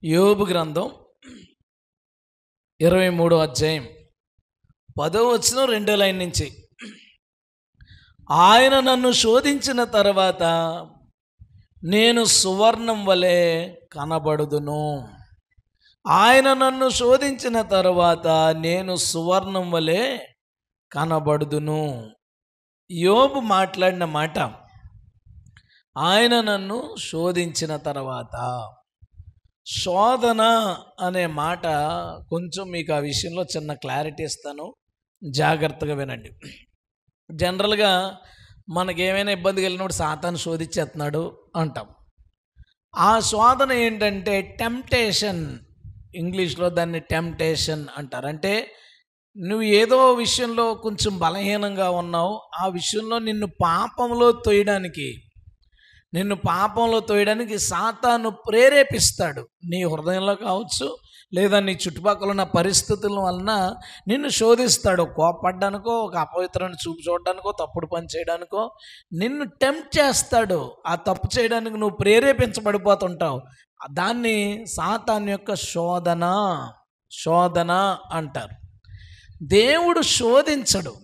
యోబు గ్రంథం 23వ అధ్యాయం 10వ వచనం 2వ లైన్ నుంచి. ఆయన నన్ను శోధించిన తర్వాత నేను సువర్ణం వలె కనబడుదును. ఆయన నన్ను శోధించిన తర్వాత నేను సువర్ణం వలె కనబడుదును. యోబు మాట్లాడిన మాట, ఆయన నన్ను శోధించిన తర్వాత. శోధన అనే మాట కొంచెం మీకు ఆ విషయంలో చిన్న క్లారిటీ ఇస్తాను, జాగ్రత్తగా వినండి. జనరల్గా మనకి ఏమైనా ఇబ్బంది కలిగినప్పుడు సాతాను శోధించేస్తున్నాడు అంటాం. ఆ శోధన ఏంటంటే టెంప్టేషన్. ఇంగ్లీష్లో దాన్ని టెంప్టేషన్ అంటారు. అంటే నువ్వు ఏదో విషయంలో కొంచెం బలహీనంగా ఉన్నావు, ఆ విషయంలో నిన్ను పాపంలో తోయడానికి సాతాను ప్రేరేపిస్తాడు. నీ హృదయంలో కావచ్చు, లేదా నీ చుట్టుపక్కల ఉన్న పరిస్థితుల వలన నిన్ను శోధిస్తాడు. కోపడ్డానికో, ఒక అపవిత్రాన్ని చూపు చూడడానికో, తప్పుడు పని చేయడానికో నిన్ను టెంప్ట్ చేస్తాడు. ఆ తప్పు చేయడానికి నువ్వు ప్రేరేపించబడిపోతుంటావు. దాన్ని సాతాను యొక్క శోధన అంటారు. దేవుడు శోధించడు.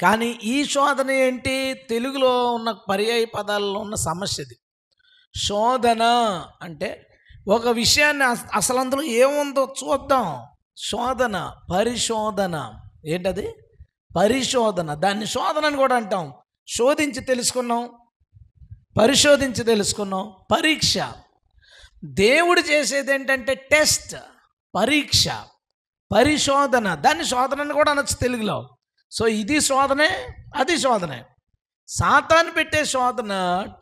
కానీ ఈ శోధన ఏంటి? తెలుగులో ఉన్న పర్యాయ పదాలలో ఉన్న సమస్య ఇది. శోధన అంటే ఒక విషయాన్ని అసలు అందులో ఏముందో చూద్దాం. శోధన, పరిశోధన. ఏంటది? పరిశోధన. దాన్ని శోధన అని కూడా అంటాం. శోధించి తెలుసుకున్నాం, పరిశోధించి తెలుసుకున్నాం. పరీక్ష. దేవుడు చేసేది ఏంటంటే టెస్ట్, పరీక్ష, పరిశోధన. దాన్ని శోధన అని కూడా అనొచ్చు తెలుగులో. సో ఇది శోధనే, అది శోధనే. సాతాను పెట్టే శోధన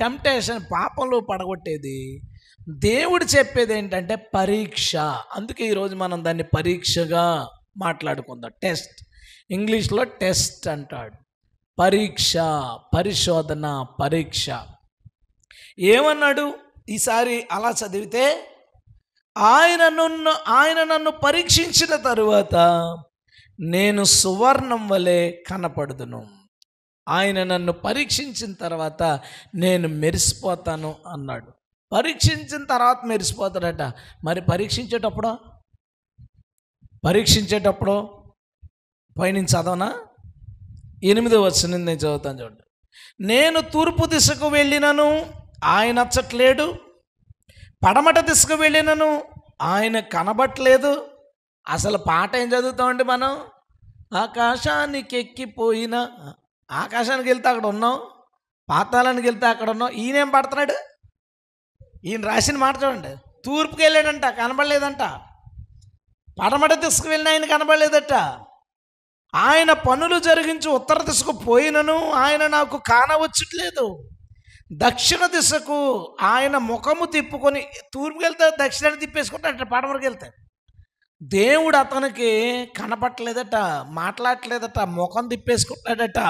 టెంప్టేషన్, పాపంలో పడగొట్టేది. దేవుడు చెప్పేది ఏంటంటే పరీక్ష. అందుకే ఈరోజు మనం దాన్ని పరీక్షగా మాట్లాడుకుందాం. టెస్ట్, ఇంగ్లీష్లో టెస్ట్ అంటాడు. పరీక్ష, పరిశోధన, పరీక్ష. ఏమన్నాడు ఈసారి అలా చదివితే? ఆయన నన్ను పరీక్షించిన తరువాత నేను సువర్ణం వలె కనపడుదును. ఆయన నన్ను పరీక్షించిన తర్వాత నేను మెరిసిపోతాను అన్నాడు. పరీక్షించిన తర్వాత మెరిసిపోతాడట. మరి పరీక్షించేటప్పుడు పైనుంచి చదవనా? 8వ వచనం నేను చదువుతాను చూడండి. నేను తూర్పు దిశకు వెళ్ళినను ఆయన నచ్చట్లేడు, పడమట దిశకు వెళ్ళినను ఆయన కనబట్లేదు. అసలు పాట ఏం చదువుతామండి మనం? ఆకాశానికి ఎక్కిపోయిన, ఆకాశానికి వెళ్తే అక్కడ ఉన్నాం, పాతాళానికి వెళ్తే అక్కడ ఉన్నాం. ఈయనేం పడుతున్నాడు? ఈయన రాసిన మాట చూడండి. తూర్పుకి వెళ్ళాడంట, కనబడలేదంట. పడమట దిశకు వెళ్ళిన ఆయన కనబడలేదట. ఆయన పనులు జరిగించి ఉత్తర దిశకు పోయినను ఆయన నాకు కానవచ్చట్లేదు. దక్షిణ దిశకు ఆయన ముఖము తిప్పుకొని, తూర్పుకి వెళ్తే దక్షిణాన్ని తిప్పేసుకుంటాడట, పడమరకు వెళ్తే. దేవుడు అతనికి కనపట్లేదట, మాట్లాడలేదట, ముఖం తిప్పేసుకుంటాడట.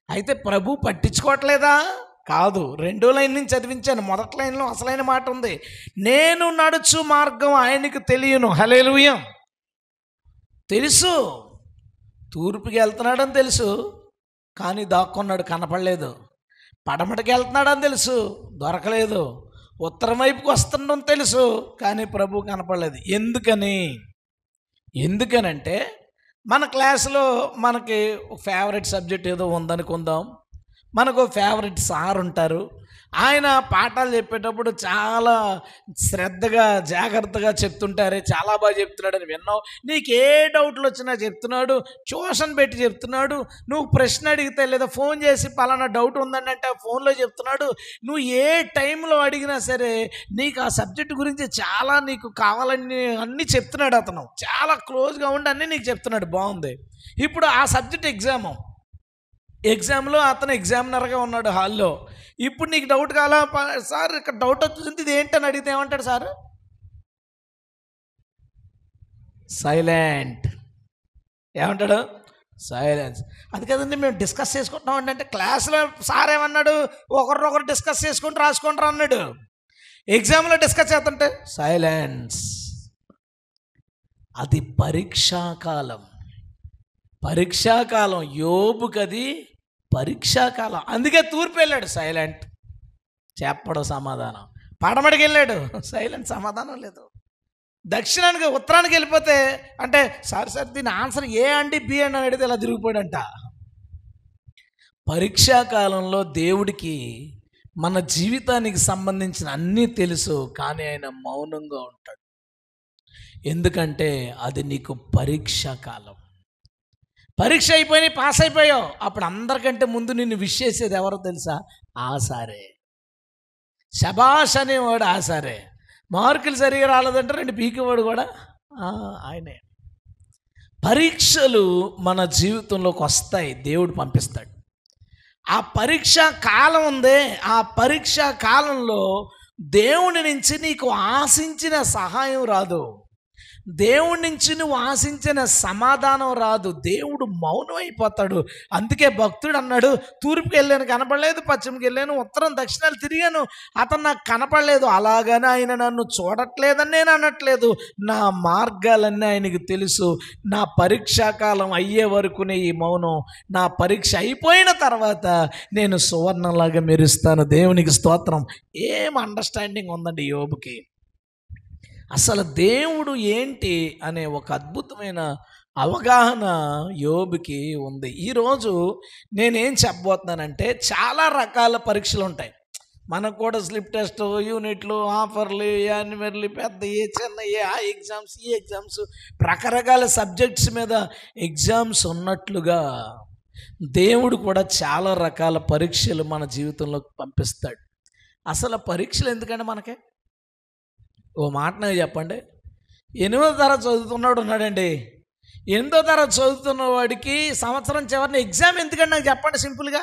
అయితే ప్రభు పట్టించుకోవట్లేదా? కాదు. 2వ లైన్ నుంచి చదివించాను. మొదటి లైన్లో అసలైన మాట ఉంది. నేను నడుచు మార్గం ఆయనకు తెలియను. హల్లెలూయా. తెలుసు, తూర్పుకి వెళ్తున్నాడని తెలుసు, కానీ దాక్కున్నాడు, కనపడలేదు. పడమటికి వెళ్తున్నాడని తెలుసు, దొరకలేదు. ఉత్తరం వైపుకి వస్తుండడం తెలుసు, కానీ ప్రభు కనపడలేదు. ఎందుకనంటే మన క్లాసులో మనకి ఫేవరెట్ సబ్జెక్ట్ ఏదో ఉందనుకుందాం. మనకు ఫేవరెట్ సార్ ఉంటారు. ఆయన పాఠాలు చెప్పేటప్పుడు చాలా శ్రద్ధగా, జాగ్రత్తగా చెప్తుంటారే. చాలా బాగా చెప్తున్నాడని విన్నావు. నీకు ఏ డౌట్లు వచ్చినా చెప్తున్నాడు, ట్యూషన్ పెట్టి చెప్తున్నాడు. నువ్వు ప్రశ్న అడిగితే, లేదా ఫోన్ చేసి పలానా డౌట్ ఉందని అంటే ఫోన్లో చెప్తున్నాడు. నువ్వు ఏ టైంలో అడిగినా సరే నీకు ఆ సబ్జెక్ట్ గురించి చాలా, నీకు కావాలని అన్నీ చెప్తున్నాడు. అతను చాలా క్లోజ్గా ఉండి అన్నీ నీకు చెప్తున్నాడు. బాగుంది. ఇప్పుడు ఆ సబ్జెక్ట్ ఎగ్జామ్లో అతను ఎగ్జామినర్గా ఉన్నాడు హాల్లో. ఇప్పుడు నీకు డౌట్ కావాలా? సార్ ఇక్కడ డౌట్ వచ్చింది, ఇది ఏంటని అడిగితే ఏమంటాడు సార్? సైలెంట్. ఏమంటాడు? సైలెన్స్. అది కదండి మేము డిస్కస్ చేసుకుంటున్నాం అంటే. క్లాస్లో సార్ ఏమన్నాడు? ఒకరినొకరు డిస్కస్ చేసుకుంటూ రాసుకుంటారు అన్నాడు. ఎగ్జామ్లో డిస్కస్ చేస్తుంటే సైలెన్స్. అది పరీక్షాకాలం. యోబుకది పరీక్షాకాలం. అందుకే తూర్పు వెళ్ళాడు, సైలెంట్, చెప్పడు సమాధానం. పడమటికి వెళ్ళాడు, సైలెంట్, సమాధానం లేదు. దక్షిణానికి ఉత్తరానికి వెళ్ళిపోతే అంటే సార్ దీని ఆన్సర్ ఏ అండి బి అండి అని అడిగితే ఇలా తిరిగిపోయాడంట. పరీక్షా కాలంలో దేవుడికి మన జీవితానికి సంబంధించిన అన్నీ తెలుసు, కానీ ఆయన మౌనంగా ఉంటాడు. ఎందుకంటే అది నీకు పరీక్షా కాలం. పరీక్ష అయిపోయి పాస్ అయిపోయావు, అప్పుడు అందరికంటే ముందు నిన్ను విష్ చేసేది ఎవరో తెలుసా? ఆసారే. శబాష్ అనేవాడు ఆసారే. మార్కులు సరిగా రాలేదంటే 2 పీకేవాడు కూడా ఆయనే. పరీక్షలు మన జీవితంలోకి వస్తాయి, దేవుడు పంపిస్తాడు. ఆ పరీక్షా కాలం ఉందే, ఆ పరీక్షా కాలంలో దేవుని నుంచి నీకు ఆశించిన సహాయం రాదు, దేవుడి నుంచి నువ్వు ఆశించిన సమాధానం రాదు, దేవుడు మౌనం అయిపోతాడు. అందుకే భక్తుడు అన్నాడు, తూర్పుకి వెళ్ళాను కనపడలేదు, పశ్చిమకి వెళ్ళాను, ఉత్తరం దక్షిణాలు తిరిగాను, అతను నాకు కనపడలేదు. అలాగని ఆయన నన్ను చూడట్లేదని నేను అనట్లేదు, నా మార్గాలన్నీ ఆయనకి తెలుసు. నా పరీక్షాకాలం అయ్యే వరకునే ఈ మౌనం, నా పరీక్ష అయిపోయిన తర్వాత నేను సువర్ణలాగా మెరుస్తాను. దేవునికి స్తోత్రం. ఏం అండర్స్టాండింగ్ ఉందండి యోబుకి. అసలు దేవుడు ఏంటి అనే ఒక అద్భుతమైన అవగాహన యోబుకి ఉంది. ఈరోజు నేనేం చెప్పబోతున్నానంటే, చాలా రకాల పరీక్షలు ఉంటాయి మనకు కూడా. స్లిప్ టెస్ట్, యూనిట్లు, ఆఫర్లు, యాన్యువల్లు, పెద్ద ఏ చిన్న ఏ ఆ ఎగ్జామ్స్, ఈ ఎగ్జామ్స్, రకరకాల సబ్జెక్ట్స్ మీద ఎగ్జామ్స్ ఉన్నట్లుగా దేవుడు కూడా చాలా రకాల పరీక్షలు మన జీవితంలోకి పంపిస్తాడు. అసలు పరీక్షలు ఎందుకంటే మనకే ఓ మాట నాకు చెప్పండి, 8వ తరగతి చదువుతున్నాడు ఉన్నాడండి, 8వ తరగతి చదువుతున్న వాడికి సంవత్సరం చివరిని ఎగ్జామ్ ఎందుకంటే నాకు చెప్పండి సింపుల్గా.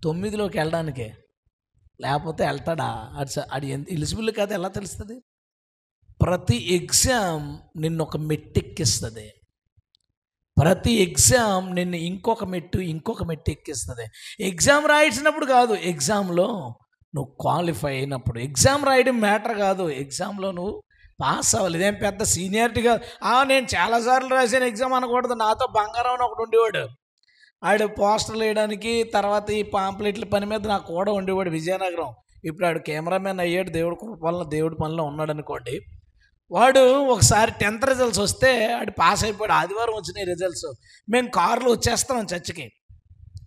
9లోకి వెళ్ళడానికే, లేకపోతే వెళ్తాడా? అది ఎలిజిబుల్ కాదు ఎలా తెలుస్తుంది? ప్రతి ఎగ్జామ్ నిన్ను ఒక మెట్టెక్కిస్తుంది, ప్రతి ఎగ్జామ్ నిన్ను ఇంకొక మెట్టు ఎక్కిస్తుంది. ఎగ్జామ్ రాయించినప్పుడు కాదు, ఎగ్జామ్లో నువ్వు క్వాలిఫై అయినప్పుడు. ఎగ్జామ్ రాయడం మ్యాటర్ కాదు, ఎగ్జామ్లో నువ్వు పాస్ అవ్వాలి. ఇదేం పెద్ద సీనియారిటీగా నేను చాలాసార్లు రాసిన ఎగ్జామ్ అనకూడదు. నాతో బంగారం అని ఒకడు ఉండేవాడు, ఆడు పోస్టర్లు వేయడానికి, తర్వాత ఈ పాంప్లెట్ల పని మీద నాకు కూడా ఉండేవాడు విజయనగరం. ఇప్పుడు ఆడు కెమెరామెన్ అయ్యాడు, దేవుడి కృప, దేవుడి పనిలో ఉన్నాడు అనుకోండి. వాడు ఒకసారి 10th రిజల్ట్స్ వస్తే ఆడు పాస్ అయిపోయాడు. ఆదివారం వచ్చినాయి రిజల్ట్స్, మేము కారులో వచ్చేస్తాం చర్చికి.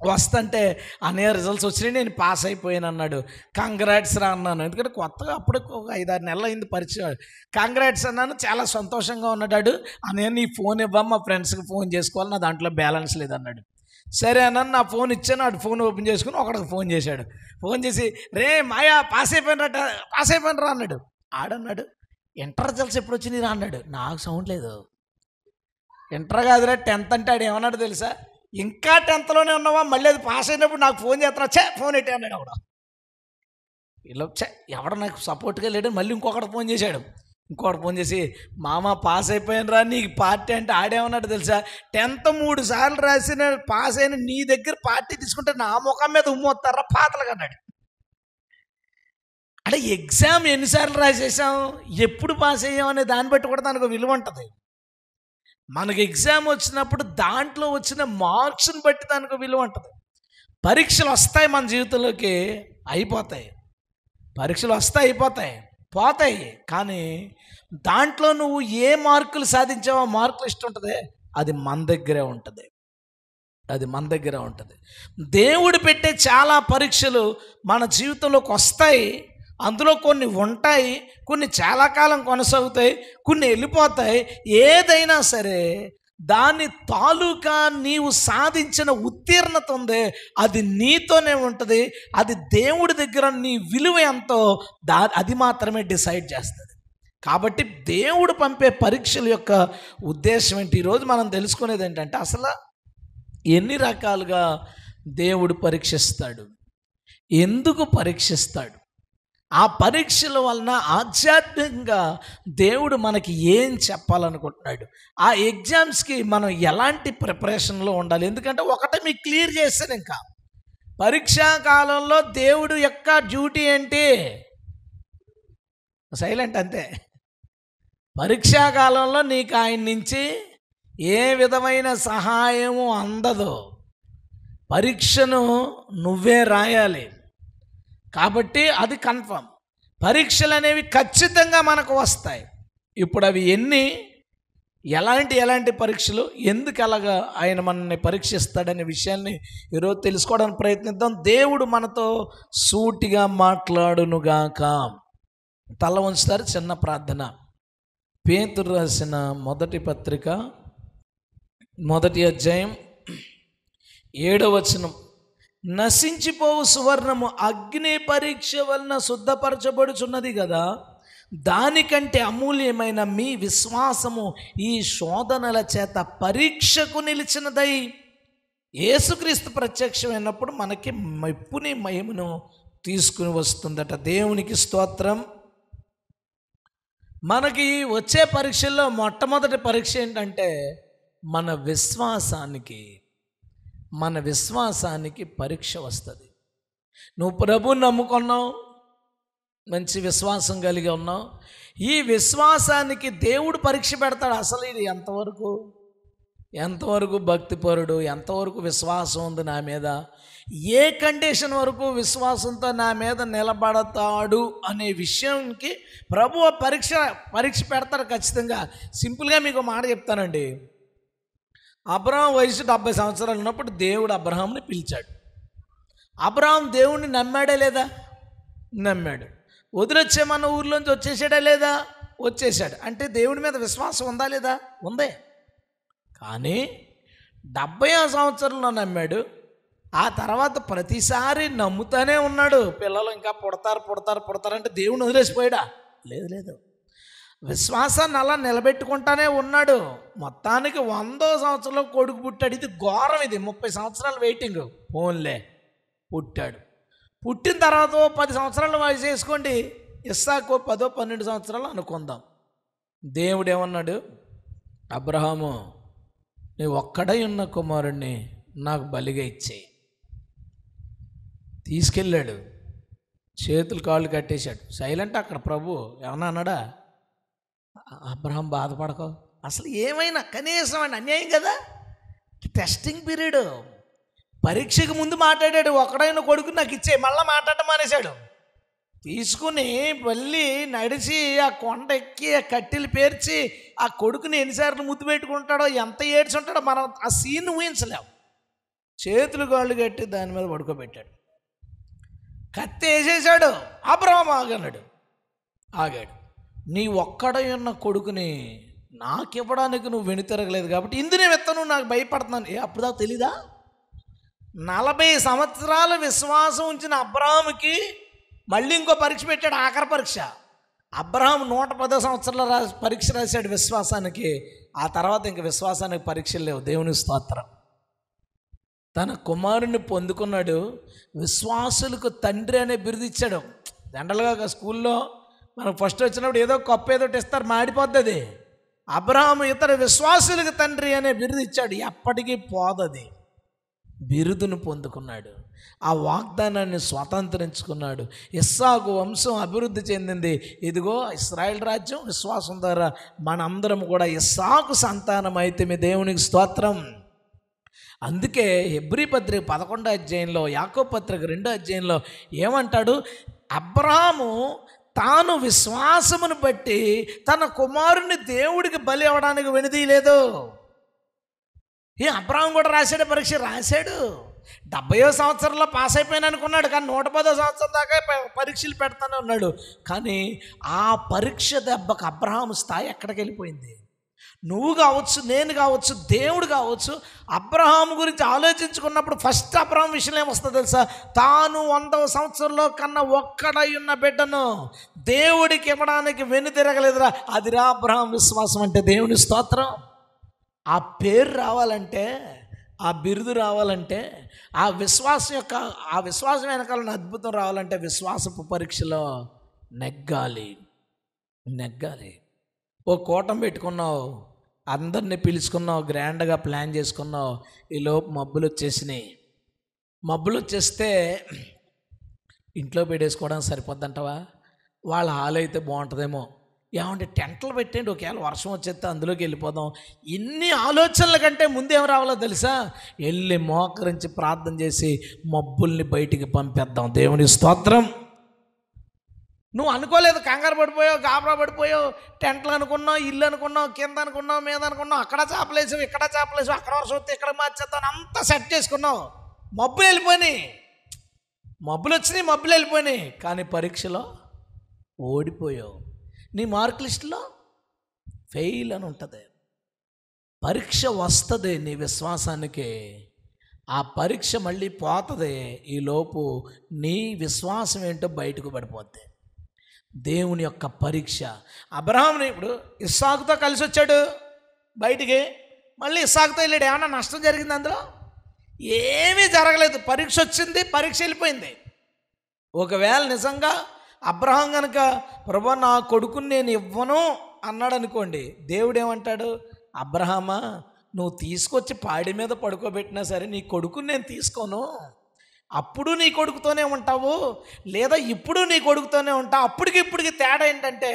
వస్తుంటే అన్నయ్య రిజల్ట్స్ వచ్చినాయి, నేను పాస్ అయిపోయాను అన్నాడు. కంగ్రాట్స్ రా అన్నాను, ఎందుకంటే కొత్తగా అప్పుడే ఒక 5-6 నెలలు అయింది పరిచయం. కంగ్రాట్స్ అన్నాను, చాలా సంతోషంగా ఉన్నాడు. అన్నయ్య నీ ఫోన్ ఇవ్వమ్మా, మా ఫ్రెండ్స్కి ఫోన్ చేసుకోవాలి, నా దాంట్లో బ్యాలెన్స్ లేదన్నాడు. సరే అన్నాను, నా ఫోన్ ఇచ్చాను. ఆడు ఫోన్ ఓపెన్ చేసుకుని ఒకడికి ఫోన్ చేశాడు. ఫోన్ చేసి, రే మాయా పాస్ అయిపోయినరా అన్నాడు. ఆడన్నాడు, ఇంటర్ రిజల్ట్స్ ఎప్పుడు వచ్చినాయి రా అన్నాడు. నాకు సౌండ్ లేదు, ఇంటర్ కాదురా 10th అంటే. ఆడు ఏమన్నాడు తెలుసా? ఇంకా 10thలోనే ఉన్నావా, మళ్ళీ అది పాస్ అయినప్పుడు నాకు ఫోన్ చేస్తున్నా, ఫోన్ ఎట్టే అన్నాడు. ఆవిడ ఇలా ఎవడ నాకు సపోర్ట్గా లేడు. మళ్ళీ ఇంకొకటి ఫోన్ చేశాడు. ఇంకొకటి ఫోన్ చేసి, మామ పాస్ అయిపోయాను రా, నీకు పార్టీ అంటే. ఆడేమన్నాడు తెలుసా? 10th 3 సార్లు రాసిన పాస్ అయిన నీ దగ్గర పార్టీ తీసుకుంటే నా ముఖం మీద ఉమ్మొస్తారా పాతలుగా అన్నాడు. అంటే ఎగ్జామ్ ఎన్నిసార్లు రాసేసాం, ఎప్పుడు పాస్ అయ్యాం అనే దాన్ని బట్టి కూడా దానికి విలువ ఉంటుంది. మనకు ఎగ్జామ్ వచ్చినప్పుడు దాంట్లో వచ్చిన మార్క్స్ని బట్టి దానికి విలువ ఉంటుంది. పరీక్షలు వస్తాయి మన జీవితంలోకి, అయిపోతాయి. పరీక్షలు వస్తాయి, అయిపోతాయి, పోతాయి. కానీ దాంట్లో నువ్వు ఏ మార్కులు సాధించావో మార్కులు ఇష్టం ఉంటుంది, అది మన దగ్గరే ఉంటుంది, అది మన దగ్గరే ఉంటుంది. దేవుడు పెట్టే చాలా పరీక్షలు మన జీవితంలోకి వస్తాయి. అందులో కొన్ని ఉంటాయి, కొన్ని చాలా కాలం కొనసాగుతాయి, కొన్ని వెళ్ళిపోతాయి. ఏదైనా సరే దాని తాలూకా నీవు సాధించిన ఉత్తీర్ణత ఉందే, అది నీతోనే ఉంటుంది. అది దేవుడి దగ్గర నీ విలువ ఎంతో అది మాత్రమే డిసైడ్ చేస్తుంది. కాబట్టి దేవుడు పంపే పరీక్షల యొక్క ఉద్దేశం ఏంటి? ఈరోజు మనం తెలుసుకునేది ఏంటంటే, అసలు ఎన్ని రకాలుగా దేవుడు పరీక్షిస్తాడు, ఎందుకు పరీక్షిస్తాడు, ఆ పరీక్షల వలన ఆధ్యాత్మికంగా దేవుడు మనకి ఏం చెప్పాలనుకుంటున్నాడు, ఆ ఎగ్జామ్స్కి మనం ఎలాంటి ప్రిపరేషన్లో ఉండాలి. ఎందుకంటే ఒకటే మీకు క్లియర్ చేస్తాను, ఇంకా పరీక్షా కాలంలో దేవుడు యొక్క డ్యూటీ ఏంటి? సైలెంట్ అంతే. పరీక్షా కాలంలో నీకు ఆయన నుంచి ఏ విధమైన సహాయము అందదు. పరీక్షను నువ్వే రాయాలి, కాబట్టి అది కన్ఫర్మ్. పరీక్షలు అనేవి ఖచ్చితంగా మనకు వస్తాయి. ఇప్పుడు అవి ఎలాంటి పరీక్షలు, ఎందుకు అలాగా ఆయన మనల్ని పరీక్షిస్తాడనే విషయాన్ని ఈరోజు తెలుసుకోవడానికి ప్రయత్నిద్దాం. దేవుడు మనతో సూటిగా మాట్లాడునుగాక. తల ఉంచుతారు, చిన్న ప్రార్థన. పేతురు రాసిన మొదటి పత్రిక 1వ అధ్యాయం 7వ వచనం. నశించిపోవు సువర్ణము అగ్ని పరీక్ష వలన శుద్ధపరచబడుచున్నది కదా, దానికంటే అమూల్యమైన మీ విశ్వాసము ఈ శోధనల చేత పరీక్షకు నిలిచినదై యేసుక్రీస్తు ప్రత్యక్షమైనప్పుడు మనకి మెప్పుని మహిమను తీసుకుని వస్తుందట. దేవునికి స్తోత్రం. మనకి వచ్చే పరీక్షల్లో మొట్టమొదటి పరీక్ష ఏంటంటే మన విశ్వాసానికి పరీక్ష వస్తుంది. నువ్వు ప్రభువుని నమ్ముకున్నావు, మంచి విశ్వాసం కలిగి ఉన్నావు. ఈ విశ్వాసానికి దేవుడు పరీక్ష పెడతాడు. అసలు ఇది ఎంతవరకు భక్తిపరుడు, ఎంతవరకు విశ్వాసం ఉంది నా మీద, ఏ కండిషన్ వరకు విశ్వాసంతో నా మీద నిలబడతాడు అనే విషయానికి ప్రభువు పరీక్ష పెడతాడు ఖచ్చితంగా. సింపుల్గా మీకు మాట చెప్తానండి. అబ్రహాం వయసు 70 సంవత్సరాలు ఉన్నప్పుడు దేవుడు అబ్రహాంని పిలిచాడు. అబ్రహాం దేవుణ్ణి నమ్మాడా లేదా? నమ్మాడు. వదిలొచ్చేమన్న ఊర్లోంచి వచ్చేసాడా లేదా? వచ్చేసాడు. అంటే దేవుడి మీద విశ్వాసం ఉందా లేదా? ఉందే. కానీ 70వ సంవత్సరంలో నమ్మాడు. ఆ తర్వాత ప్రతిసారి నమ్ముతానే ఉన్నాడు. పిల్లలు ఇంకా పుడతారంటే దేవుని వదిలేసిపోయాడా? లేదు. విశ్వాసాన్ని అలా నిలబెట్టుకుంటానే ఉన్నాడు. మొత్తానికి 100వ సంవత్సరంలో కొడుకు పుట్టాడు. ఇది ఘోరం. ఇది 30 సంవత్సరాలు వెయిటింగ్. ఫోన్లే పుట్టాడు. పుట్టిన తర్వాత 10 సంవత్సరాలు వయసు చేసుకోండి, ఇస్సాకు 10-12 సంవత్సరాలు అనుకుందాం. దేవుడు ఏమన్నాడు? అబ్రహాము, నీ ఒక్కడై ఉన్న కుమారుణ్ణి నాకు బలిగా ఇచ్చేయి. తీసుకెళ్ళాడు. చేతులు కాళ్ళు కట్టేశాడు. సైలెంట్. అక్కడ ప్రభు ఏమన్నా అన్నాడా? అబ్రహాం బాధపడకో. అసలు ఏమైనా కనీసం అని అన్యాయం కదా. Testing period. పరీక్షకు ముందు మాట్లాడాడు, ఒక్కడైన కొడుకు నాకు ఇచ్చే. మళ్ళీ మాట్లాడటం మానేశాడు. తీసుకుని మళ్ళీ నడిచి ఆ కొండ ఎక్కి ఆ కట్టెలు పేర్చి ఆ కొడుకుని ఎన్నిసార్లు ముద్దు పెట్టుకుంటాడో, ఎంత ఏడ్చుంటాడో మనం ఆ సీన్ ఊహించలేం. చేతులు కాళ్ళు కట్టి దాని మీద పడుకోబెట్టాడు. కత్తి వేసేసాడు. అబ్రహాం ఆగాడు. నీ ఒక్కడై ఉన్న కొడుకుని నాకు ఇవ్వడానికి నువ్వు వెనుతిరగలేదు కాబట్టి ఇందునే విత్తను నాకు భయపడుతున్నాను. అప్పుడు దాకా తెలీదా? 40 సంవత్సరాల విశ్వాసం ఉంచిన అబ్రహాముకి మళ్ళీ ఇంకో పరీక్ష పెట్టాడు, ఆఖరి పరీక్ష. అబ్రహాం 110 సంవత్సరాల పరీక్ష రాశాడు విశ్వాసానికి. ఆ తర్వాత ఇంక విశ్వాసానికి పరీక్షలు లేవు. దేవుని స్తోత్రం. తన కుమారుని పొందుకున్నాడు. విశ్వాసులకు తండ్రి అనే బిరుదు ఇచ్చాడు. జనరల్గా స్కూల్లో మనకు ఫస్ట్ వచ్చినప్పుడు ఏదో కప్పు ఏదో ఇస్తారు, మాడిపోద్ది. అబ్రహాము ఇతర విశ్వాసులకు తండ్రి అనే బిరుదు ఇచ్చాడు. ఎప్పటికీ పోదది. బిరుదును పొందుకున్నాడు. ఆ వాగ్దానాన్ని స్వతంత్రించుకున్నాడు. ఇస్సాకు వంశం అభివృద్ధి చెందింది. ఇదిగో ఇశ్రాయేల్ రాజ్యం విశ్వాసం ద్వారా మనందరం కూడా ఇస్సాకు సంతానం అయితే మీ దేవునికి స్తోత్రం. అందుకే హెబ్రీ పత్రిక 11వ అధ్యాయంలో, యాకోబు పత్రిక 2వ అధ్యాయంలో ఏమంటాడు? అబ్రహాము తాను విశ్వాసమును బట్టి తన కుమారుని దేవుడికి బలి అవ్వడానికి వెనుదీయలేదు. అబ్రహాం కూడా రాశాడు, పరీక్ష రాశాడు. 70వ సంవత్సరంలో పాస్ అయిపోయాను అనుకున్నాడు, కానీ 110వ సంవత్సరం దాకా పరీక్షలు పెడతానే ఉన్నాడు. కానీ ఆ పరీక్ష దెబ్బకు అబ్రహాం స్థాయి ఎక్కడికి వెళ్ళిపోయింది? నువ్వు కావచ్చు, నేను కావచ్చు, దేవుడు కావచ్చు, అబ్రహాం గురించి ఆలోచించుకున్నప్పుడు ఫస్ట్ అబ్రహాం విషయం ఏమొస్తుందో తెలుసా? తాను 100వ సంవత్సరంలో కన్నా ఒక్కడై ఉన్న బిడ్డను దేవుడికి ఇవ్వడానికి వెనుతిరగలేదురా. అదిరా అబ్రహాం విశ్వాసం అంటే. దేవుని స్తోత్రం. ఆ పేరు రావాలంటే, ఆ బిరుదు రావాలంటే, ఆ విశ్వాసం వెనకాల అద్భుతం రావాలంటే విశ్వాసపు పరీక్షలో నెగ్గాలి. ఓ కూటమి పెట్టుకున్నావు, అందరినీ పిలుచుకున్నావు, గ్రాండ్గా ప్లాన్ చేసుకున్నావు. ఈలోపు మబ్బులు వచ్చేస్తే ఇంట్లో పెట్టేసుకోవడానికి సరిపోద్దంటవా? వాళ్ళ హాల్ అయితే బాగుంటుందేమో. ఏమంటే టెంట్లు పెట్టండి, ఒకవేళ వర్షం వచ్చేస్తే అందులోకి వెళ్ళిపోదాం. ఇన్ని ఆలోచనల కంటే ముందేం రావాలో తెలుసా? వెళ్ళి మోకరించి ప్రార్థన చేసి మబ్బుల్ని బయటికి పంపేద్దాం. దేవుని స్తోత్రం. నువ్వు అనుకోలేదు, కంగారు పడిపోయావు, గాబరా పడిపోయావు, టెంట్లు అనుకున్నావు, ఇల్లు అనుకున్నావు, కింద అనుకున్నావు, మీద అనుకున్నావు, అక్కడ చేపలేసావు, ఇక్కడ చేపలేసావు, అక్కడ వర్షం వస్తే ఇక్కడ మార్చేద్దాం అంతా సెట్ చేసుకున్నావు. మబ్బులు వెళ్ళిపోయినాయి, మబ్బులు వచ్చినాయి, మబ్బులు వెళ్ళిపోయినాయి. కానీ పరీక్షలో ఓడిపోయావు. నీ మార్క్ లిస్టులో ఫెయిల్ అని ఉంటుంది. పరీక్ష వస్తుంది నీ విశ్వాసానికి, ఆ పరీక్ష మళ్ళీ పోతుంది. ఈలోపు నీ విశ్వాసం ఏంటో బయటకు పడిపోద్ది. దేవుని యొక్క పరీక్ష. అబ్రహాముని ఇప్పుడు ఇస్సాకుతో కలిసి వచ్చాడు బయటికి, మళ్ళీ ఇస్సాకుతో వెళ్ళాడు. ఏమన్నా నష్టం జరిగింది అందులో? ఏమీ జరగలేదు. పరీక్ష వచ్చింది, పరీక్ష వెళ్ళిపోయింది. ఒకవేళ నిజంగా అబ్రహాం కనుక ప్రభు నా కొడుకుని నేను ఇవ్వను అన్నాడు అనుకోండి, దేవుడు ఏమంటాడు? అబ్రహామా, నువ్వు తీసుకొచ్చి పాడి మీద పడుకోబెట్టినా సరే నీ కొడుకుని నేను తీసుకోను. అప్పుడు నీ కొడుకుతోనే ఉంటావు, లేదా ఇప్పుడు నీ కొడుకుతోనే ఉంటావు. ఇప్పటికి తేడా ఏంటంటే,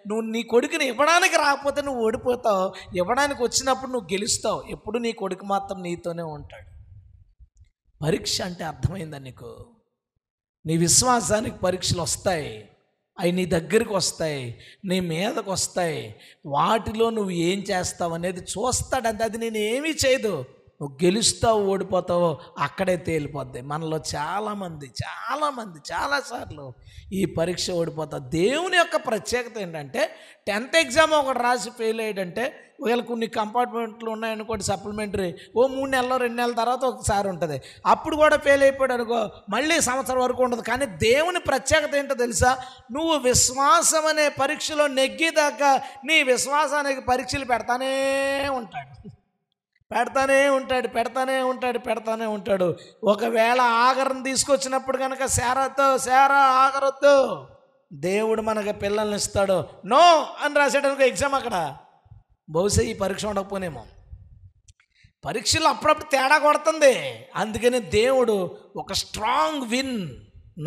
నువ్వు నీ కొడుకుని ఇవ్వడానికి రాకపోతే నువ్వు ఓడిపోతావు, ఇవ్వడానికి వచ్చినప్పుడు నువ్వు గెలుస్తావు. ఎప్పుడు నీ కొడుకు మాత్రం నీతోనే ఉంటాడు. పరీక్ష అంటే అర్థమైందా నీకు? నీ విశ్వాసానికి పరీక్షలు వస్తాయి, అవి నీ దగ్గరికి వస్తాయి, నీ మీదకు వస్తాయి. వాటిలో నువ్వు ఏం చేస్తావు అనేది చూస్తాడంటే, అది నేను ఏమీ చేయదు. నువ్వు గెలుస్తావు, ఓడిపోతావో అక్కడే తేలిపోద్ది. మనలో చాలామంది చాలాసార్లు ఈ పరీక్ష ఓడిపోతారు. దేవుని యొక్క ప్రత్యేకత ఏంటంటే, 10th ఎగ్జామ్ ఒకటి రాసి ఫెయిల్ అయ్యాడంటే, ఒకవేళ కొన్ని కంపార్ట్మెంట్లు ఉన్నాయనుకోండి సప్లిమెంటరీ, 3 నెలలు 2 నెలల తర్వాత ఒకసారి ఉంటుంది. అప్పుడు కూడా ఫెయిల్ అయిపోయాడు అనుకో, మళ్ళీ సంవత్సరం వరకు ఉండదు. కానీ దేవుని ప్రత్యేకత ఏంటో తెలుసా? నువ్వు విశ్వాసం అనే పరీక్షలో నెగ్గేదాకా నీ విశ్వాసానికి పరీక్షలు పెడతానే ఉంటాడు. ఒకవేళ ఆగరం తీసుకొచ్చినప్పుడు కనుక శారా ఆగరొద్దు, దేవుడు మనకు పిల్లల్ని ఇస్తాడు, నో అని రాసాడు అనుకో ఎగ్జామ్, అక్కడ బహుశా ఈ పరీక్ష ఉండకపోనేమో. పరీక్షలు అప్పుడప్పుడు తేడా కొడుతుంది. అందుకని దేవుడు ఒక స్ట్రాంగ్ విన్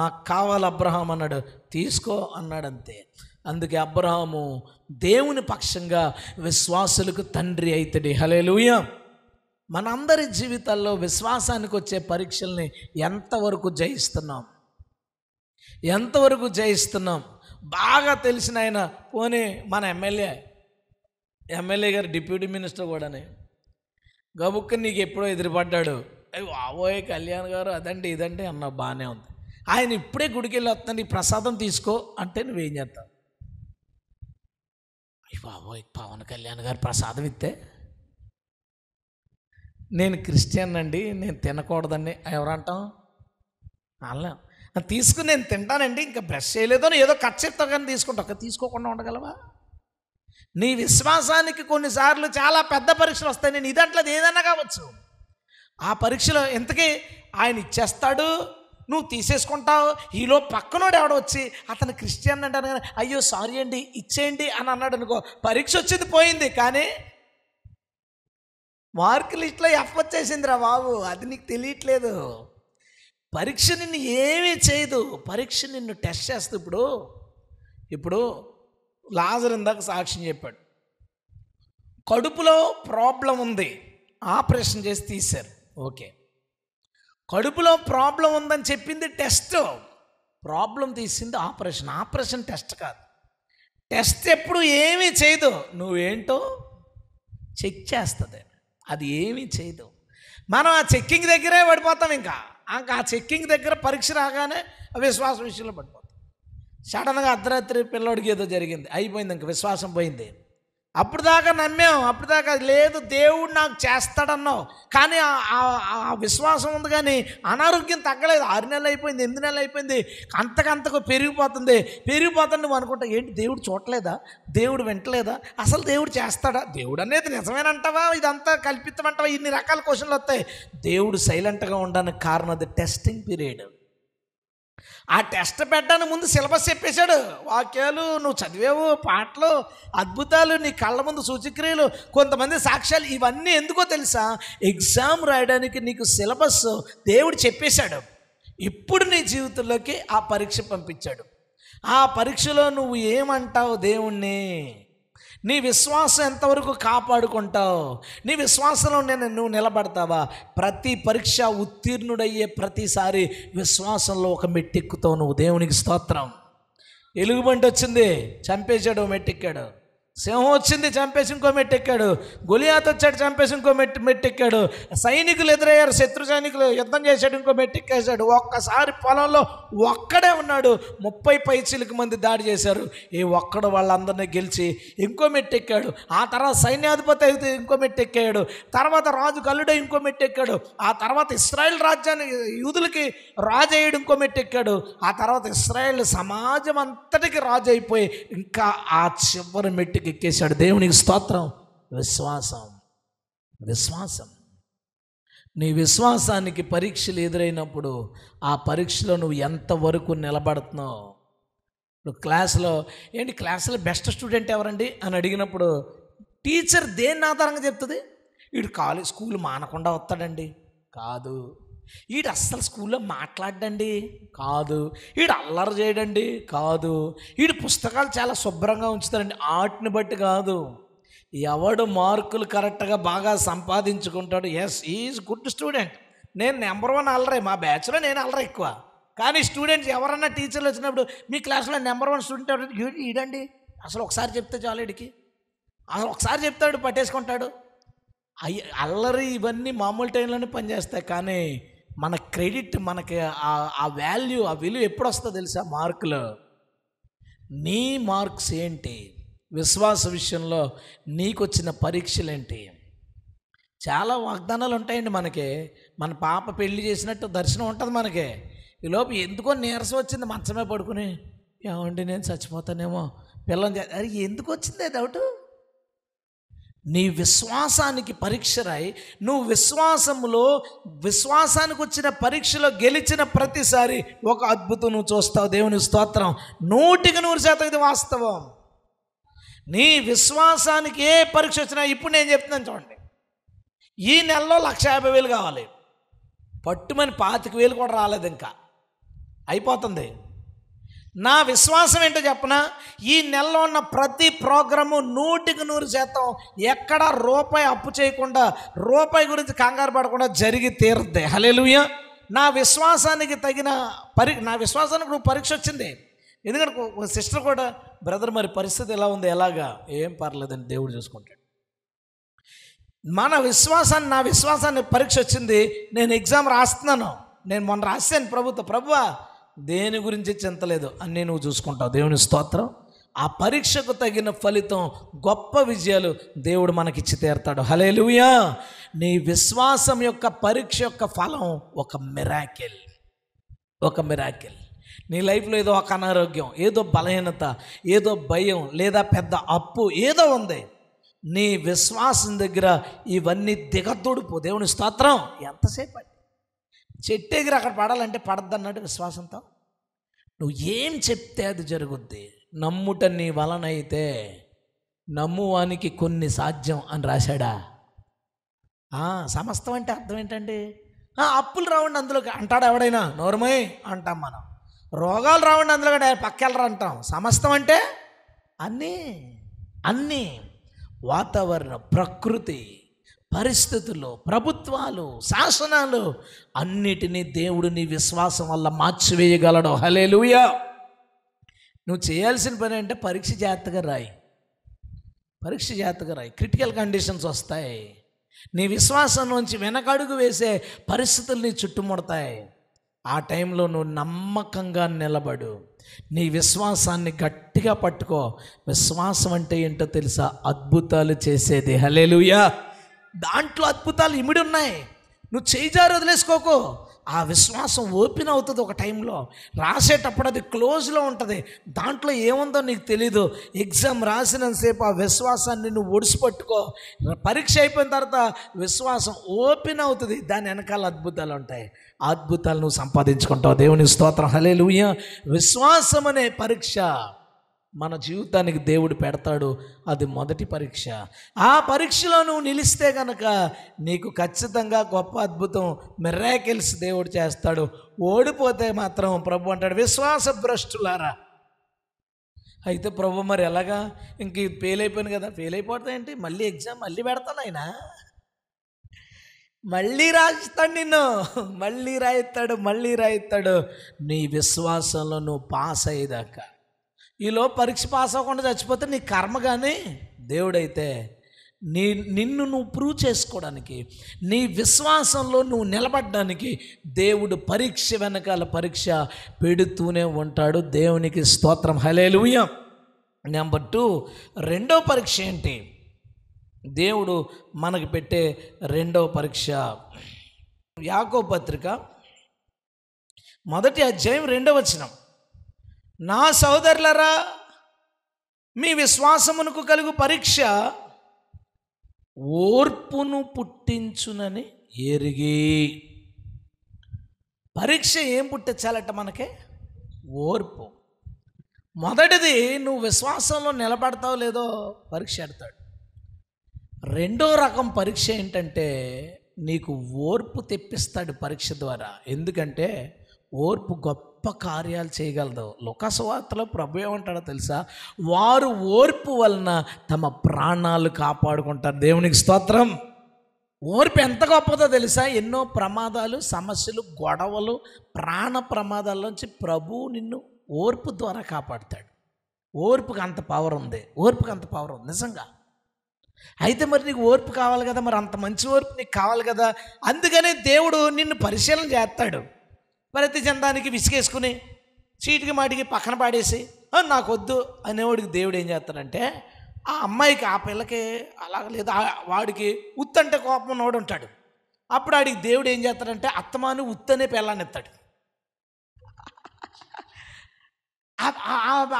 నాకు కావాలి అబ్రహాం అన్నాడు, తీసుకో అన్నాడు, అంతే. అందుకే అబ్రహాము దేవుని పక్షంగా విశ్వాసులకు తండ్రి అవుతాడు. హల్లెలూయా. మనందరి జీవితాల్లో విశ్వాసానికి వచ్చే పరీక్షల్ని ఎంతవరకు జయిస్తున్నాం? బాగా తెలిసిన ఆయన, పోనీ మన ఎమ్మెల్యే గారు, డిప్యూటీ మినిస్టర్ కూడానే గబుక్క నీకు ఎప్పుడో ఎదురుపడ్డాడు, ఓయ్ కళ్యాణ్ గారు అదండి ఇదండి అన్న, బాగానే ఉంది. ఆయన ఇప్పుడే గుడికి వెళ్ళి వస్తాను, ఈ ప్రసాదం తీసుకో అంటే నువ్వేం చేస్తావు? ఓయ్ పవన్ కళ్యాణ్ గారు ప్రసాదం ఇస్తే, నేను క్రిస్టియన్ అండి, నేను తినకూడదండి ఎవరంటాం? అలా తీసుకుని నేను తింటానండి, ఇంకా బ్రష్ చేయలేదో ఏదో కట్ చెప్తావు కానీ తీసుకుంటావు. తీసుకోకుండా ఉండగలవా? నీ విశ్వాసానికి కొన్నిసార్లు చాలా పెద్ద పరీక్షలు వస్తాయి. నేను ఇదంట్లేదు, ఏదన్నా కావచ్చు. ఆ పరీక్షలో ఎంతకీ ఆయన ఇచ్చేస్తాడు, నువ్వు తీసేసుకుంటావు. ఈలో పక్కనోడు ఎవడో వచ్చి అతను క్రిస్టియన్ అంటాను కానీ, అయ్యో సారీ అండి ఇచ్చేయండి అని అన్నాడు అనుకో, పరీక్ష వచ్చింది పోయింది. కానీ మార్క్ లిస్ట్లో F వచ్చేసిందిరా బాబు, అది నీకు తెలియట్లేదు. పరీక్ష నిన్ను ఏమీ చేయదు, పరీక్ష నిన్ను టెస్ట్ చేస్తుంది. ఇప్పుడు లాజరు ఇందాక సాక్ష్యం చెప్పాడు, కడుపులో ప్రాబ్లం ఉంది, ఆపరేషన్ చేసి తీశారు, ఓకే. కడుపులో ప్రాబ్లం ఉందని చెప్పింది టెస్ట్, ప్రాబ్లం తీసింది ఆపరేషన్ టెస్ట్ కాదు. టెస్ట్ ఎప్పుడు ఏమీ చేయదు, నువ్వేంటో చెక్ చేస్తుంది, అది ఏమీ చేయదు. మనం ఆ చెక్కింగ్ దగ్గరే పడిపోతాం. ఇంకా ఆ చెక్కింగ్ దగ్గర పరీక్ష రాగానే విశ్వాసం విషయంలో పడిపోతాం. సడన్గా అర్ధరాత్రి పిల్లోడికి ఏదో జరిగింది, అయిపోయింది, ఇంక విశ్వాసం పోయింది. అప్పుడు దాకా నమ్మాం, అప్పుడు దాకా లేదు దేవుడు నాకు చేస్తాడన్నావు, కానీ ఆ విశ్వాసం ఉంది, కానీ అనారోగ్యం తగ్గలేదు. 6 నెలలు అయిపోయింది, 8 నెలలు అయిపోయింది, అంతకంతకు పెరిగిపోతుంది. నువ్వు అనుకుంటా, ఏంటి దేవుడు చూడలేదా, దేవుడు వింటలేదా, అసలు దేవుడు చేస్తాడా, దేవుడు అనేది నిజమేనంటావా, ఇదంతా కల్పితమంటావా, ఇన్ని రకాల క్వశ్చన్లు వస్తాయి. దేవుడు సైలెంట్గా ఉండడానికి కారణం అది టెస్టింగ్ పీరియడ్. ఆ టెస్ట్ పెట్టడానికి ముందు సిలబస్ చెప్పేశాడు, వాక్యాలు నువ్వు చదివేవు, పాటలు, అద్భుతాలు, నీ కళ్ళ ముందు సూచక్రియలు, కొంతమంది సాక్ష్యాలు, ఇవన్నీ ఎందుకో తెలుసా? ఎగ్జామ్ రాయడానికి నీకు సిలబస్ దేవుడు చెప్పేశాడు. ఇప్పుడు నీ జీవితంలోకి ఆ పరీక్ష పంపించాడు. ఆ పరీక్షలో నువ్వు ఏమంటావు దేవుణ్ణి? నీ విశ్వాసం ఎంతవరకు కాపాడుకుంటావు? నీ విశ్వాసంలో నువ్వు నిలబడతావా? ప్రతి పరీక్ష ఉత్తీర్ణుడయ్యే ప్రతిసారి విశ్వాసంలో ఒక మెట్టెక్కుతావు నువ్వు. దేవునికి స్తోత్రం. ఎలుగుబంటి వచ్చింది, చంపేశాడు, మెట్టెక్కాడు. సింహం వచ్చింది, చంపేసి ఇంకో మెట్టెక్కాడు. గొలియాత్ వచ్చాడు, చంపేసి ఇంకో మెట్టెక్కాడు. సైనికులు ఎదురయ్యారు, శత్రు సైనికులు, యుద్ధం చేశాడు, ఇంకో మెట్టెక్కేశాడు. ఒక్కసారి పొలంలో ఒక్కడే ఉన్నాడు, 30 పైచిలకు మంది దాడి చేశారు. ఈ ఒక్కడు వాళ్ళందరినీ గెలిచి ఇంకో మెట్టెక్కాడు. ఆ తర్వాత సైన్యాధిపతి అయితే ఇంకో మెట్టెక్కాడు. తర్వాత రాజు కల్లుడే ఇంకో మెట్టెక్కాడు. ఆ తర్వాత ఇశ్రాయేల్ రాజ్యాన్ని యూదులకి రాజు అయ్యాడు, ఇంకో మెట్టెక్కాడు. ఆ తర్వాత ఇశ్రాయేల్ సమాజం అంతటికి రాజు అయిపోయి ఇంకా ఆ చివరి మెట్టుకి ఎక్కేశాడు. దేవునికి స్తోత్రం. విశ్వాసం. విశ్వాసం. నీ విశ్వాసానికి పరీక్షలు ఎదురైనప్పుడు ఆ పరీక్షలో నువ్వు ఎంతవరకు నిలబడుతున్నావు. నువ్వు క్లాసులో బెస్ట్ స్టూడెంట్ ఎవరండి అని అడిగినప్పుడు టీచర్ దేన్ని ఆధారంగా చెప్తుంది? వీడు స్కూల్ మానకుండా వస్తాడండి, కాదు. వీడు అస్సలు స్కూల్లో మాట్లాడండి, కాదు. వీడు అల్లరి చేయడండి, కాదు. వీడు పుస్తకాలు చాలా శుభ్రంగా ఉంచుతాడండి, ఆటిని బట్టి కాదు. ఎవడు మార్కులు కరెక్ట్గా బాగా సంపాదించుకుంటాడు, ఎస్ ఈజ్ గుడ్ స్టూడెంట్. నేను నెంబర్ 1 అల్లరే, మా బ్యాచ్లో నేను అల్లరి ఎక్కువ. కానీ స్టూడెంట్స్ ఎవరన్నా టీచర్లు వచ్చినప్పుడు మీ క్లాస్లో నెంబర్ 1 స్టూడెంట్ ఎవరు? ఈడండి, అసలు ఒకసారి చెప్తే చాలు, వీడికి అసలు ఒకసారి చెప్తాడు, పట్టేసుకుంటాడు. అల్లరి ఇవన్నీ మామూలు టైంలోనే పనిచేస్తాయి. కానీ మన క్రెడిట్, మనకి ఆ వాల్యూ, ఆ విలువ ఎప్పుడు వస్తుందో తెలుసా? మార్కులు. నీ మార్క్స్ ఏంటి? విశ్వాస విషయంలో నీకు వచ్చిన పరీక్షలు ఏంటి? చాలా వాగ్దానాలు ఉంటాయండి మనకి. మన పాప పెళ్లి చేసినట్టు దర్శనం ఉంటుంది మనకి. ఈలోపు ఎందుకో నీరసం వచ్చింది, మంచమే పడుకుని, ఏమండి నేను చచ్చిపోతానేమో, పిల్లని అరే ఎందుకు వచ్చిందే డౌటు? నీ విశ్వాసానికి పరీక్ష రాయి. నువ్వు విశ్వాసానికి వచ్చిన పరీక్షలో గెలిచిన ప్రతిసారి ఒక అద్భుతం నువ్వు చూస్తావు. దేవుని స్తోత్రం. 100% ఇది వాస్తవం. నీ విశ్వాసానికి ఏ పరీక్ష వచ్చినా, ఇప్పుడు నేను చెప్తున్నాను చూడండి, ఈ నెలలో 1,50,000 కావాలి, పట్టుమని 25,000 కూడా రాలేదు, ఇంకా అయిపోతుంది. నా విశ్వాసం ఏంటో చెప్పనా? ఈ నెలలో ఉన్న ప్రతి ప్రోగ్రాము 100% ఎక్కడ రూపాయి అప్పు చేయకుండా, రూపాయి గురించి కంగారు పడకుండా జరిగి తీరుద్ది. హల్లెలూయా. నా విశ్వాసానికి తగిన నా విశ్వాసానికి నువ్వు పరీక్ష వచ్చింది. ఎందుకంటే ఒక సిస్టర్ కూడా, బ్రదర్ మరి పరిస్థితి ఎలా ఉంది, ఎలాగా? ఏం పర్లేదని దేవుడు చూసుకుంటాడు. నా విశ్వాసాన్ని పరీక్ష వచ్చింది. నేను ఎగ్జామ్ రాస్తున్నాను, నేను మొన్న రాశాను, ప్రభువా దేని గురించి చింతలేదు, అన్నీ నువ్వు చూసుకుంటావు. దేవుని స్తోత్రం. ఆ పరీక్షకు తగిన ఫలితం, గొప్ప విజయాలు దేవుడు మనకిచ్చి తీరుతాడు. హల్లెలూయా. నీ విశ్వాసం యొక్క పరీక్ష యొక్క ఫలం ఒక మిరాకిల్. నీ లైఫ్లో ఏదో ఒక అనారోగ్యం, ఏదో బలహీనత, ఏదో భయం, లేదా పెద్ద అప్పు ఏదో ఉంది. నీ విశ్వాసం దగ్గర ఇవన్నీ దిగదొడుపు. దేవుని స్తోత్రం. ఎంతసేపు చెట్టు ఎగిరి అక్కడ పడాలంటే పడద్దన్నాడు విశ్వాసంతో. నువ్వు ఏం చెప్తే అది జరుగుద్ది. నమ్ముట నీ వలనైతే నమ్మువానికి కొన్ని సాధ్యం అని రాశాడా? సమస్తం అంటే అర్థం ఏంటండి? అప్పులు రావండి అందులోకి అంటాడు ఎవడైనా, నోరుమోయ్ అంటాం మనం. రోగాలు రావండి అందులో పక్కెళ్ళరా అంటాం. సమస్తం అంటే అన్నీ వాతావరణం, ప్రకృతి, పరిస్థితులు, ప్రభుత్వాలు, శాసనాలు అన్నిటినీ దేవుడు నీ విశ్వాసం వల్ల మార్చివేయగలడు. హల్లెలూయా. నువ్వు చేయాల్సిన పని అంటే పరీక్ష జాగ్రత్తగా రాయి. క్రిటికల్ కండిషన్స్ వస్తాయి. నీ విశ్వాసం నుంచి వెనకడుగు వేసే పరిస్థితులు నీ చుట్టుముడతాయి. ఆ టైంలో నువ్వు నమ్మకంగా నిలబడు. నీ విశ్వాసాన్ని గట్టిగా పట్టుకో. విశ్వాసం అంటే ఏంటో తెలుసా? అద్భుతాలు చేసేది. హల్లెలూయా. దాంట్లో అద్భుతాలు ఇమిడి ఉన్నాయి. నువ్వు చేయిజారి వదిలేసుకోకు. ఆ విశ్వాసం ఓపెన్ అవుతుంది ఒక టైంలో. రాసేటప్పుడు అది క్లోజ్లో ఉంటుంది. దాంట్లో ఏముందో నీకు తెలీదు. ఎగ్జామ్ రాసినంతసేపు ఆ విశ్వాసాన్ని నువ్వు ఒడిసిపట్టుకో. పరీక్ష అయిపోయిన తర్వాత విశ్వాసం ఓపెన్ అవుతుంది. దాని వెనకాల అద్భుతాలు ఉంటాయి. ఆ అద్భుతాలు నువ్వు సంపాదించుకుంటావు. దేవుని స్తోత్రం. హల్లెలూయా. విశ్వాసం అనే పరీక్ష మన జీవితానికి దేవుడు పెడతాడు. అది మొదటి పరీక్ష. ఆ పరీక్షలో నువ్వు నిలిస్తే కనుక నీకు ఖచ్చితంగా గొప్ప అద్భుతం, మిరాకిల్స్ దేవుడు చేస్తాడు. ఓడిపోతే మాత్రం ప్రభు అంటాడు, విశ్వాస భ్రష్టులారా. అయితే ప్రభు మరి ఎలాగా? ఇంక ఇది ఫెయిల్ అయిపోయాను కదా. ఫెయిల్ అయిపోతే ఏంటి? మళ్ళీ ఎగ్జామ్ మళ్ళీ పెడతాను ఆయన, మళ్ళీ రాయిస్తాడు నిన్ను, మళ్ళీ రాయిస్తాడు. నీ విశ్వాసంలో నువ్వు పాస్ అయ్యేదాకా, ఈలో పరీక్ష పాస్ అవ్వకుండా చచ్చిపోతే నీ కర్మ. కానీ దేవుడైతే నిన్ను నువ్వు ప్రూవ్ చేసుకోవడానికి, నీ విశ్వాసంలో నువ్వు నిలబడడానికి దేవుడు పరీక్ష వెనకాల పరీక్ష పెడుతూనే ఉంటాడు. దేవునికి స్తోత్రం, హల్లెలూయా. నెంబర్ 2, రెండో పరీక్ష ఏంటి? దేవుడు మనకు పెట్టే రెండవ పరీక్ష యాకోబు పత్రిక 1వ అధ్యాయం 2వ వచనం. నా సోదరులారా, మీ విశ్వాసమునకు కలుగు పరీక్ష ఓర్పును పుట్టించునని ఎరిగి. పరీక్ష ఏం పుట్టించాలట మనకే? ఓర్పు. మొదటిది, నువ్వు విశ్వాసంలో నిలబడతావు లేదో పరీక్ష పెడతాడు. రెండో రకం పరీక్ష ఏంటంటే నీకు ఓర్పు తెప్పిస్తాడు పరీక్ష ద్వారా. ఎందుకంటే ఓర్పు గొప్ప కార్యాలు చేయగలదు. లూకా సువార్తలో ప్రభు ఏమంటాడో తెలుసా? వారు ఓర్పు వలన తమ ప్రాణాలు కాపాడుకుంటారు. దేవునికి స్తోత్రం. ఓర్పు ఎంత గొప్పదో తెలుసా? ఎన్నో ప్రమాదాలు, సమస్యలు, గొడవలు, ప్రాణ ప్రమాదాల్లోంచి ప్రభు నిన్ను ఓర్పు ద్వారా కాపాడుతాడు. ఓర్పుకి అంత పవర్ ఉంది, ఓర్పుకి అంత పవర్ ఉంది నిజంగా. అయితే మరి నీకు ఓర్పు కావాలి కదా, మరి అంత మంచి ఓర్పు నీకు కావాలి కదా. అందుకనే దేవుడు నిన్ను పరిశీలన చేస్తాడు. ప్రతి చందానికి విసిగేసుకుని చీటికి మాటికి పక్కన పాడేసి నాకు వద్దు అనేవాడికి దేవుడు ఏం చేస్తాడంటే, ఆ అమ్మాయికి, ఆ పిల్లకి అలాగ లేదా వాడికి ఉత్తంటే కోపం ఉన్నవాడు ఉంటాడు. అప్పుడు వాడికి దేవుడు ఏం చేస్తాడంటే అత్తమాను ఉత్తనే పిల్లాన్ని ఎత్తాడు.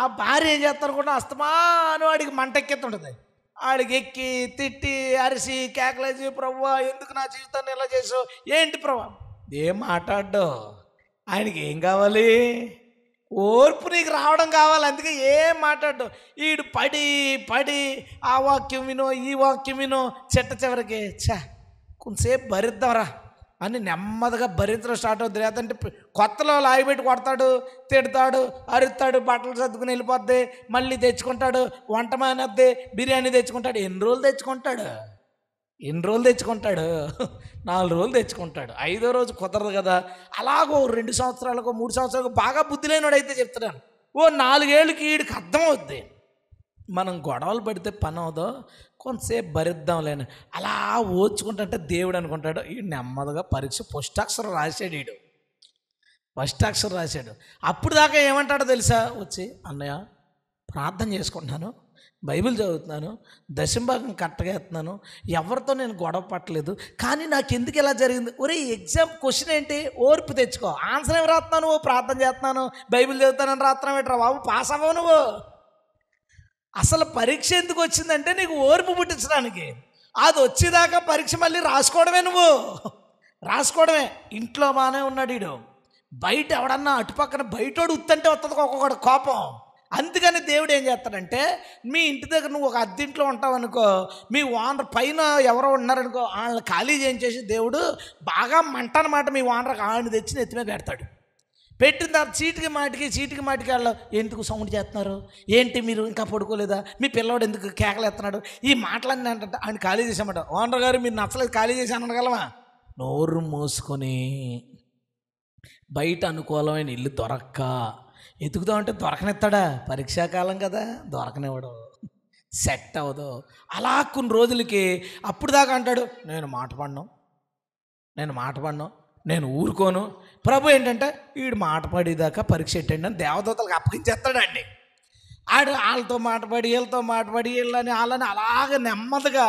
ఆ భార్య ఏం చేస్తారు కూడా అస్తమాను వాడికి మంటెక్కెత్తుంటుంది. ఆడికి ఎక్కి తిట్టి అరిసి కేకలేసి, ప్రభువా ఎందుకు నా జీవితాన్ని ఇలా చేసావు, ఏంటి ప్రభా? ఏం మాట్లాడ్డో, ఆయనకి ఏం కావాలి? ఓర్పు నీకు రావడం కావాలి. అందుకే ఏం మాట్లాడ్డు. ఈడు పడి పడి ఆ వాక్యం వినో ఈ వాక్యం వినో చివరికి కొంతసేపు భరిద్దాంరా అని నెమ్మదిగా భరించడం స్టార్ట్ అవుతుంది. లేదంటే కొత్తలో లాగిపెట్టి కొడతాడు, తిడతాడు, అరుస్తాడు, బట్టలు సర్దుకుని వెళ్ళిపోద్ది, మళ్ళీ తెచ్చుకుంటాడు, వంట మానేద్ది, బిర్యానీ తెచ్చుకుంటాడు. ఎన్ని రోజులు తెచ్చుకుంటాడు? 4 రోజులు తెచ్చుకుంటాడు. 5వ రోజు కుదరదు కదా. అలాగో 2 సంవత్సరాలకు 3 సంవత్సరాలకు బాగా బుద్ధి లేనివాడు అయితే చెప్తున్నాను, 4 ఏళ్ళకి వీడికి అర్థమవుద్ది. మనం గొడవలు పడితే పని అవదో, కొంతసేపు భరిద్దాంలేని అలా ఓర్చుకుంటుంటే దేవుడు అనుకుంటాడు ఈ నెమ్మదిగా పరీక్ష ఫస్ట్ అక్షరం రాశాడు. అప్పుడు దాకా ఏమంటాడో తెలుసా? వచ్చి అన్నయ్య ప్రార్థన చేసుకుంటున్నాను, బైబిల్ చదువుతున్నాను, దశంభాగం కరెక్ట్గా ఎత్తున్నాను, ఎవరితో నేను గొడవ పట్టలేదు, కానీ నాకు ఎందుకు ఇలా జరిగింది? ఒరే ఎగ్జామ్ క్వశ్చన్ ఏంటి? ఓర్పు తెచ్చుకో. ఆన్సర్ ఏమి రాస్తున్నాను? ప్రార్థన చేస్తున్నాను, బైబిల్ చదువుతానని రాస్తున్నావు ఏంట్రా బాబు, పాస్ అవ్వవు నువ్వు. అసలు పరీక్ష ఎందుకు వచ్చిందంటే నీకు ఓర్పు పుట్టించడానికి. అది వచ్చేదాకా పరీక్ష మళ్ళీ రాసుకోవడమే. నువ్వు రాసుకోవడమే. ఇంట్లో బాగానే ఉన్నాడు వీడు, బయట ఎవడన్నా అటుపక్కన బయటోడు ఉత్తంటే వస్తుంది ఒక్కొక్కడు కోపం. అందుకని దేవుడు ఏం చేస్తాడంటే, మీ ఇంటి దగ్గర నువ్వు ఒక అద్దెంట్లో ఉంటావు అనుకో, మీ ఓనర్ పైన ఎవరో ఉన్నారనుకో, వాళ్ళని ఖాళీ చేయించేసి దేవుడు బాగా మంట అన్నమాట మీ ఓనర్కి ఆయన తెచ్చి నెత్తి మీద పెడతాడు. పెట్టిన తర్వాత చీటికి మాటికి వాళ్ళు ఎందుకు సౌండ్ చేస్తున్నారు, ఏంటి మీరు ఇంకా పడుకోలేదా, మీ పిల్లవాడు ఎందుకు కేకలు ఎత్తున్నాడు, ఈ మాటలన్నీ అంటే ఆయన ఖాళీ చేసామట. ఓనర్ గారు మీరు నచ్చలేదు ఖాళీ చేసి అనగలమా? నోరు మూసుకొని బయట అనుకూలమైన ఇల్లు దొరక్క ఎతుకుదామంటే దొరకనెత్తాడా? పరీక్షాకాలం కదా, దొరకనివ్వడు, సెట్ అవ్వదు. అలా కొన్ని రోజులకి అప్పుడు దాకా అంటాడు నేను మాట పడను, నేను ఊరుకోను. ప్రభు ఏంటంటే వీడు మాట పడేదాకా పరీక్ష పెట్టండి అని దేవదూతలకు అప్పగించేస్తాడండి. వాళ్ళతో మాటపడి వీళ్ళతో మాటపడి వీళ్ళని అలాగే నెమ్మదిగా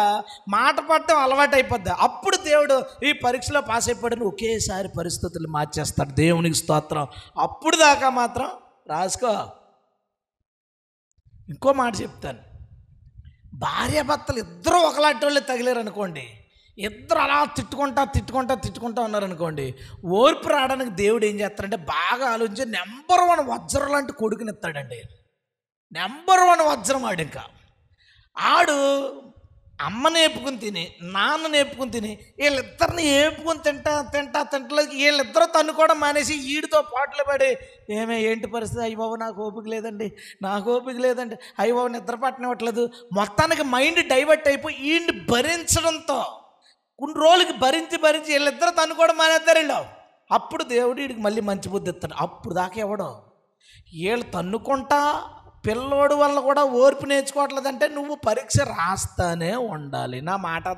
మాట పడటం అలవాటు అయిపోద్ది. అప్పుడు దేవుడు ఈ పరీక్షలో పాస్ అయిపోయాడని ఒకేసారి పరిస్థితులు మార్చేస్తాడు. దేవునికి స్తోత్రం. అప్పుడు దాకా మాత్రం రాసుకో. ఇంకో మాట చెప్తాను, భార్యాభర్తలు ఇద్దరు ఒకలాంటి వాళ్ళే తగిలేరు అనుకోండి, ఇద్దరు అలా తిట్టుకుంటా ఉన్నారనుకోండి, ఓర్పు రావడానికి దేవుడు ఏం చేస్తాడంటే బాగా ఆలోచించి నెంబర్ 1 వజ్రం లాంటి కొడుకునిస్తాడండి. నెంబర్ 1 వజ్రం ఆడు. ఇంకా ఆడు అమ్మని ఏపుకుని తిని నాన్నని ఏపుకుని తిని వీళ్ళిద్దరిని ఏపుకుని తింటా వీళ్ళిద్దరూ తన్నుకోవడం మానేసి వీడితో పాటలు పడి ఏంటి పరిస్థితి, అయ్యబాబు నాకు ఓపిక లేదండి, అయ్యబాబు నిద్ర పట్టనివ్వట్లేదు, మొత్తానికి మైండ్ డైవర్ట్ అయిపోయి వీడిని భరించడంతో కొన్ని రోజులకి భరించి వీళ్ళిద్దరూ తన్నుకోవడం మానేస్తారు వీళ్ళు. అప్పుడు దేవుడు వీడికి మళ్ళీ మంచి బుద్ధి ఇస్తాడు. అప్పుడు దాకా ఎవడో వీళ్ళు తన్నుకుంటా పిల్లోడు వల్ల కూడా ఓర్పు నేర్చుకోవట్లేదంటే నువ్వు పరీక్ష రాస్తానే ఉండాలి. నా మాట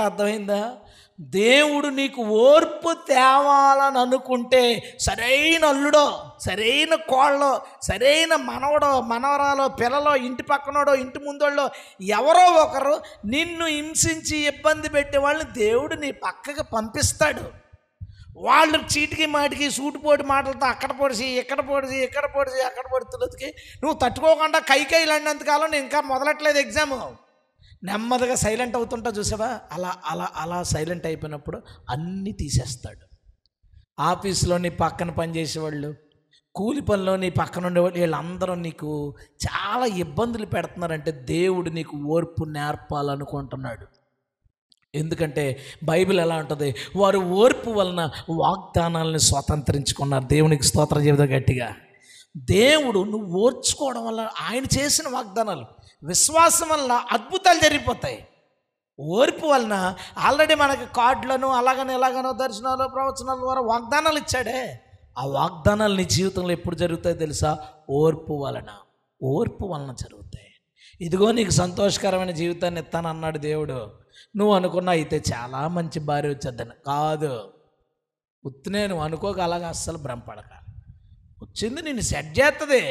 అర్థమైందా? దేవుడు నీకు ఓర్పు తేవాలని అనుకుంటే సరైన అల్లుడో, సరైన కోళ్ళో, సరైన మనవడో, మనవరాలో, పిల్లలో, ఇంటి పక్కనోడో, ఇంటి ముందోళ్ళో ఎవరో ఒకరు నిన్ను హింసించి ఇబ్బంది పెట్టే వాళ్ళని దేవుడు నీ పక్కకి పంపిస్తాడు. వాళ్ళు చీటికి మాటికి సూటిపోటి మాటలతో అక్కడ పొడిచి ఇక్కడ పొడుతులకి నువ్వు తట్టుకోకుండా కైలాడినంతకాలం నేను ఇంకా మొదలట్లేదు ఎగ్జామ్. నెమ్మదిగా సైలెంట్ అవుతుంటా చూసావా, అలా సైలెంట్ అయిపోయినప్పుడు అన్నీ తీసేస్తాడు. ఆఫీస్లో నీ పక్కన పనిచేసేవాళ్ళు, కూలి పనిలో నీ పక్కన ఉండేవాళ్ళు, వీళ్ళందరూ నీకు చాలా ఇబ్బందులు పెడుతున్నారంటే దేవుడు నీకు ఓర్పు నేర్పాలనుకుంటున్నాడు. ఎందుకంటే బైబిల్ ఎలా ఉంటుంది, వారు ఓర్పు వలన వాగ్దానాలను స్వతంత్రించుకున్నారు. దేవునికి స్తోత్రం చెబుతా గట్టిగా. దేవుడు నువ్వు ఓర్చుకోవడం వల్ల ఆయన చేసిన వాగ్దానాలు, విశ్వాసం వల్ల అద్భుతాలు జరిగిపోతాయి. ఓర్పు వలన ఆల్రెడీ మనకి కార్డులను ఎలాగనో దర్శనాలు, ప్రవచనాల ద్వారా వాగ్దానాలు ఇచ్చాడే. ఆ వాగ్దానాలు నీ జీవితంలో ఎప్పుడు జరుగుతాయో తెలుసా? ఓర్పు వలన జరుగుతాయి. ఇదిగో నీకు సంతోషకరమైన జీవితాన్ని ఇస్తాను అన్నాడు దేవుడు. నువ్వు అనుకున్నా అయితే చాలా మంచి భార్య వచ్చేద్దని కాదు. ఉత్తినే నువ్వు అనుకోక అలాగా అస్సలు భ్రమపడక. వచ్చింది నిన్ను సెట్ చేస్తుంది.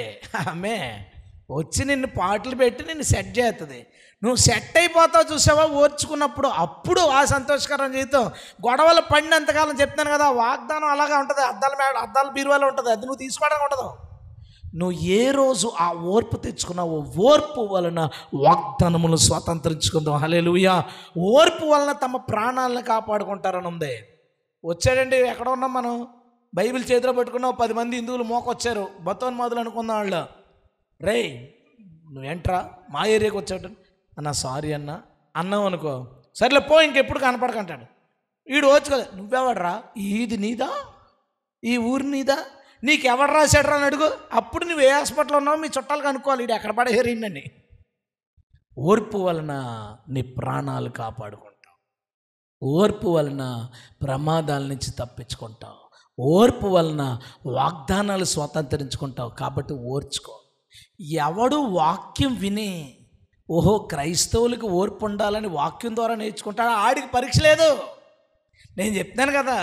ఆమె వచ్చి నిన్ను పాటలు పెట్టి నిన్ను సెట్ చేస్తుంది. నువ్వు సెట్ అయిపోతావు చూసావా ఓర్చుకున్నప్పుడు. అప్పుడు ఆ సంతోషకరమైన జీవితం. గొడవలు పడినంతకాలం చెప్తాను కదా, వాగ్దానం అలాగా ఉంటుంది. అద్దాల బీరువాలో ఉంటుంది, అది నువ్వు తీసుకోవడానికి ఉండదు. నువ్వు ఏ రోజు ఆ ఓర్పు తెచ్చుకున్నావో ఓర్పు వలన వాగ్దానములు స్వతంత్రించుకుందాం. హల్లెలూయా. ఓర్పు వలన తమ ప్రాణాలను కాపాడుకుంటారని ఉంది. వచ్చాడండి, ఎక్కడ ఉన్నాం మనం? బైబిల్ చేతిలో పెట్టుకున్నావు, 10 మంది హిందువులు మోకొచ్చారు, బతోన్మాదులు అనుకుందాం. వాళ్ళు రే నువ్వేంట్రా మా ఏరియాకి వచ్చాడు అన్న, సారీ అన్నావు అనుకో, సర్లే పో ఇంకెప్పుడు కనపడకంటాడు. వీడు వచ్చు కదా, నువ్వెవడరా, ఇది నీదా, ఈ ఊరి నీదా, నీకెవడు రాశాడు రా అని అడుగు. అప్పుడు నువ్వు ఏ హాస్పిటల్లో ఉన్నావు మీ చుట్టాలకు అనుకోవాలి, ఇది ఎక్కడ పడేరిందని. ఓర్పు వలన నీ ప్రాణాలు కాపాడుకుంటావు. ఓర్పు వలన ప్రమాదాల నుంచి తప్పించుకుంటావు. ఓర్పు వలన వాగ్దానాలు స్వతంత్రించుకుంటావు. కాబట్టి ఓర్చుకో. ఎవడు వాక్యం విని ఓహో క్రైస్తవులకు ఓర్పు ఉండాలని వాక్యం ద్వారా నేర్చుకుంటాడు, ఆడికి పరీక్ష లేదు. నేను చెప్తాను కదా,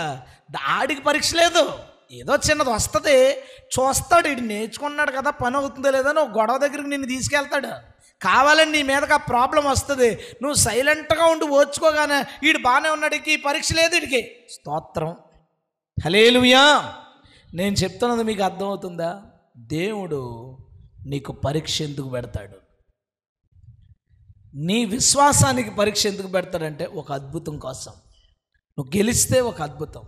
ఆడికి పరీక్ష లేదు. ఏదో చిన్నది వస్తుంది, చూస్తాడు, వీడు నేర్చుకున్నాడు కదా పని అవుతుందో లేదని ఒక గొడవ దగ్గరికి నిన్ను తీసుకెళ్తాడు. కావాలని నీ మీదకి ఆ ప్రాబ్లం వస్తుంది, నువ్వు సైలెంట్గా ఉండి ఓర్చుకోగానే వీడు బాగానే ఉన్నాడు, ఈ పరీక్ష లేదు వీడికి. స్తోత్రం, హల్లెలూయా. నేను చెప్తున్నది మీకు అర్థమవుతుందా? దేవుడు నీకు పరీక్ష ఎందుకు పెడతాడు? నీ విశ్వాసానికి పరీక్ష ఎందుకు పెడతాడంటే ఒక అద్భుతం కోసం. నువ్వు గెలిస్తే ఒక అద్భుతం.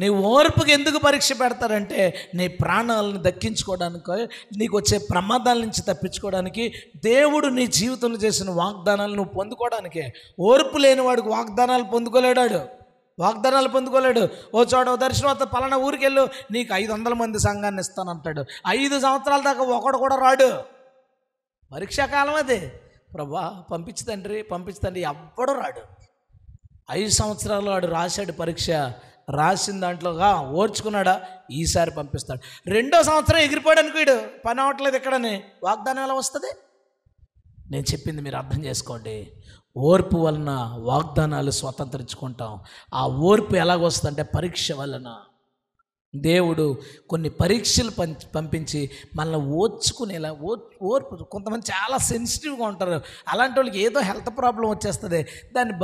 నీ ఓర్పుకి ఎందుకు పరీక్ష పెడతారంటే నీ ప్రాణాలను దక్కించుకోవడానికి, నీకు వచ్చే ప్రమాదాల నుంచి తప్పించుకోవడానికి. దేవుడు నీ జీవితంలో చేసిన వాగ్దానాలు నువ్వు పొందుకోవడానికే. ఓర్పు లేనివాడికి వాగ్దానాలు పొందుకోలేడు. ఓ చోట దర్శనం పలానా ఊరికి వెళ్ళు, నీకు 500 మంది సంఘాన్ని ఇస్తానంటాడు. 5 సంవత్సరాల దాకా ఒకడు కూడా రాడు. పరీక్షాకాలం అదే. ప్రభా పంపించు తండ్రి ఎవ్వడు రాడు. 5 సంవత్సరాలు వాడు రాశాడు పరీక్ష, రాసిన దాంట్లోగా ఓర్చుకున్నాడా, ఈసారి పంపిస్తాడు. 2వ సంవత్సరం ఎగిరిపోయాడు అనుకోడు, పని అవ్వట్లేదు ఇక్కడని, వాగ్దానం ఎలా వస్తుంది? నేను చెప్పింది మీరు అర్థం చేసుకోండి. ఓర్పు వలన వాగ్దానాలు స్వతంత్రించుకుంటాం. ఆ ఓర్పు ఎలాగొస్తుందంటే పరీక్ష వలన. దేవుడు కొన్ని పరీక్షలు పంపించి మనల్ని ఓర్చుకునేలా. ఓర్పు, కొంతమంది చాలా సెన్సిటివ్గా ఉంటారు. అలాంటి వాళ్ళకి ఏదో హెల్త్ ప్రాబ్లం వచ్చేస్తుంది, దాన్ని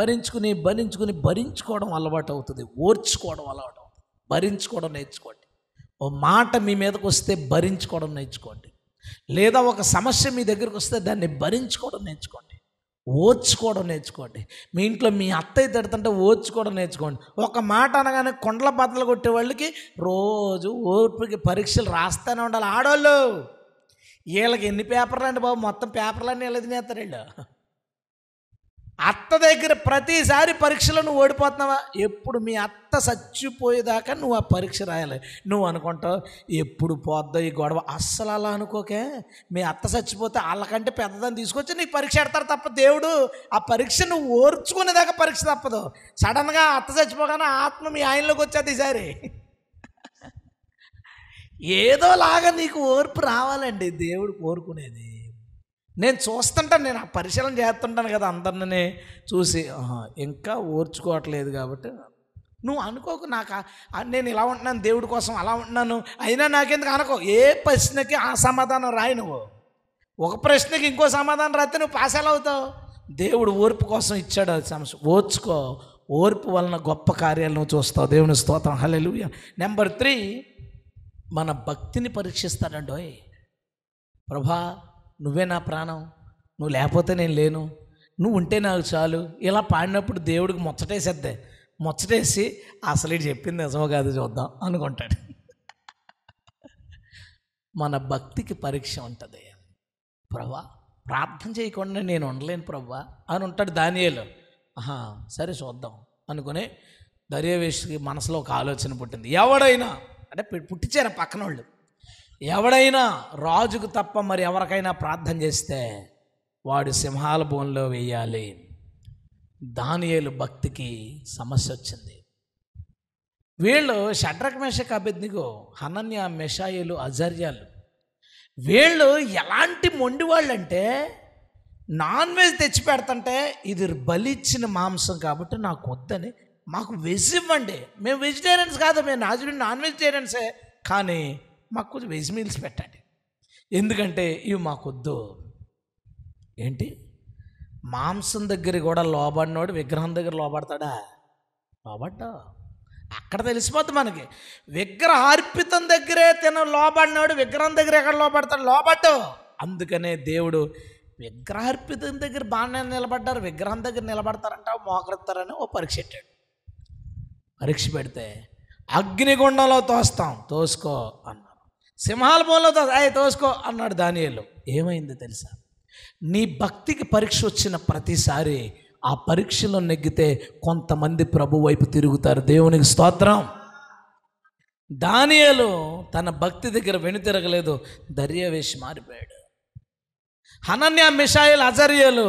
భరించుకోవడం అలవాటు అవుతుంది. ఓర్చుకోవడం అలవాటు అవుతుంది. భరించుకోవడం నేర్చుకోండి. ఓ మాట మీ మీదకి వస్తే భరించుకోవడం నేర్చుకోండి. లేదా ఒక సమస్య మీ దగ్గరకు వస్తే దాన్ని భరించుకోవడం నేర్చుకోండి. ఓర్చుకోవడం నేర్చుకోండి. మీ ఇంట్లో మీ అత్తయ్య తిడుతుంటే ఓర్చుకోవడం నేర్చుకోండి. ఒక మాట అనగానే కొండల బద్దలు కొట్టే వాళ్ళకి రోజు ఓర్పుకి పరీక్షలు రాస్తూనే ఉండాలి. ఆడవాళ్ళు వీళ్ళకి ఎన్ని పేపర్లు అండి బాబు, మొత్తం పేపర్లన్నీ వీళ్ళు తినేస్తారు వీళ్ళు. అత్త దగ్గర ప్రతిసారి పరీక్షలో నువ్వు ఓడిపోతున్నావా? ఎప్పుడు మీ అత్త చచ్చిపోయేదాకా నువ్వు ఆ పరీక్ష రాయాలి. నువ్వు అనుకుంటావు ఎప్పుడు పోద్దో ఈ గొడవ. అస్సలు అలా అనుకోకే. మీ అత్త చచ్చిపోతే వాళ్ళకంటే పెద్దదాన్ని తీసుకొచ్చి నీకు పరీక్ష పెడతారు తప్ప దేవుడు ఆ పరీక్ష నువ్వు ఓర్చుకునేదాకా పరీక్ష తప్పదు. సడన్గా అత్త చచ్చిపోగానే ఆత్మ మీ ఆయనలోకి వచ్చేది ఈసారి. ఏదోలాగా నీకు ఓర్పు రావాలండి దేవుడు కోరుకునేది. నేను చూస్తుంటాను, నేను ఆ పరిశీలన చేస్తుంటాను కదా అందరిని చూసి, ఇంకా ఓర్చుకోవట్లేదు కాబట్టి నువ్వు అనుకోకు. నాకు నేను ఇలా ఉంటున్నాను దేవుడి కోసం, అలా ఉంటున్నాను, అయినా నాకెందుకు అనుకో. ఏ ప్రశ్నకి ఆ సమాధానం రాయి. నువ్వు ఒక ప్రశ్నకి ఇంకో సమాధానం రాస్తే నువ్వు పాస్ ఎలా అవుతావు? దేవుడు ఓర్పు కోసం ఇచ్చాడు అది సమస్య. ఓర్చుకో. ఓర్పు వలన గొప్ప కార్యాలు నువ్వు చూస్తావు. దేవుని స్తోత్రం. హల్లెలూయా. నెంబర్ 3, మన భక్తిని పరీక్షిస్తాడండి. ప్రభా నువ్వే నా ప్రాణం, నువ్వు లేకపోతే నేను లేను, నువ్వు ఉంటే నాకు చాలు. ఇలా పాడినప్పుడు దేవుడికి ముచ్చటేసేద్దే. ముచ్చటేసి అసలు ఇది చెప్పింది నిజమో కాదు చూద్దాం అనుకుంటాడు. మన భక్తికి పరీక్ష ఉంటుంది. ప్రభా ప్రార్థన చేయకుండా నేను ఉండలేను ప్రభా అని ఉంటాడు దానియేలు. సరే చూద్దాం అనుకుని దర్యావేషుకి మనసులో ఒక ఆలోచన పుట్టింది. ఎవడైనా అంటే పుట్టించారు పక్కన వాళ్ళు, ఎవడైనా రాజుకు తప్ప మరి ఎవరికైనా ప్రార్థన చేస్తే వాడు సింహాల బోన్లో వేయాలి. దానియేలు భక్తికి సమస్య వచ్చింది. వీళ్ళు షడ్రక్ మేషక్ అబేద్నెగో, హనన్యా మిషాయేలు అజర్యాలు, వీళ్ళు ఎలాంటి మొండి వాళ్ళు అంటే నాన్ వెజ్ తెచ్చి పెడతంటే ఇది బలిచ్చిన మాంసం కాబట్టి నాకు వద్దని, మాకు వెజ్ ఇవ్వండి, మేము వెజిటేరియన్స్ కాదు, మేము నాన్ వెజిటేరియన్సే, కానీ మాకు కొంచెం వెజ్ మీల్స్ పెట్టండి, ఎందుకంటే ఇవి మాకు వద్దు. ఏంటి మాంసం దగ్గర కూడా లోబడినోడు విగ్రహం దగ్గర లోబడతాడా? లోబడ్డా. అక్కడ తెలిసిపోద్ది మనకి. విగ్రహార్పితం దగ్గరే లోబడినోడు విగ్రహం దగ్గర ఎక్కడ లోబడతాడు? లోబడ్డు. అందుకనే దేవుడు విగ్రహార్పితం దగ్గర బాగానే నిలబడ్డారు, విగ్రహం దగ్గర నిలబడతారంట మోకరిస్తారని ఓ పరీక్ష పెట్టాడు. పరీక్ష పెడితే అగ్నిగుండంలో తోస్తాం, తోసుకో అన్నారు. సింహాల బోన్లో తోసుకో అన్నాడు దానియేలు. ఏమైంది తెలుసా? నీ భక్తికి పరీక్ష వచ్చిన ప్రతిసారి ఆ పరీక్షలో నెగ్గితే కొంతమంది ప్రభు వైపు తిరుగుతారు. దేవునికి స్తోత్రం. దానియేలు తన భక్తి దగ్గర వెనుతిరగలేదు, దర్యావేషు మారిపోయాడు. హనన్యా మిషాయేలు అజర్యాలు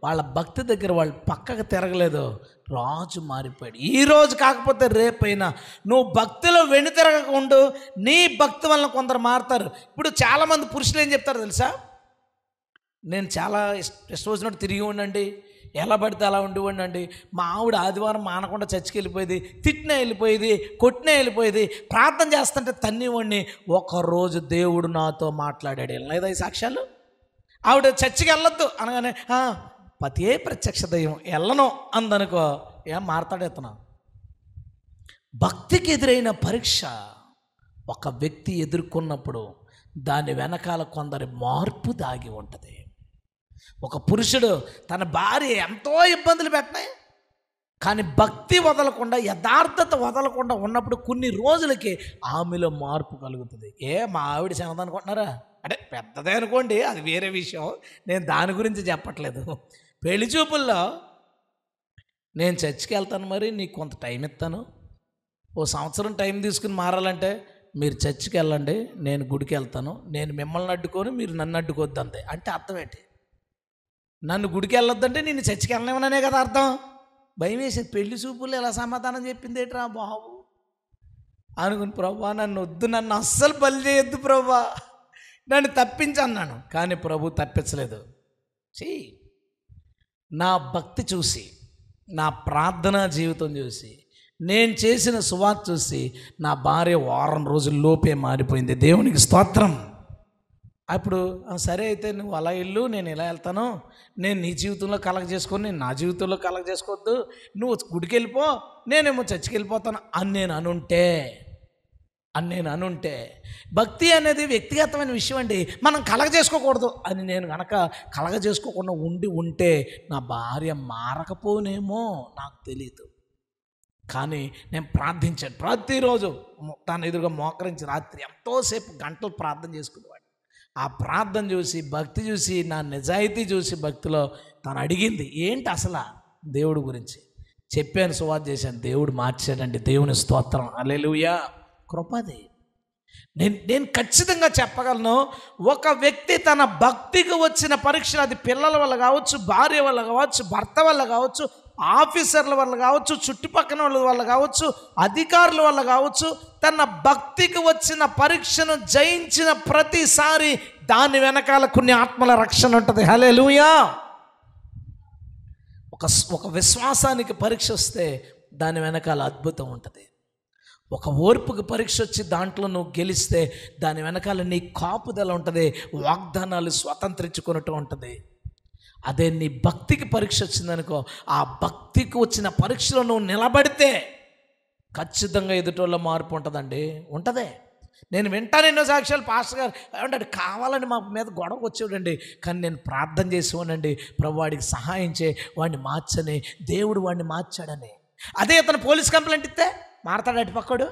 వాళ్ళ భక్తి దగ్గర వాళ్ళు పక్కకు తిరగలేదు, రాజు మారిపోయాడు. ఈరోజు కాకపోతే రేపైనా నువ్వు భక్తిలో వెనుతిరగకుండా నీ భక్తి వలన కొందరు మారుతారు. ఇప్పుడు చాలామంది పురుషులు ఏం చెప్తారు తెలుసా? నేను చాలా ఇష్టం వచ్చినట్టు తిరిగి ఉండండి, ఎలా పడితే అలా ఉండివ్వండి. మా ఆవిడ ఆదివారం మానకుండా చర్చికి వెళ్ళిపోయేది, తిట్టినా వెళ్ళిపోయేది, కొట్టినా వెళ్ళిపోయేది, ప్రార్థన చేస్తుంటే తన్నివ్వండి. ఒకరోజు దేవుడు నాతో మాట్లాడాడు. లేదా ఈ సాక్ష్యాలు? ఆవిడ చర్చికి వెళ్ళొద్దు అనగానే పతియే ప్రత్యక్ష దైవం వెళ్ళను అందనుకో, ఏం మాట్లాడేస్తున్నా. భక్తికి ఎదురైన పరీక్ష ఒక వ్యక్తి ఎదుర్కొన్నప్పుడు దాని వెనకాల కొందరి మార్పు దాగి ఉంటుంది. ఒక పురుషుడు తన భార్య ఎంతో ఇబ్బందులు పెట్టినాయి, కానీ భక్తి వదలకుండా, యథార్థత వదలకుండా ఉన్నప్పుడు కొన్ని రోజులకి ఆమెలో మార్పు కలుగుతుంది. మా ఆవిడ చిన్నది అనుకుంటున్నారా? అంటే పెద్దదే అనుకోండి, అది వేరే విషయం, నేను దాని గురించి చెప్పట్లేదు. పెళ్లి చూపుల్లో నేను చర్చికి వెళ్తాను, మరి నీకు కొంత టైం ఇస్తాను, ఓ సంవత్సరం టైం తీసుకుని మారాలంటే మీరు చర్చికి వెళ్ళండి, నేను గుడికి వెళ్తాను, నేను మిమ్మల్ని అడ్డుకొని మీరు నన్ను అడ్డుకోవద్దు అంతే. అంటే అర్థం ఏంటి? నన్ను గుడికి వెళ్ళొద్దంటే నేను చర్చికి వెళ్ళలేమనే కదా అర్థం. భయం వేసేది. పెళ్లి చూపులు ఎలా సమాధానం చెప్పింది ఏంట్రా బాబు అనుకుని, ప్రభా నన్ను వద్దు, నన్ను అస్సలు బలి చేయొద్దు ప్రభా, నన్ను తప్పించన్నాను. కానీ ప్రభు తప్పించలేదు. నా భక్తి చూసి, నా ప్రార్థనా జీవితం చూసి, నేను చేసిన సువార్త చూసి నా భార్య వారం రోజుల్లోపే మారిపోయింది. దేవునికి స్తోత్రం. అప్పుడు సరే అయితే నువ్వు అలా వెళ్ళు, నేను ఇలా వెళ్తాను, నేను నీ జీవితంలో కలగ చేసుకొని నేను నా జీవితంలో కలగ చేసుకోవద్దు, నువ్వు గుడికి వెళ్ళిపో, నేనేమో చర్చికి వెళ్ళిపోతాను అని నేను అనుంటే భక్తి అనేది వ్యక్తిగతమైన విషయం అండి. మనం కలగ చేసుకోకూడదు అని నేను కనుక కలగ చేసుకోకుండా ఉంటే నా భార్య మారకపోనేమో నాకు తెలియదు. కానీ నేను ప్రార్థించాను, ప్రతిరోజు తను ఎదురుగా మోకరించి రాత్రి ఎంతోసేపు గంటలు ప్రార్థన చేసుకునేవాడు. ఆ ప్రార్థన చూసి, భక్తి చూసి, నా నిజాయితీ చూసి భక్తిలో తను అడిగింది ఏంటి అసలు దేవుడి గురించి చెప్పాను, సువార్త చేశాను, దేవుడు మార్చాడండి. దేవుని స్తోత్రం. హల్లెలూయా. కృపది. నేను ఖచ్చితంగా చెప్పగలను, ఒక వ్యక్తి తన భక్తికి వచ్చిన పరీక్ష, అది పిల్లల వల్ల కావచ్చు, భార్య వల్ల కావచ్చు, భర్త వల్ల కావచ్చు, ఆఫీసర్ల వల్ల కావచ్చు, చుట్టుపక్కల వాళ్ళ వల్ల కావచ్చు, అధికారుల వల్ల కావచ్చు, తన భక్తికి వచ్చిన పరీక్షను జయించిన ప్రతిసారి దాని వెనకాల కొన్ని ఆత్మల రక్షణ ఉంటుంది. హల్లెలూయా. ఒక విశ్వాసానికి పరీక్ష వస్తే దాని వెనకాల అద్భుతం ఉంటుంది. ఒక ఓర్పుకి పరీక్ష వచ్చి దాంట్లో నువ్వు గెలిస్తే దాని వెనకాల నీ కాపుదల ఉంటుంది, వాగ్దానాలు స్వతంత్రించుకున్నట్టు ఉంటుంది. అదే నీ భక్తికి పరీక్ష వచ్చిందనుకో, ఆ భక్తికి వచ్చిన పరీక్షలో నువ్వు నిలబడితే ఖచ్చితంగా ఎదుటోళ్ళ మార్పు ఉంటుందండి. ఉంటుందే. నేను వింటాను ఎన్నో సాక్ష్యాలు. పాస్టర్ గారు ఏమంటాడు, కావాలని మా మీద గొడవ వచ్చేవాడండి, కానీ నేను ప్రార్థన చేసేవాడండి, ప్రభు వాడికి సహాయం చేయి, వాడిని మార్చని, దేవుడు వాడిని మార్చాడని. అదే అతను పోలీస్ కంప్లైంట్ ఇస్తే మారతాడు అటు పక్కడు.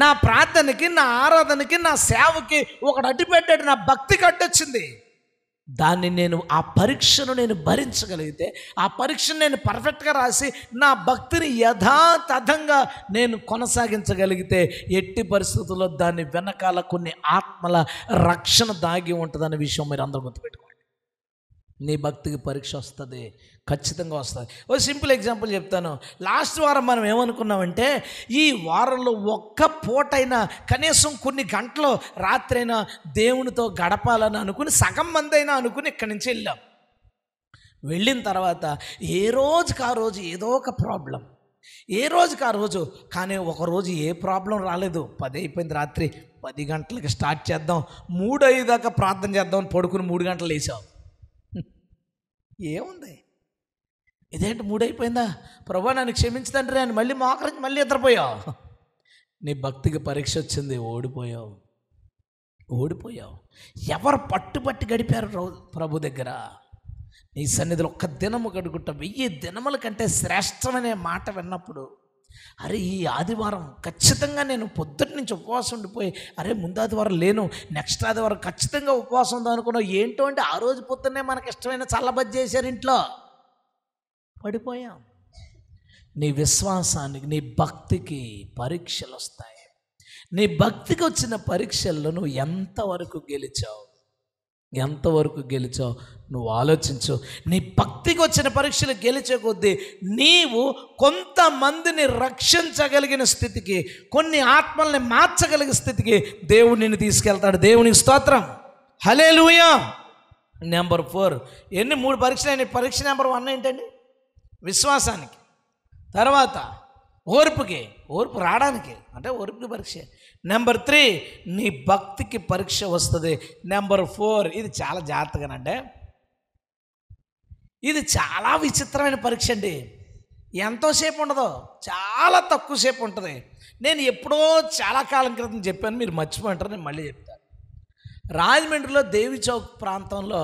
నా ప్రార్థనకి, నా ఆరాధనకి, నా సేవకి ఒకడు అడ్డు పెట్టాడు, నా భక్తికి అడ్డొచ్చింది. దాన్ని నేను, ఆ పరీక్షను నేను భరించగలిగితే, ఆ పరీక్షను నేను పర్ఫెక్ట్గా రాసి నా భక్తిని యథాతథంగా నేను కొనసాగించగలిగితే ఎట్టి పరిస్థితుల్లో దాని వెనకాల కొన్ని ఆత్మల రక్షణ దాగి ఉంటుందనే విషయం మీరు అందరూ గుర్తుపెట్టుకోండి. నీ భక్తికి పరీక్ష వస్తుంది, ఖచ్చితంగా వస్తుంది. ఒక సింపుల్ ఎగ్జాంపుల్ చెప్తాను. లాస్ట్ వారం మనం ఏమనుకున్నామంటే, ఈ వారంలో ఒక్క పూటైనా కనీసం కొన్ని గంటలు రాత్రైనా దేవునితో గడపాలని అనుకుని, సగం మంది అయినా అనుకుని ఇక్కడి నుంచి వెళ్ళాం. వెళ్ళిన తర్వాత ఏ రోజుకి ఆ రోజు ఏదో ఒక ప్రాబ్లం, ఏ రోజుకి ఆ రోజు. కానీ ఒకరోజు ఏ ప్రాబ్లం రాలేదు. 10 అయిపోయింది రాత్రి, 10 గంటలకి స్టార్ట్ చేద్దాం, 3-5 దాకా ప్రార్థన చేద్దాం అని పడుకుని 3 గంటలు లేచావు. ఏముంది, ఇదేంటి 3 అయిపోయిందా, ప్రభా నన్ను క్షమించదంటే అని మళ్ళీ మోకరించి మళ్ళీ నిద్రపోయావు. నీ భక్తికి పరీక్ష వచ్చింది, ఓడిపోయావు. ఎవరు పట్టుబట్టి గడిపారు ప్రభు దగ్గర? నీ సన్నిధిలో ఒక్క దినము గడుగుంట 1000 దినముల కంటే శ్రేష్టమనే మాట విన్నప్పుడు, అరే ఈ ఆదివారం ఖచ్చితంగా నేను పొద్దున్న నుంచి ఉపవాసం ఉండిపోయి, అరే ముందు ఆదివారం లేను, నెక్స్ట్ ఆదివారం ఖచ్చితంగా ఉపవాసం ఉందాం అనుకున్నావు. ఏంటో అంటే ఆ రోజు పొద్దున్నే మనకి ఇష్టమైన చల్లబజ్జి చేశారు ఇంట్లో, పడిపోయాం. నీ విశ్వాసానికి, నీ భక్తికి పరీక్షలు వస్తాయి. నీ భక్తికి వచ్చిన పరీక్షల్లో నువ్వు ఎంతవరకు గెలిచావు నువ్వు ఆలోచించు. నీ భక్తికి వచ్చిన పరీక్షలు గెలిచే కొద్దీ నీవు కొంతమందిని రక్షించగలిగిన స్థితికి, కొన్ని ఆత్మల్ని మార్చగలిగిన స్థితికి దేవుడు నిన్ను తీసుకెళ్తాడు. దేవునికి స్తోత్రం. హల్లెలూయా. నెంబర్ 4, 3 పరీక్షలు అయినాయి. పరీక్ష నెంబర్ 1 ఏంటండి? విశ్వాసానికి. తర్వాత ఓర్పు రావడానికి, అంటే ఓర్పుకి పరీక్ష. నెంబర్ 3, నీ భక్తికి పరీక్ష వస్తుంది. నెంబర్ 4, ఇది చాలా జాగ్రత్తగానంటే, ఇది చాలా విచిత్రమైన పరీక్ష అండి. ఎంతోసేపు ఉండదు, చాలా తక్కువసేపు ఉంటుంది. నేను ఎప్పుడో చాలా కాలం క్రితం చెప్పాను, మీరు మర్చిపోయింటారు, నేను మళ్ళీ చెప్తాను. రాజమండ్రిలో దేవి చౌక్ ప్రాంతంలో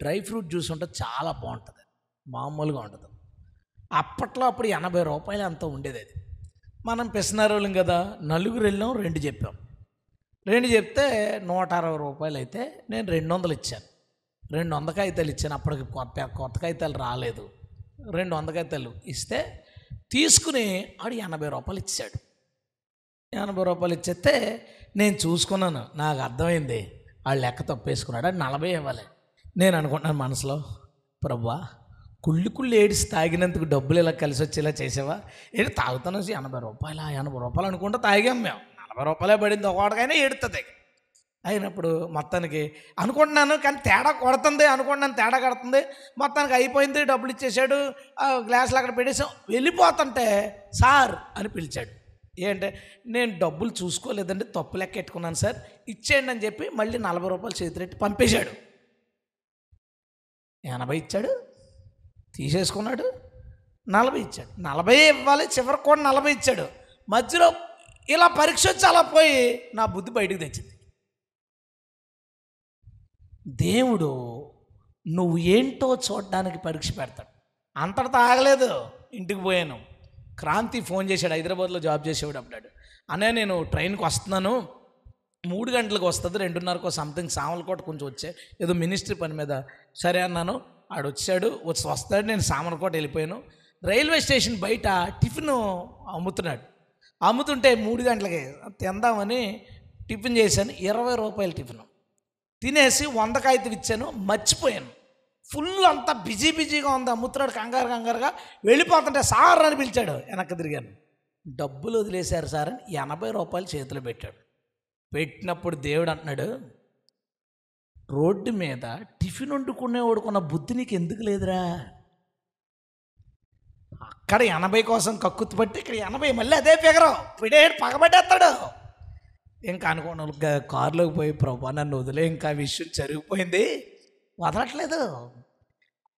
డ్రై ఫ్రూట్ జ్యూస్ ఉంటే చాలా బాగుంటుంది, మామూలుగా ఉంటుంది. అప్పట్లో అప్పుడు 80 రూపాయలు అంత ఉండేది. అది మనం పిసినారోళ్ళం కదా, 4 వెళ్ళాం, 2 చెప్పాం. 2 చెప్తే 160 రూపాయలు అయితే నేను 200 ఇచ్చాను. 200 కాగితాలు ఇచ్చాను. అప్పటికి కొత్త కాగితాలు రాలేదు. 200 కాగితాలు ఇస్తే తీసుకుని ఆడు 80 రూపాయలు ఇచ్చాడు. 80 రూపాయలు ఇచ్చేస్తే నేను చూసుకున్నాను, నాకు అర్థమైంది వాళ్ళు లెక్క తప్పేసుకున్నాడు. అది 40 ఇవ్వాలి. నేను అనుకుంటున్నాను మనసులో, ప్రభువా కుళ్ళి ఏడిసి తాగినందుకు డబ్బులు ఇలా కలిసి వచ్చేలా చేసావా? ఏంటి తాగుతాను 80 రూపాయలు అనుకుంటూ తాగాం మేము. 40 రూపాయలే పడింది, ఒకటికైనా ఏడుతుంది. అయినప్పుడు మొత్తానికి అనుకుంటున్నాను, కానీ తేడా కడుతుంది. మొత్తానికి అయిపోయింది, డబ్బులు ఇచ్చేసాడు, గ్లాసులు అక్కడ పెట్టేసాం. వెళ్ళిపోతుంటే సార్ అని పిలిచాడు. ఏంటంటే నేను డబ్బులు చూసుకోలేదండి, తప్పు లెక్క పెట్టుకున్నాను సార్, ఇచ్చేయండి అని చెప్పి మళ్ళీ 40 రూపాయలు చేతిరెట్టి పంపేశాడు. 80 ఇచ్చాడు, తీసేసుకున్నాడు, 40 ఇచ్చాడు. 40 ఇవ్వాలి, చివరికి కూడా 40 ఇచ్చాడు. మధ్యలో ఇలా పరీక్ష వచ్చి అలా పోయి నా బుద్ధి బయటికి తెచ్చింది. దేవుడు నువ్వు ఏంటో చూడడానికి పరీక్ష పెడతాడు. అంతటితో ఆగలేదు. ఇంటికి పోయాను, క్రాంతి ఫోన్ చేశాడు, హైదరాబాద్లో జాబ్ చేసేవాడు. అప్పుడాడు, అన్నయ్య నేను ట్రైన్కి వస్తున్నాను, 3 గంటలకు వస్తుంది, 2:30 సంథింగ్ సామర్లకోట కొంచెం వచ్చే ఏదో మినిస్ట్రీ పని మీద. సరే అన్నాను. ఆడు వస్తాడు. నేను సామర్లకోట వెళ్ళిపోయాను. రైల్వే స్టేషన్ బయట టిఫిన్ అమ్ముతుంటే 3 గంటలకి తిందామని టిఫిన్ చేశాను. 20 రూపాయల టిఫిన్ తినేసి 100 కాగితం ఇచ్చాను, మర్చిపోయాను. ఫుల్ అంతా బిజీగా ఉంది. అమ్ముతున్నాడు కంగారుగా వెళ్ళిపోతుంటే సార్ అని పిలిచాడు. వెనక్కి తిరిగాను. డబ్బులు వదిలేశారు సార్ అని 80 రూపాయలు చేతిలో పెట్టాడు. పెట్టినప్పుడు దేవుడు అంటున్నాడు, రోడ్డు మీద టిఫిన్ వండుకునేవాడుకున్న బుద్ధి నీకు ఎందుకు లేదురా? అక్కడ 80 కోసం కక్కుతు పట్టి ఇక్కడ 80 మళ్ళీ అదే ఫిగరు పగబట్టేస్తాడు. ఇంకా అనుకోను కారులోకి పోయి, ప్రభా నన్ను వదిలే, ఇంకా విషయం జరిగిపోయింది, వదలట్లేదు.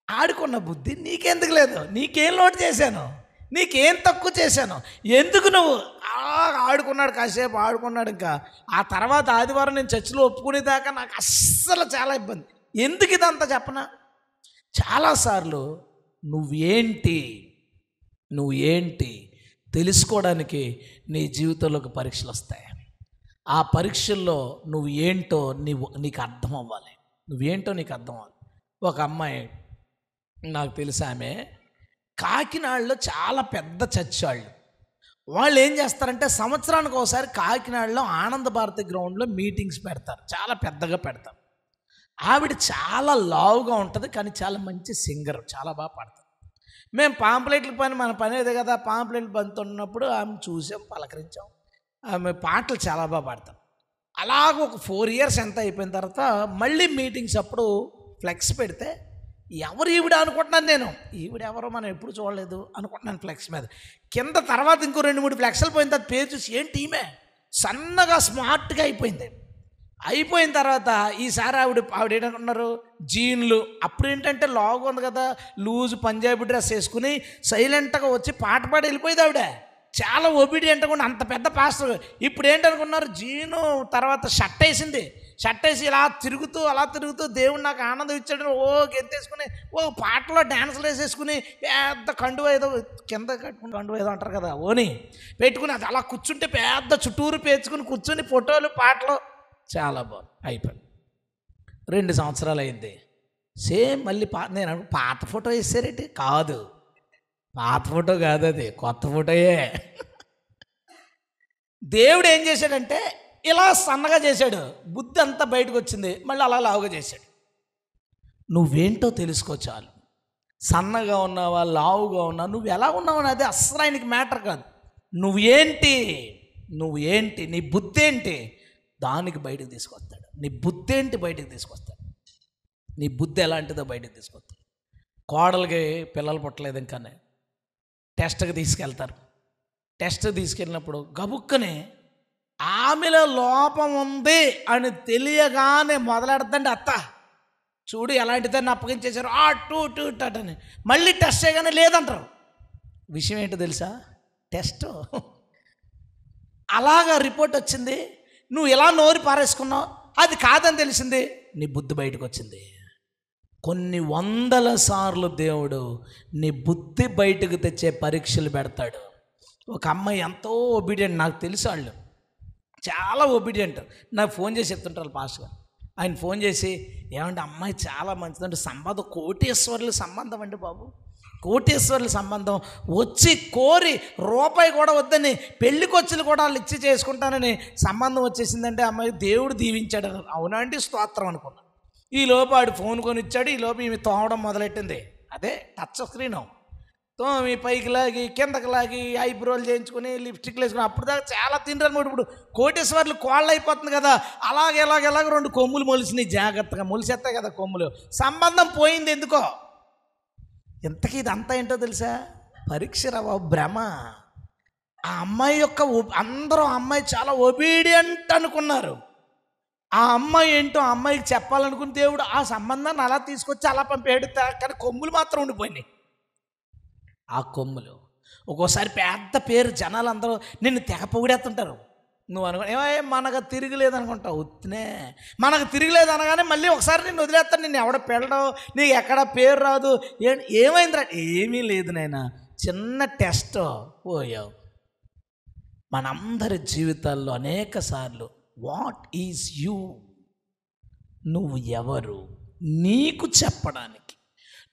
ఆడుకున్న బుద్ధి నీకెందుకు లేదు? నీకేం లోటు చేశాను? నీకేం తక్కువ చేశాను? ఎందుకు నువ్వు ఆడుకున్నాడు? కాసేపు ఆడుకున్నాడు. ఇంకా ఆ తర్వాత ఆదివారం నేను చర్చిలో ఒప్పుకునేదాకా నాకు అస్సలు చాలా ఇబ్బంది. ఎందుకు ఇదంతా చెప్పనా? చాలాసార్లు నువ్వేంటి తెలుసుకోవడానికి నీ జీవితంలోకి పరీక్షలు వస్తాయి. ఆ పరీక్షల్లో నువ్వు ఏంటో నీకు అర్థం అవ్వాలి. నీకు అర్థం అవ్వాలి. ఒక అమ్మాయి నాకు తెలుసు, ఆమె కాకినాడలో చాలా పెద్ద చర్చ్ వాళ్ళు ఏం చేస్తారంటే సంవత్సరానికి ఒకసారి కాకినాడలో ఆనంద భారతి గ్రౌండ్లో మీటింగ్స్ పెడతారు. చాలా పెద్దగా పెడతారు. ఆవిడ చాలా లావుగా ఉంటుంది, కానీ చాలా మంచి సింగర్, చాలా బాగా పాడతారు. మేము పాంప్లెట్ల పని, మన పని అదే కదా, పాంప్లెట్లు పంతున్నప్పుడు ఆమె చూసాం, పలకరించాం. ఆమె పాటలు చాలా బాగా పాడతాం. అలాగ ఒక 4 years ఎంత అయిపోయిన తర్వాత మళ్ళీ మీటింగ్స్ అప్పుడు ఫ్లెక్స్ పెడితే ఎవరు ఈవిడ అనుకుంటున్నాను నేను. ఈవిడెవరో మనం ఎప్పుడు చూడలేదు అనుకుంటున్నాను ఫ్లెక్స్ మీద. కింద తర్వాత ఇంకో 2-3 ఫ్లెక్స్లు పోయిన తర్వాత పేరు చూసి ఏంటి ఈమె సన్నగా స్మార్ట్గా అయిపోయిన తర్వాత ఈసారి ఆవిడ ఏంటనుకున్నారు, జీన్లు. అప్పుడు ఏంటంటే లాగు ఉంది కదా, లూజ్ పంజాబీ డ్రెస్ వేసుకుని సైలెంట్గా వచ్చి పాట పాడి వెళ్ళిపోయింది. ఆవిడ చాలా ఒబీడియంట్గా ఉండి, అంత పెద్ద పాస్టర్. ఇప్పుడు ఏంటనుకున్నారు, జీను తర్వాత షర్ట్ వేసి అలా తిరుగుతూ దేవుడు నాకు ఆనందం ఇచ్చాడు గెంతేసుకుని పాటలో డ్యాన్సులు వేసేసుకుని పెద్ద కండువ ఏదో కింద కట్టుకుని, కండువ ఏదో అంటారు కదా, ఓని పెట్టుకుని అది అలా కూర్చుంటే పెద్ద చుట్టూరు పేర్చుకుని కూర్చుని ఫోటోలు పాటలు చాలా బాగుంది. అయిపోయింది. 2 సంవత్సరాలు అయింది. సేమ్ మళ్ళీ నేను పాత ఫోటో వేసారేంటి? కాదు, పాత ఫోటో కాదు, అది కొత్త ఫోటోయే. దేవుడు ఏం చేశాడంటే ఇలా సన్నగా చేశాడు, బుద్ధి అంతా బయటకు వచ్చింది, మళ్ళీ అలా లావుగా చేశాడు. నువ్వేంటో తెలుసుకో చాలు. సన్నగా ఉన్నావా, లావుగా ఉన్నావా, నువ్వు ఎలా ఉన్నావు అనేది అస్సలు ఆయనకి మ్యాటర్ కాదు. నువ్వేంటి, నీ బుద్ధి ఏంటి, దానికి బయటకు తీసుకొస్తాడు. నీ బుద్ధి ఏంటి బయటకు తీసుకొస్తాడు. నీ బుద్ధి ఎలాంటిదో బయటకు తీసుకొస్తాడు. కోడలకి పిల్లలు పుట్టలేదు, ఇంకానే టెస్ట్కి తీసుకెళ్తారు. టెస్ట్ తీసుకెళ్ళినప్పుడు గబుక్కని ఆమెలో లోపం ఉంది అని తెలియగానే మొదలెడతండి, అత్త చూడు ఎలాంటిదాన్ని అప్పగించేశారు, టూ అని. మళ్ళీ టెస్ట్ చేయగానే లేదంటారు. విషయం ఏంటో తెలుసా? టెస్ట్ అలాగా రిపోర్ట్ వచ్చింది, నువ్వు ఇలా నోరు పారేసుకున్నావు, అది కాదని తెలిసింది, నీ బుద్ధి బయటకు వచ్చింది. కొన్ని 100 సార్లు దేవుడు నీ బుద్ధి బయటకు తెచ్చే పరీక్షలు పెడతాడు. ఒక అమ్మాయి ఎంతో ఒబీడియంట్, నాకు తెలుసు, వాళ్ళు చాలా ఒబీడియంట్. నాకు ఫోన్ చేసి చెప్తుంటారు పాస్టర్ గారు. ఆయన ఫోన్ చేసి, ఏమంటే అమ్మాయి చాలా మంచిదంటే, సంబంధం కోటీశ్వర్ల సంబంధం అండి బాబు, కోటీశ్వర్ల సంబంధం, వచ్చి కోరి రూపాయి కూడా వద్దని పెళ్ళికొచ్చులు కూడా వాళ్ళు ఇచ్చి చేసుకుంటానని సంబంధం వచ్చేసిందంటే అమ్మాయి దేవుడు దీవించాడు. అవునా అండి, స్తోత్రం అనుకున్నా. ఈ లోపు ఆడు ఫోన్ కొనిచ్చాడు. ఈ లోపు ఈమె తోమడం మొదలెట్టింది. అదే టచ్ స్క్రీను. తోమి పైకి లాగి కిందకి లాగి ఐబ్రోలు చేయించుకుని లిప్స్టిక్లు వేసుకుని, అప్పుడు దాకా చాలా తింటారు. ఇప్పుడు కోటేశ్వర్లు కోళ్ళు అయిపోతుంది కదా, అలాగే 2 కొమ్ములు మొలిసినాయి. జాగ్రత్తగా మొలిసేస్తాయి కదా కొమ్ములు. సంబంధం పోయింది ఎందుకో. ఇంతకీ ఇదంతా ఏంటో తెలుసా? పరీక్ష రావా, భ్రమ. ఆ అమ్మాయి యొక్క అందరూ అమ్మాయి చాలా ఒబీడియంట్ అనుకున్నారు. ఆ అమ్మాయి ఏంటో ఆ అమ్మాయికి చెప్పాలనుకుని దేవుడు ఆ సంబంధాన్ని అలా తీసుకొచ్చి అలా పంపేడు. కానీ కొమ్ములు మాత్రం ఉండిపోయినాయి. ఆ కొమ్ములు ఒక్కోసారి పెద్ద పేరు, జనాలు అందరూ నిన్ను తెగ పొగిడేస్తుంటారు. నువ్వు మనకు తిరగలేదు అనుకుంటావు. ఉత్తినే మనకు తిరగలేదు అనగానే మళ్ళీ ఒకసారి నిన్ను వదిలేస్తాను. నిన్ను ఎవడ పెళ్ళడం, నీకు ఎక్కడ పేరు రాదు. ఏమైందిరా? ఏమీ లేదు నాయనా, చిన్న టెస్ట్ పోయావు. మనందరి జీవితాల్లో అనేక సార్లు వాట్ ఈజ్ యూ, నువ్వు ఎవరు నీకు చెప్పడానికి,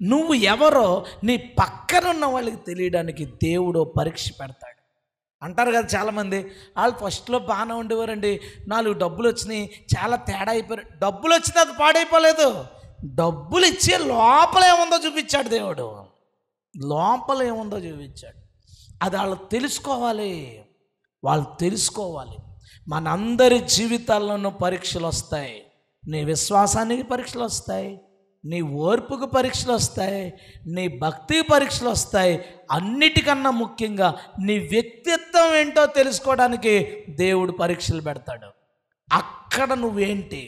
నువ్వు ఎవరో నీ పక్కనున్న వాళ్ళకి తెలియడానికి దేవుడు పరీక్ష పెడతాడు. అంటారు కదా చాలామంది, వాళ్ళు ఫస్ట్లో బాగానే ఉండేవారండి, 4 డబ్బులు వచ్చినాయి, చాలా తేడా అయిపోయారు. డబ్బులు వచ్చింది, అది పాడైపోలేదు. డబ్బులు ఇచ్చే లోపల ఏముందో చూపించాడు దేవుడు. లోపల ఏముందో చూపించాడు. అది వాళ్ళు తెలుసుకోవాలి. వాళ్ళు తెలుసుకోవాలి. మనందరి జీవితాల్లోనూ పరీక్షలు వస్తాయి. నీ విశ్వాసానికి పరీక్షలు వస్తాయి, నీ ఓర్పుకు పరీక్షలు వస్తాయి, నీ భక్తికి పరీక్షలు వస్తాయి. అన్నిటికన్నా ముఖ్యంగా నీ వ్యక్తిత్వం ఏంటో తెలుసుకోవడానికి దేవుడు పరీక్షలు పెడతాడు. అక్కడ నువ్వేంటి,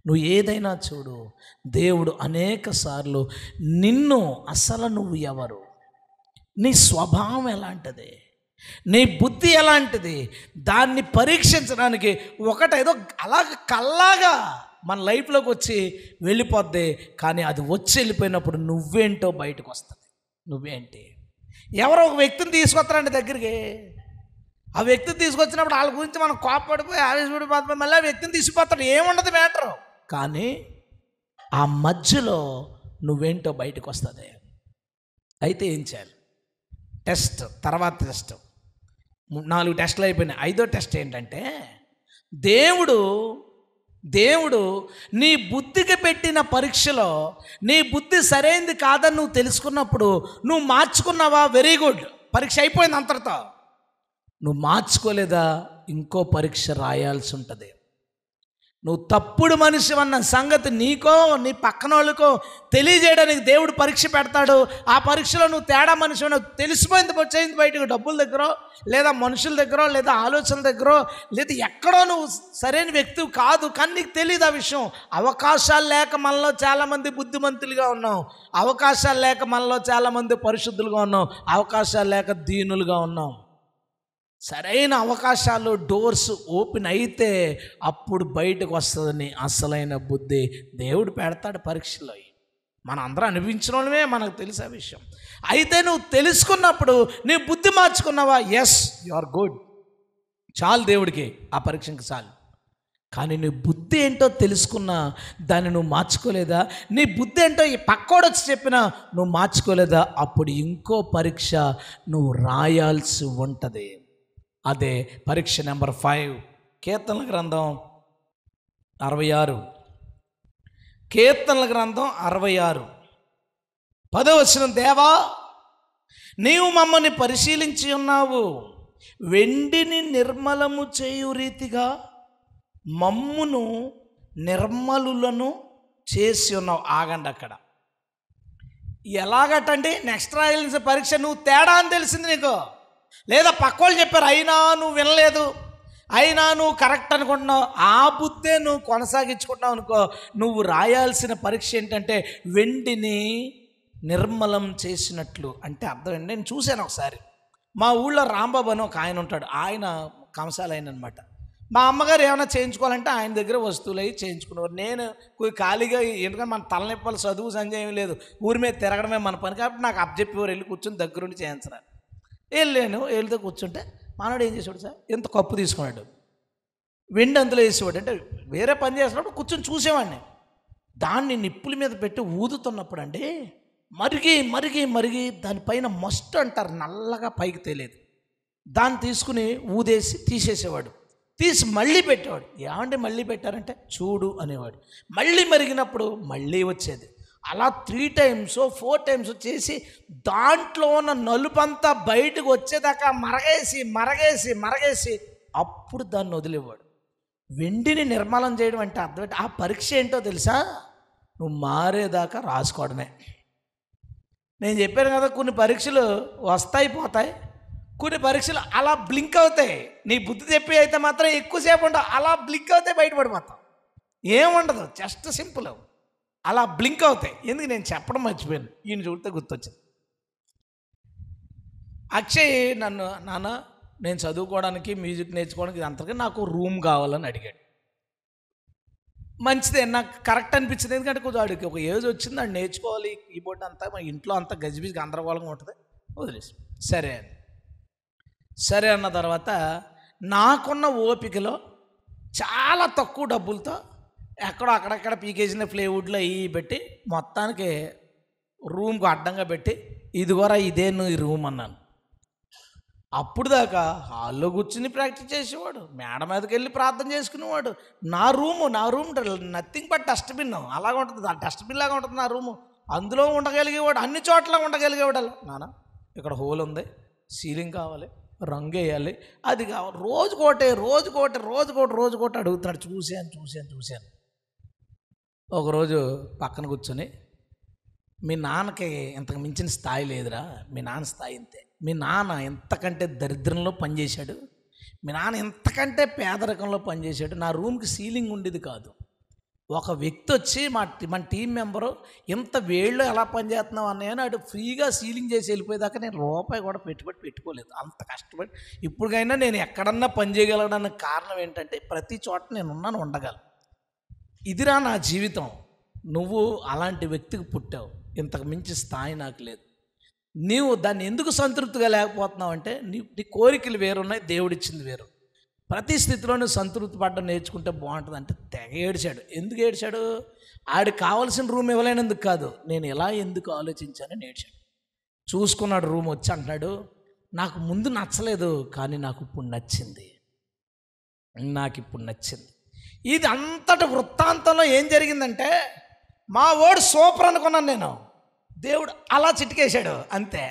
నువ్వు ఏదైనా చూడు, దేవుడు అనేక సార్లు నిన్ను అసలు నువ్వు ఎవరు, నీ స్వభావం ఎలాంటిది, నీ బుద్ధి ఎలాంటిది, దాన్ని పరీక్షించడానికి ఒకటేదో అలాగ కల్లాగా మన లైఫ్లోకి వచ్చి వెళ్ళిపోద్ది. కానీ అది వచ్చి వెళ్ళిపోయినప్పుడు నువ్వేంటో బయటకు వస్తుంది. నువ్వేంటి, ఎవరో ఒక వ్యక్తిని తీసుకొస్తారండి దగ్గరికి. ఆ వ్యక్తిని తీసుకొచ్చినప్పుడు వాళ్ళ గురించి మనం కోపపడిపోయి ఆవేశపడిపోయి మళ్ళీ ఆ వ్యక్తిని తీసుకుపోతాడు. ఏముండదు మ్యాటరు. కానీ ఆ మధ్యలో నువ్వేంటో బయటకు వస్తుంది. అయితే ఏం చేయాలి? టెస్ట్, తర్వాత టెస్ట్. 4 టెస్టులు అయిపోయినాయి. 5వ టెస్ట్ ఏంటంటే దేవుడు నీ బుద్ధికి పెట్టిన పరీక్షలో నీ బుద్ధి సరైనది కాదని నువ్వు తెలుసుకున్నప్పుడు నువ్వు మార్చుకున్నావా? వెరీ గుడ్, పరీక్ష అయిపోయింది అంతటితో. నువ్వు మార్చుకోలేదా? ఇంకో పరీక్ష రాయాల్సి ఉంటుంది. నువ్వు తప్పుడు మనిషి అన్న సంగతి నీకో నీ పక్కన వాళ్ళకో తెలియజేయడానికి దేవుడు పరీక్ష పెడతాడు. ఆ పరీక్షలో నువ్వు తేడా మనిషి తెలిసిపోయింది, వచ్చేయింది బయటకు. డబ్బుల దగ్గర, లేదా మనుషుల దగ్గర, లేదా ఆలోచనల దగ్గర, లేదా ఎక్కడో నువ్వు సరైన వ్యక్తి కాదు, కానీ నీకు తెలియదు ఆ విషయం. అవకాశాలు లేక మనలో చాలామంది బుద్ధిమంతులుగా ఉన్నాం. అవకాశాలు లేక మనలో చాలామంది పరిశుద్ధులుగా ఉన్నాం. అవకాశాలు లేక దీనులుగా ఉన్నాం. సరైన అవకాశాలు, డోర్స్ ఓపెన్ అయితే అప్పుడు బయటకు వస్తుందని అసలైన బుద్ధి దేవుడు పెడతాడు పరీక్షలో. మనం అందరం అనిపించిన వాళ్ళమే, మనకు తెలిసే విషయం. అయితే నువ్వు తెలుసుకున్నప్పుడు నీ బుద్ధి మార్చుకున్నావా? ఎస్, యు ఆర్ గుడ్, చాలు దేవుడికి ఆ పరీక్షకి చాలు. కానీ నీ బుద్ధి ఏంటో తెలుసుకున్నా దాన్ని నువ్వు మార్చుకోలేదా? నీ బుద్ధి ఏంటో ఈ పక్కోడు వచ్చి చెప్పినా నువ్వు మార్చుకోలేదా? అప్పుడు ఇంకో పరీక్ష నువ్వు రాయాల్సి ఉంటుంది. అదే పరీక్ష నెంబర్ 5. కీర్తనల గ్రంథం 66. కీర్తనల గ్రంథం 66 10వ వచనం. దేవా, నీవు మమ్మల్ని పరిశీలించి ఉన్నావు, వెండిని నిర్మలము చేయు రీతిగా మమ్మును నిర్మలులను చేసి ఉన్నావు. ఆగండి అక్కడ. ఎలాగటండి? నెక్స్ట్ రాయాల్సిన పరీక్ష నువ్వు తేడా అని తెలిసింది నీకు, లేదా పక్కోళ్ళు చెప్పారు అయినా నువ్వు వినలేదు, అయినా నువ్వు కరెక్ట్ అనుకుంటున్నావు, ఆ బుద్ధే నువ్వు కొనసాగించుకుంటున్నావు అనుకో, నువ్వు రాయాల్సిన పరీక్ష ఏంటంటే వెండిని నిర్మలం చేసినట్లు. అంటే అర్థం ఏంటి? నేను చూశాను ఒకసారి. మా ఊళ్ళో రాంబాబు అని ఒక ఆయన ఉంటాడు. ఆయన కంసాలైన అనమాట. మా అమ్మగారు ఏమైనా చేయించుకోవాలంటే ఆయన దగ్గర వస్తువులు అవి చేయించుకునేవారు. నేను ఖాళీగా, ఎందుకంటే మన తలనొప్పులు, చదువు సంజయం లేదు, ఊరి మీద తిరగడమే మన పని. కాబట్టి నాకు అప్పచెప్పేవారు, వెళ్ళి కూర్చొని దగ్గరుండి చేయించరారు. వెళ్తే కూర్చుంటే మనోడు ఏం చేసాడు సార్, ఇంత కప్పు తీసుకున్నాడు, వెండి అందులో వేసేవాడు. అంటే వేరే పని చేసినప్పుడు కూర్చొని చూసేవాడిని. దాన్ని నిప్పుల మీద పెట్టి ఊదుతున్నప్పుడు అండి మరిగి మరిగి మరిగి దానిపైన మస్ట్ అంటారు, నల్లగా పైకి తేలేదు. దాన్ని తీసుకుని ఊదేసి తీసేసేవాడు. తీసి మళ్ళీ పెట్టేవాడు. ఏమంటే మళ్ళీ పెట్టారంటే చూడు అనేవాడు. మళ్ళీ మరిగినప్పుడు మళ్ళీ వచ్చేది. అలా 3 times 4 times చేసి దాంట్లో ఉన్న నలుపంతా బయటకు వచ్చేదాకా మరగేసి మరగేసి మరగేసి అప్పుడు దాన్ని వదిలేవాడు. వెండిని నిర్మలం చేయడం అంటే అర్థం. ఆ పరీక్ష ఏంటో తెలుసా? నువ్వు మారేదాకా రాసుకోవడమే. నేను చెప్పాను కదా, కొన్ని పరీక్షలు వస్తాయి పోతాయి, కొన్ని పరీక్షలు అలా బ్లింక్ అవుతాయి. నీ బుద్ధి చెప్పి అయితే మాత్రం ఎక్కువసేపు ఉండవు, అలా బ్లింక్ అవుతాయి, బయటపడిపోతాం. ఏముండదు, జస్ట్ సింపుల్, అలా బ్లింక్ అవుతాయి. ఎందుకు నేను చెప్పడం మర్చిపోయాను, ఈయన చూడితే గుర్తొచ్చింది. అక్షయ్ నన్ను, నాన్న నేను చదువుకోవడానికి, మ్యూజిక్ నేర్చుకోవడానికి ఇదంతగా నాకు రూమ్ కావాలని అడిగాడు. మంచిదే, నాకు కరెక్ట్ అనిపించింది. ఎందుకంటే కొంచెం వాడికి ఒక ఏజ్ వచ్చింది, అది నేర్చుకోవాలి, కీబోర్డ్ అంతా మా ఇంట్లో అంతా గజిబిజి గందరగోళంగా ఉంటుంది, వదిలేసి సరే అన్న తర్వాత నాకున్న ఓపికలో చాలా తక్కువ డబ్బులతో ఎక్కడో అక్కడక్కడ పీకేసిన ప్లేవుడ్లో అవి పెట్టి మొత్తానికి రూమ్కు అడ్డంగా పెట్టి, ఇదిగోరా ఇదే నువ్వు ఈ రూమ్ అన్నాను. అప్పుడు దాకా హాల్లో కూర్చుని ప్రాక్టీస్ చేసేవాడు, మేడ మీదకి వెళ్ళి ప్రార్థన చేసుకునేవాడు. నా రూమ్ నథింగ్ బట్ డస్ట్బిన్ అలాగ ఉంటుంది, ఆ డస్ట్బిన్ లాగా ఉంటుంది నా రూము. అందులో ఉండగలిగేవాడు, అన్ని చోట్ల ఉండగలిగేవాడు. అలా నాన్న ఇక్కడ హోల్ ఉంది, సీలింగ్ కావాలి, రంగు వేయాలి, అది కావాలి, రోజుకోటి అడుగుతున్నాడు. చూశాను. ఒకరోజు పక్కన కూర్చొని, మీ నాన్నకి ఇంతకు మించిన స్థాయి లేదురా, మీ నాన్న స్థాయి ఇంతే. మీ నాన్న ఎంతకంటే దరిద్రంలో పనిచేశాడు, మీ నాన్న ఎంతకంటే పేదరికంలో పనిచేశాడు. నా రూమ్కి సీలింగ్ ఉండేది కాదు. ఒక వ్యక్తి వచ్చి మన టీం మెంబరు ఇంత వేళ్ళు ఎలా పనిచేస్తున్నావు అన్నయ్య అని ఫ్రీగా సీలింగ్ చేసి వెళ్ళిపోయేదాకా నేను రూపాయి కూడా పెట్టుకోలేదు. అంత కష్టపడి ఇప్పటికైనా నేను ఎక్కడన్నా పని చేయగలడానికి కారణం ఏంటంటే ప్రతి చోట నేను ఉండగలను. ఇదిరా నా జీవితం. నువ్వు అలాంటి వ్యక్తికి పుట్టావు, ఇంతకు మించి స్థాయి నాకు లేదు. నీవు దాన్ని ఎందుకు సంతృప్తిగా లేకపోతున్నావు అంటే నీ కోరికలు వేరున్నాయి, దేవుడిచ్చింది వేరు. ప్రతి స్థితిలోనూ సంతృప్తి పడడం నేర్చుకుంటే బాగుంటుంది అంటే తెగ ఏడ్చాడు. ఎందుకు ఏడ్చాడు? ఆడికి కావాల్సిన రూమ్ ఇవ్వలేనందుకు కాదు, నేను ఎలా ఎందుకు ఆలోచించానని ఏడ్చాడు. చూసుకున్నాడు, రూమ్ వచ్చి అంటున్నాడు, నాకు ముందు నచ్చలేదు కానీ నాకు ఇప్పుడు నచ్చింది. ఇది అంతటి వృత్తాంతంలో ఏం జరిగిందంటే, మా వాడు సూపర్ అనుకున్నాను నేను, దేవుడు అలా చిటికేశాడు అంతే.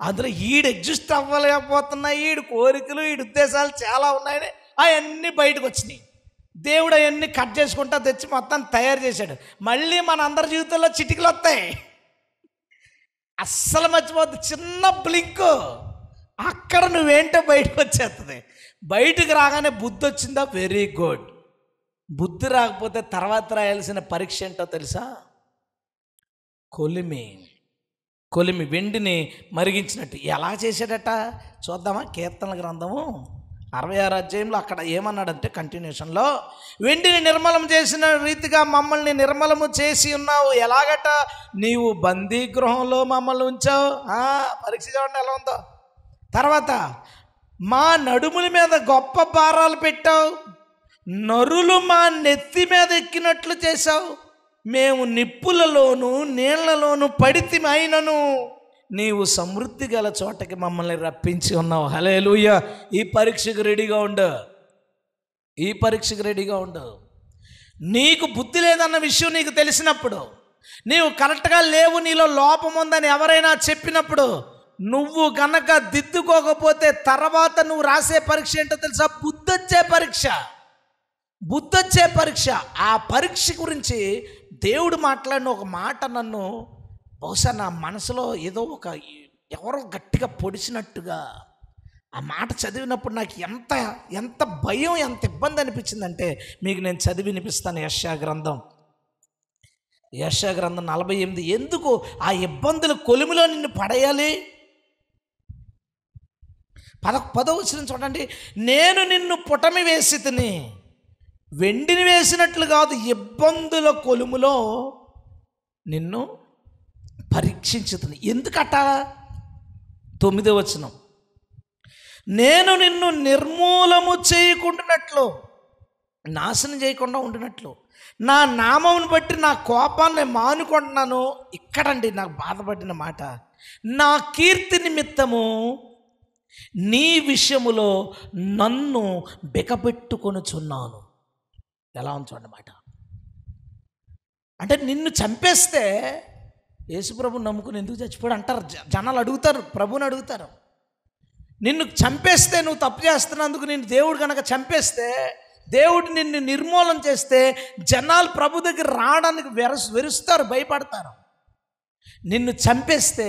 అందులో అడ్జస్ట్ అవ్వలేకపోతున్నాయి, కోరికలు, ఉద్దేశాలు చాలా ఉన్నాయని అవన్నీ బయటకు వచ్చినాయి. దేవుడు అవన్నీ కట్ చేసుకుంటా తెచ్చి మొత్తం తయారు చేశాడు. మళ్ళీ మన అందరి జీవితంలో చిటికలు వస్తాయి, అస్సలు మర్చిపోద్దు. చిన్న బ్లింకు, అక్కడ నువ్వేంటో బయటకు వచ్చేస్తుంది. బయటకు రాగానే బుద్ధి వచ్చిందా, వెరీ గుడ్. బుద్ధి రాకపోతే తర్వాత రాయాల్సిన పరీక్ష ఏంటో తెలుసా? కొలిమి వెండిని మరిగించినట్టు ఎలా చేశాడట చూద్దామా? కీర్తనల గ్రంథము 66 అధ్యాయంలో అక్కడ ఏమన్నాడంటే, కంటిన్యూషన్లో, వెండిని నిర్మలం చేసిన రీతిగా మమ్మల్ని నిర్మలము చేసి ఉన్నావు. ఎలాగట? నీవు బందీ గృహంలో మమ్మల్ని ఉంచావు. పరీక్ష చూడండి ఎలా ఉందో. తర్వాత, మా నడుముల మీద గొప్ప భారాలు పెట్టావు, నరులు మా నెత్తి మీద ఎక్కినట్లు చేశావు. మేము నిప్పులలోను నీళ్లలోను పడితిమి, అయినను నీవు సమృద్ధి గల చోటకి మమ్మల్ని రప్పించి ఉన్నావు. హల్లెలూయా. ఈ పరీక్షకు రెడీగా ఉండు. నీకు బుద్ధి లేదన్న విషయం నీకు తెలిసినప్పుడు, నీవు కరెక్ట్గా లేవు, నీలో లోపం ఉందని ఎవరైనా చెప్పినప్పుడు, నువ్వు గనక దిద్దుకోకపోతే తర్వాత నువ్వు రాసే పరీక్ష ఏంటో తెలుసా? బుద్ధొచ్చే పరీక్ష. ఆ పరీక్ష గురించి దేవుడు మాట్లాడిన ఒక మాట నన్ను బహుశా నా మనసులో ఏదో ఎవరో గట్టిగా పొడిచినట్టుగా ఆ మాట చదివినప్పుడు నాకు ఎంత భయం, ఎంత ఇబ్బంది అనిపించిందంటే మీకు నేను చదివి వినిపిస్తాను. యెషయా గ్రంథం 48. ఎందుకు ఆ ఇబ్బందుల కొలిమిలో నిన్ను పడేయాలి? 10వ వచనం చూడండి. నేను నిన్ను పుటమి వేసి తిని, వెండిని వేసినట్లు కాదు, ఇబ్బందుల కొలుములో నిన్ను పరీక్షించుతుంది. ఎందుకట? 9వ వచనం, నేను నిన్ను నిర్మూలము చేయకుండానట్లు, నాశనం చేయకుండా ఉండినట్లు, నా నామమును బట్టి నా కోపాన్ని మానుకుంటున్నాను. ఇక్కడండి నాకు బాధపడిన మాట, నా కీర్తి నిమిత్తము నీ విషయములో నన్ను బెకపెట్టుకొనుచున్నాను. ఎలా ఉంది చూడండి మాట. అంటే నిన్ను చంపేస్తే యేసుప్రభుని నమ్ముకుని ఎందుకు చచ్చిపోయాడు అంటారు జనాలు, అడుగుతారు, ప్రభుని అడుగుతారు. నిన్ను చంపేస్తే, నువ్వు తప్పు చేస్తున్నందుకు నిన్ను దేవుడు కనుక చంపేస్తే, దేవుడు నిన్ను నిర్మూలన చేస్తే జనాలు ప్రభు దగ్గర రావడానికి వెరుస్తారు, భయపడతారు. నిన్ను చంపేస్తే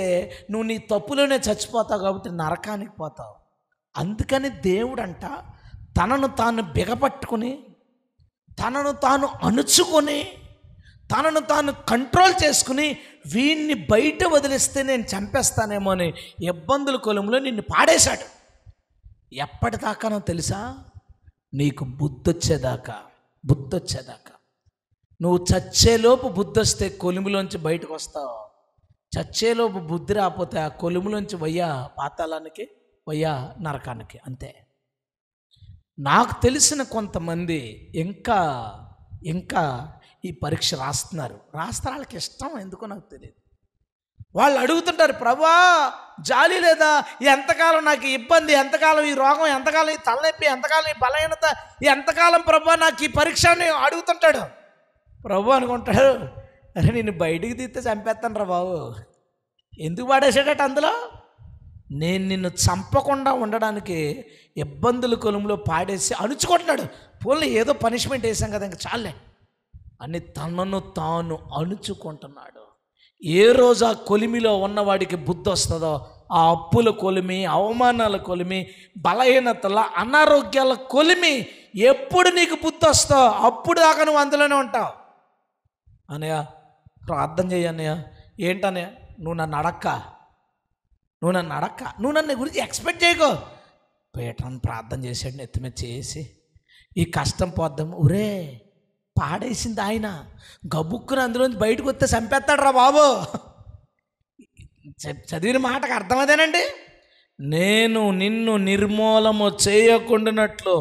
నువ్వు నీ తప్పులోనే చచ్చిపోతావు, కాబట్టి నరకానికి పోతావు. అందుకని దేవుడంట తనను తాను బిగపట్టుకుని, తనను తాను అణుచుకొని, తనను తాను కంట్రోల్ చేసుకుని, వీడిని బయట వదిలిస్తే నేను చంపేస్తానేమో అని ఇబ్బందుల కొలంలో నిన్ను పాడేశాడు. ఎప్పటిదాకానో తెలుసా? నీకు బుద్ధొచ్చేదాకా. నువ్వు చచ్చేలోపు బుద్ధి వస్తే కొలిమిలోంచి బయటకు వస్తావు. చచ్చేలోపు బుద్ధి రాకపోతే ఆ కొలిమిలోంచి పాతాళానికి, నరకానికి, అంతే. నాకు తెలిసిన కొంతమంది ఇంకా ఈ పరీక్ష రాస్తారు. వాళ్ళకి ఇష్టం, ఎందుకో నాకు తెలియదు. వాళ్ళు అడుగుతుంటారు, ప్రభువా జాలి లేదా, ఎంతకాలం నాకు ఈ ఇబ్బంది, ఎంతకాలం ఈ రోగం, ఎంతకాలం ఈ తలనొప్పి, ఎంతకాలం ఈ బలహీనత, ఎంతకాలం ప్రభువా నాకు ఈ పరీక్ష అని అడుగుతుంటాడు. ప్రభు అనుకుంటాడు, అరే నేను బయటికి తీస్తే చంపేస్తాను రా బాబు, ఎందుకు పాడేసాడట అందులో, నేను నిన్ను చంపకుండా ఉండడానికి ఇబ్బందుల కొలుములో పాడేసి అణుచుకుంటున్నాడు. పోన్లే ఏదో పనిష్మెంట్ వేసాం కదా ఇంకా చాలే అని తనను తాను అణుచుకుంటున్నాడు. ఏ రోజు ఆ కొలిమిలో ఉన్నవాడికి బుద్ధి వస్తుందో, ఆ అప్పుల కొలిమి, అవమానాల కొలిమి, బలహీనతల, అనారోగ్యాల కొలిమి ఎప్పుడు నీకు బుద్ధి వస్తుందో అప్పుడు దాకా నువ్వు అందులోనే ఉంటావు. అన్నయ్య ప్రార్థన చేయన్నయ్య. ఏంటన్నయ్య, నువ్వు నన్ను అడక్క, నువ్వు నన్ను గురించి ఎక్స్పెక్ట్ చేయకో. పేటను ప్రార్థన చేశాడు, నెత్తి మీద చేసి ఈ కష్టం పోద్దాం. ఒరే పాడేసింది ఆయన, గబుక్కుని అందులోంచి బయటకు వస్తే చంపేస్తాడు రా బాబు. చదివిన మాటకు అర్థం అదేనండి. నేను నిన్ను నిర్మూలము చేయకుండానట్లు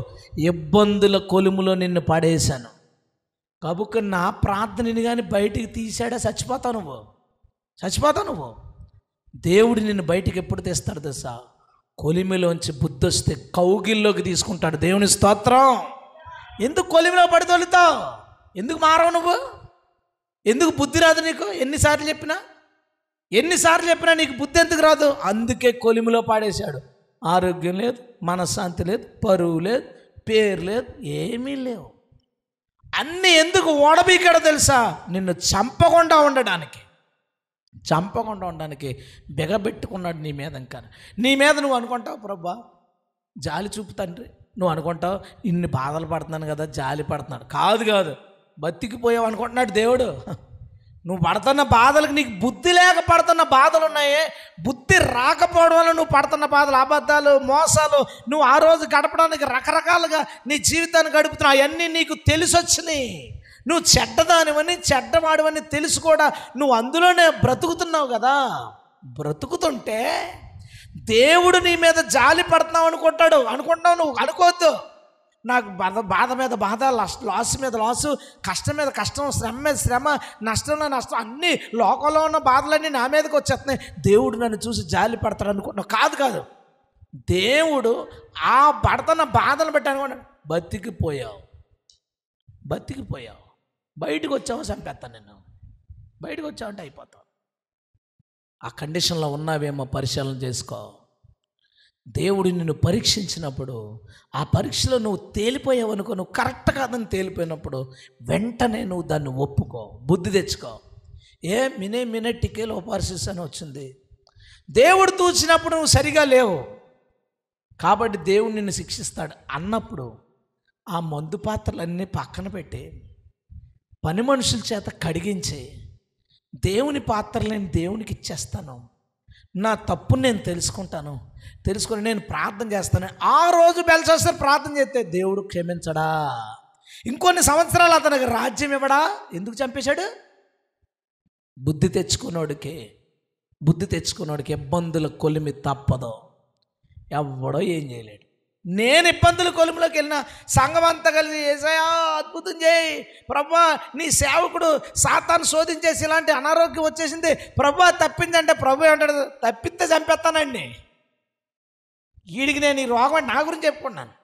ఇబ్బందుల కొలుములో నిన్ను పడేశాను. గబుక్కుని నా ప్రార్థనని కానీ బయటికి తీసాడా చచ్చిపోతావు నువ్వు. దేవుడు నిన్ను బయటికి ఎప్పుడు తెస్తాడు తెలుసా? కొలిమిలోంచి బుద్ధి వస్తే కౌగిల్లోకి తీసుకుంటాడు. దేవుని స్తోత్రం. ఎందుకు కొలిమిలో పడి తొలుతావు? ఎందుకు మారవు నువ్వు? ఎందుకు బుద్ధి రాదు నీకు? ఎన్నిసార్లు చెప్పినా నీకు బుద్ధి ఎందుకు రాదు? అందుకే కొలిమిలో పాడేశాడు. ఆరోగ్యం లేదు, మనశ్శాంతి లేదు, పరువు లేదు, పేరు లేదు, ఏమీ లేవు. అన్నీ ఎందుకు ఓడబీకాడో తెలుసా? నిన్ను చంపకుండా ఉండడానికి బెగబెట్టుకున్నాడు నీ మీద. ఇంకా నీ మీద నువ్వు అనుకుంటావు ప్రభా జాలి చూపు తండ్రి, నువ్వు అనుకుంటావు ఇన్ని బాధలు పడుతున్నాను కదా జాలి పడుతున్నాడు. కాదు, బతికిపోయావు అనుకుంటున్నాడు దేవుడు. నువ్వు పడుతున్న బాధలకు నీకు బుద్ధి లేక పడుతున్న బాధలు ఉన్నాయే, బుద్ధి రాకపోవడం వల్ల నువ్వు పడుతున్న బాధలు, అబద్ధాలు, మోసాలు, నువ్వు ఆ రోజు గడపడానికి రకరకాలుగా నీ జీవితాన్ని గడుపుతున్నావు. అవన్నీ నీకు తెలిసొచ్చినాయి. నువ్వు చెడ్డదానివని, చెడ్డవాడివని తెలుసు కూడా నువ్వు అందులోనే బ్రతుకుతున్నావు కదా. బ్రతుకుతుంటే దేవుడు నీ మీద జాలి పడుతున్నావు అనుకుంటున్నావు. నువ్వు అనుకోవద్దు. నాకు బాధ మీద బాధ, లాస్ మీద లాసు, కష్టం మీద కష్టం, శ్రమ మీద శ్రమ, నష్టంలో నష్టం, అన్నీ లోకంలో ఉన్న బాధలన్నీ నా మీదకి వచ్చేస్తున్నాయి, దేవుడు నన్ను చూసి జాలి పడతాడు అనుకుంటున్నావు. కాదు. దేవుడు ఆ పడుతున్న బాధలు బట్టి అనుకున్నాడు. బతికిపోయావు, బయటకు వచ్చావు చంపేస్తాను నిన్ను, బయటకు వచ్చావంటే అయిపోతావు. ఆ కండిషన్లో ఉన్నావేమో పరిశీలన చేసుకో. దేవుడు నిన్ను పరీక్షించినప్పుడు ఆ పరీక్షలో నువ్వు తేలిపోయావు అనుకో, నువ్వు కరెక్ట్ కాదని తేలిపోయినప్పుడు వెంటనే నువ్వు దాన్ని ఒప్పుకో, బుద్ధి తెచ్చుకో. మినే టికేలో ఓపార్సిస్ అని వచ్చింది. దేవుడు తూచినప్పుడు నువ్వు సరిగా లేవు కాబట్టి దేవుడు నిన్ను శిక్షిస్తాడు అన్నప్పుడు ఆ మందు పాత్రలన్నీ పక్కన పెట్టి పని మనుషుల చేత కడిగించి దేవుని పాత్రలను దేవునికి ఇచ్చేస్తాను, నా తప్పుని నేను తెలుసుకొని నేను ప్రార్థన చేస్తాను. ఆ రోజు బెల్షస్సర్ ప్రార్థన చేస్తే దేవుడు క్షమించడా? ఇంకొన్ని సంవత్సరాలు అతనికి రాజ్యం ఇవ్వడా? ఎందుకు చంపేశాడు? బుద్ధి తెచ్చుకున్నోడికి ఇబ్బందుల కొలిమి తప్పదో, ఎవడో ఏం చేయలేడు. నేను ఇబ్బందుల కొలుములోకి వెళ్ళిన సంఘం అంతా కలిసి యేసయ్యా అద్భుతం చేయి ప్రభా, నీ సేవకుడు సాతాను శోధించేసి ఇలాంటి అనారోగ్యం వచ్చేసింది ప్రభా తప్పిందంటే ప్రభు అంటాడు తప్పిస్తే చంపేస్తానండి. వీడికి నేను ఈ రోగం నా గురించి చెప్పుకున్నాను,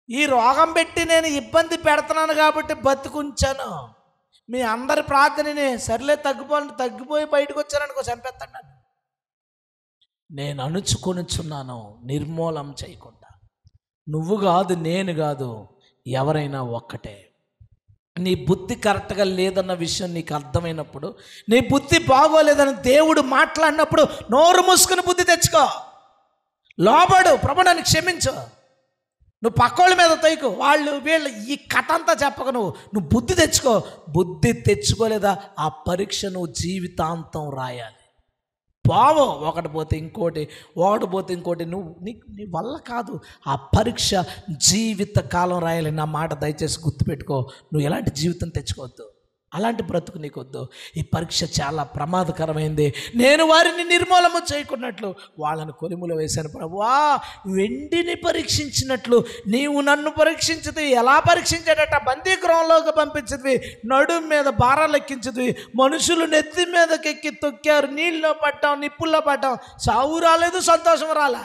ఈ రోగం పెట్టి నేను ఇబ్బంది పెడుతున్నాను కాబట్టి బతుకుంచాను. మీ అందరి ప్రార్థనని సర్లే తగ్గిపోయి బయటకు వచ్చాననుకో చంపేస్తాను. నేను అణుచుకొనుచున్నాను నిర్మూలం చేయకుండా. నువ్వు కాదు, నేను కాదు, ఎవరైనా ఒక్కటే. నీ బుద్ధి కరెక్ట్గా లేదన్న విషయం నీకు అర్థమైనప్పుడు, నీ బుద్ధి బాగోలేదని దేవుడు మాట్లాడినప్పుడు నోరు మూసుకుని బుద్ధి తెచ్చుకో. లోబడు, ప్రభు నన్ను క్షమించు. నువ్వు పక్కోళ్ళ మీద తొయ్యకు, వీళ్ళు ఈ కథ అంతా చెప్పక నువ్వు బుద్ధి తెచ్చుకో. బుద్ధి తెచ్చుకోలేదా ఆ పరీక్ష నువ్వు జీవితాంతం రాయాలి. పోవు, ఒకటి పోతే ఇంకోటి, నీ వల్ల కాదు. ఆ పరీక్ష జీవిత కాలం రాయాలి. నా మాట దయచేసి గుర్తుపెట్టుకో. నువ్వు ఎలాంటి జీవితం తెచ్చుకోవద్దు. అలాంటి బ్రతుకు నీకొద్దు. ఈ పరీక్ష చాలా ప్రమాదకరమైంది. నేను వారిని నిర్మూలన చేయకున్నట్లు వాళ్ళని కొలిములో వేశాను. ప్రభువా, వెండిని పరీక్షించినట్లు నీవు నన్ను పరీక్షించితే ఎలా పరీక్షించాడట? బందీగృహంలోకి పంపించదివి, నడుము మీద భారాలు ఎక్కించదివి, మనుషులు నెత్తి మీదకి ఎక్కి తొక్కారు, నీళ్ళలో పడ్డాం, నిప్పుల్లో పడ్డాం, సావు రాలేదు, సంతోషం రాలే.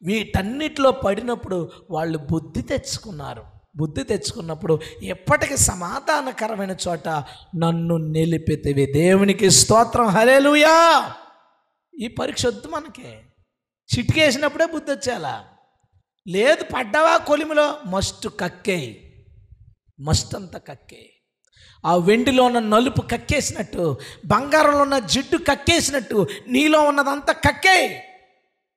వీటన్నిటిలో పడినప్పుడు వాళ్ళు బుద్ధి తెచ్చుకున్నారు. బుద్ధి తెచ్చుకున్నప్పుడు ఎప్పటికీ సమాధానకరమైన చోట నన్ను నిలిపితివి. దేవునికి స్తోత్రం, హల్లెలూయా. ఈ పరీక్ష వద్దు మనకి. చిటికేసినప్పుడే బుద్ధి వచ్చేలా లేదు. పడ్డావా కొలిమిలో, మస్ట్ కక్కేయి, మస్ట్ అంతా కక్కేయి. ఆ వెండిలో ఉన్న నలుపు కక్కేసినట్టు, బంగారంలో ఉన్న జిడ్డు కక్కేసినట్టు నీలో ఉన్నదంతా కక్కేయి.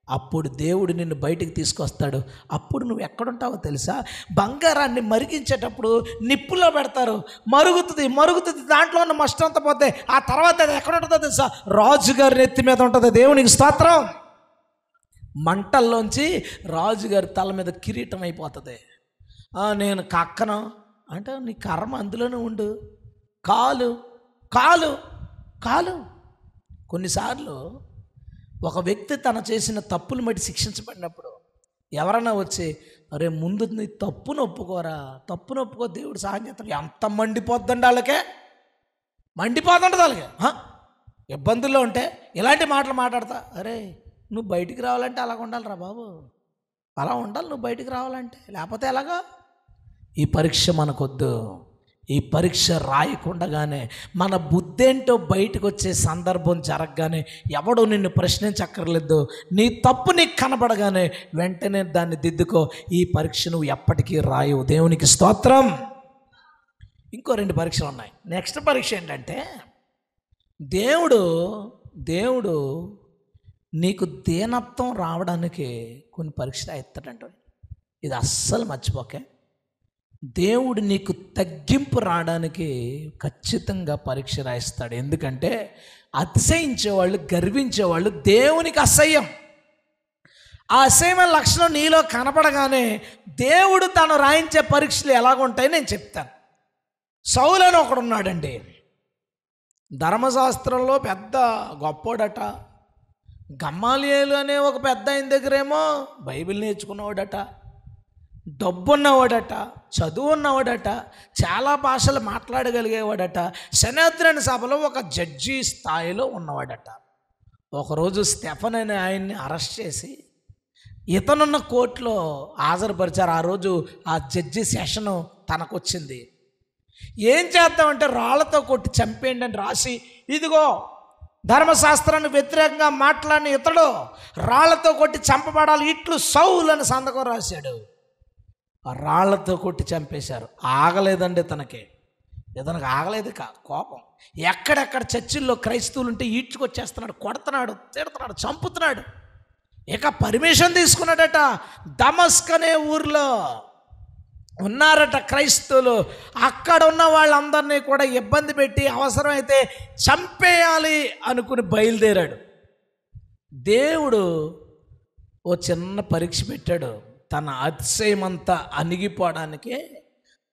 అప్పుడు దేవుడు నిన్ను బయటికి తీసుకొస్తాడు. అప్పుడు నువ్వు ఎక్కడుంటావో తెలుసా? బంగారాన్ని మరిగించేటప్పుడు నిప్పులో పెడతారు, మరుగుతుంది, దాంట్లో ఉన్న మస్తం అంతా పోతే ఆ తర్వాత అది ఎక్కడ ఉంటుందో తెలుసా? రాజుగారి నెత్తి మీద ఉంటుంది. దేవునికి స్తోత్రం. మంటల్లోంచి రాజుగారి తల మీద కిరీటం అయిపోతుంది. నేను కక్కను అంటే నీ కర్మ అందులోనే ఉండు. కాలు కాలు కాలు కొన్నిసార్లు ఒక వ్యక్తి తను చేసిన తప్పులు బట్టి శిక్షించబడినప్పుడు ఎవరన్నా వచ్చి, అరే ముందు నీ తప్పును ఒప్పుకోరా, తప్పును ఒప్పుకో, దేవుడు సహాయం చేస్తాడు. ఎంత మండిపోద్దండి వాళ్ళకే, మండిపోతుంటుంది వాళ్ళకి. ఇబ్బందుల్లో ఉంటే ఇలాంటి మాటలు మాట్లాడతా, అరే నువ్వు బయటికి రావాలంటే అలాగ ఉండాలిరా బాబు, అలా ఉండాలి నువ్వు బయటికి రావాలంటే, లేకపోతే ఎలాగా? ఈ పరీక్ష మనకొద్దు. ఈ పరీక్ష రాయకుండగానే మన బుద్ధేంటో బయటకు వచ్చే సందర్భం జరగగానే ఎవడో నిన్ను ప్రశ్నించక్కర్లేదు. నీ తప్పు నీకు కనబడగానే వెంటనే దాన్ని దిద్దుకో. ఈ పరీక్ష నువ్వు ఎప్పటికీ రాయవు. దేవునికి స్తోత్రం. ఇంకో 2 పరీక్షలు ఉన్నాయి. నెక్స్ట్ పరీక్ష ఏంటంటే, దేవుడు నీకు దీనత్వం రావడానికి కొన్ని పరీక్షలు ఎత్తాడంట. ఇది అస్సలు మర్చిపోకే. దేవుడు నీకు తగ్గింపు రావడానికి ఖచ్చితంగా పరీక్ష రాయిస్తాడు. ఎందుకంటే అతిశయించేవాళ్ళు, గర్వించేవాళ్ళు దేవునికి అసహ్యం. ఆ అసహ్యమైన లక్షణం నీలో కనపడగానే దేవుడు తను రాయించే పరీక్షలు ఎలాగుంటాయో నేను చెప్తాను. సౌలు అని ఒకడున్నాడండి, ధర్మశాస్త్రంలో పెద్ద గొప్పోడట. గమ్మాలియేలు అనే ఒక పెద్ద ఆయన దగ్గరేమో బైబిల్ నేర్చుకున్నవాడట, డబ్బున్నవాడట, చదువు ఉన్నవాడట, చాలా భాషలు మాట్లాడగలిగేవాడట, సెనేద్రిన్ సభలో ఒక జడ్జి స్థాయిలో ఉన్నవాడట. ఒకరోజు స్టెఫన్ అనే ఆయన్ని అరెస్ట్ చేసి ఇతనున్న కోర్టులో హాజరుపరిచారు. ఆ రోజు ఆ జడ్జి సెషను తనకొచ్చింది. ఏం చేద్దామంటే రాళ్లతో కొట్టి చంపేయండి అని రాసి, ఇదిగో ధర్మశాస్త్రాన్ని వ్యతిరేకంగా మాట్లాడిన ఇతడు రాళ్లతో కొట్టి చంపబడాలి, ఇట్లు సౌలు అని సంతకం రాశాడు. రాళ్లతో కొట్టి చంపేశారు. ఆగలేదండి ఇతనికి ఆగలేదు కోపం. ఎక్కడెక్కడ చర్చిల్లో క్రైస్తవులు ఉంటే ఈడ్చుకొచ్చేస్తున్నాడు, కొడుతున్నాడు, తిడుతున్నాడు, చంపుతున్నాడు. ఇక పర్మిషన్ తీసుకున్నాడట. దమస్క్ అనే ఊర్లో ఉన్నారట క్రైస్తవులు. అక్కడ ఉన్న వాళ్ళందరినీ కూడా ఇబ్బంది పెట్టి అవసరమైతే చంపేయాలి అనుకుని బయలుదేరాడు. దేవుడు ఓ చిన్న పరీక్ష పెట్టాడు. తన అతిశయమంతా అణిగిపోవడానికి,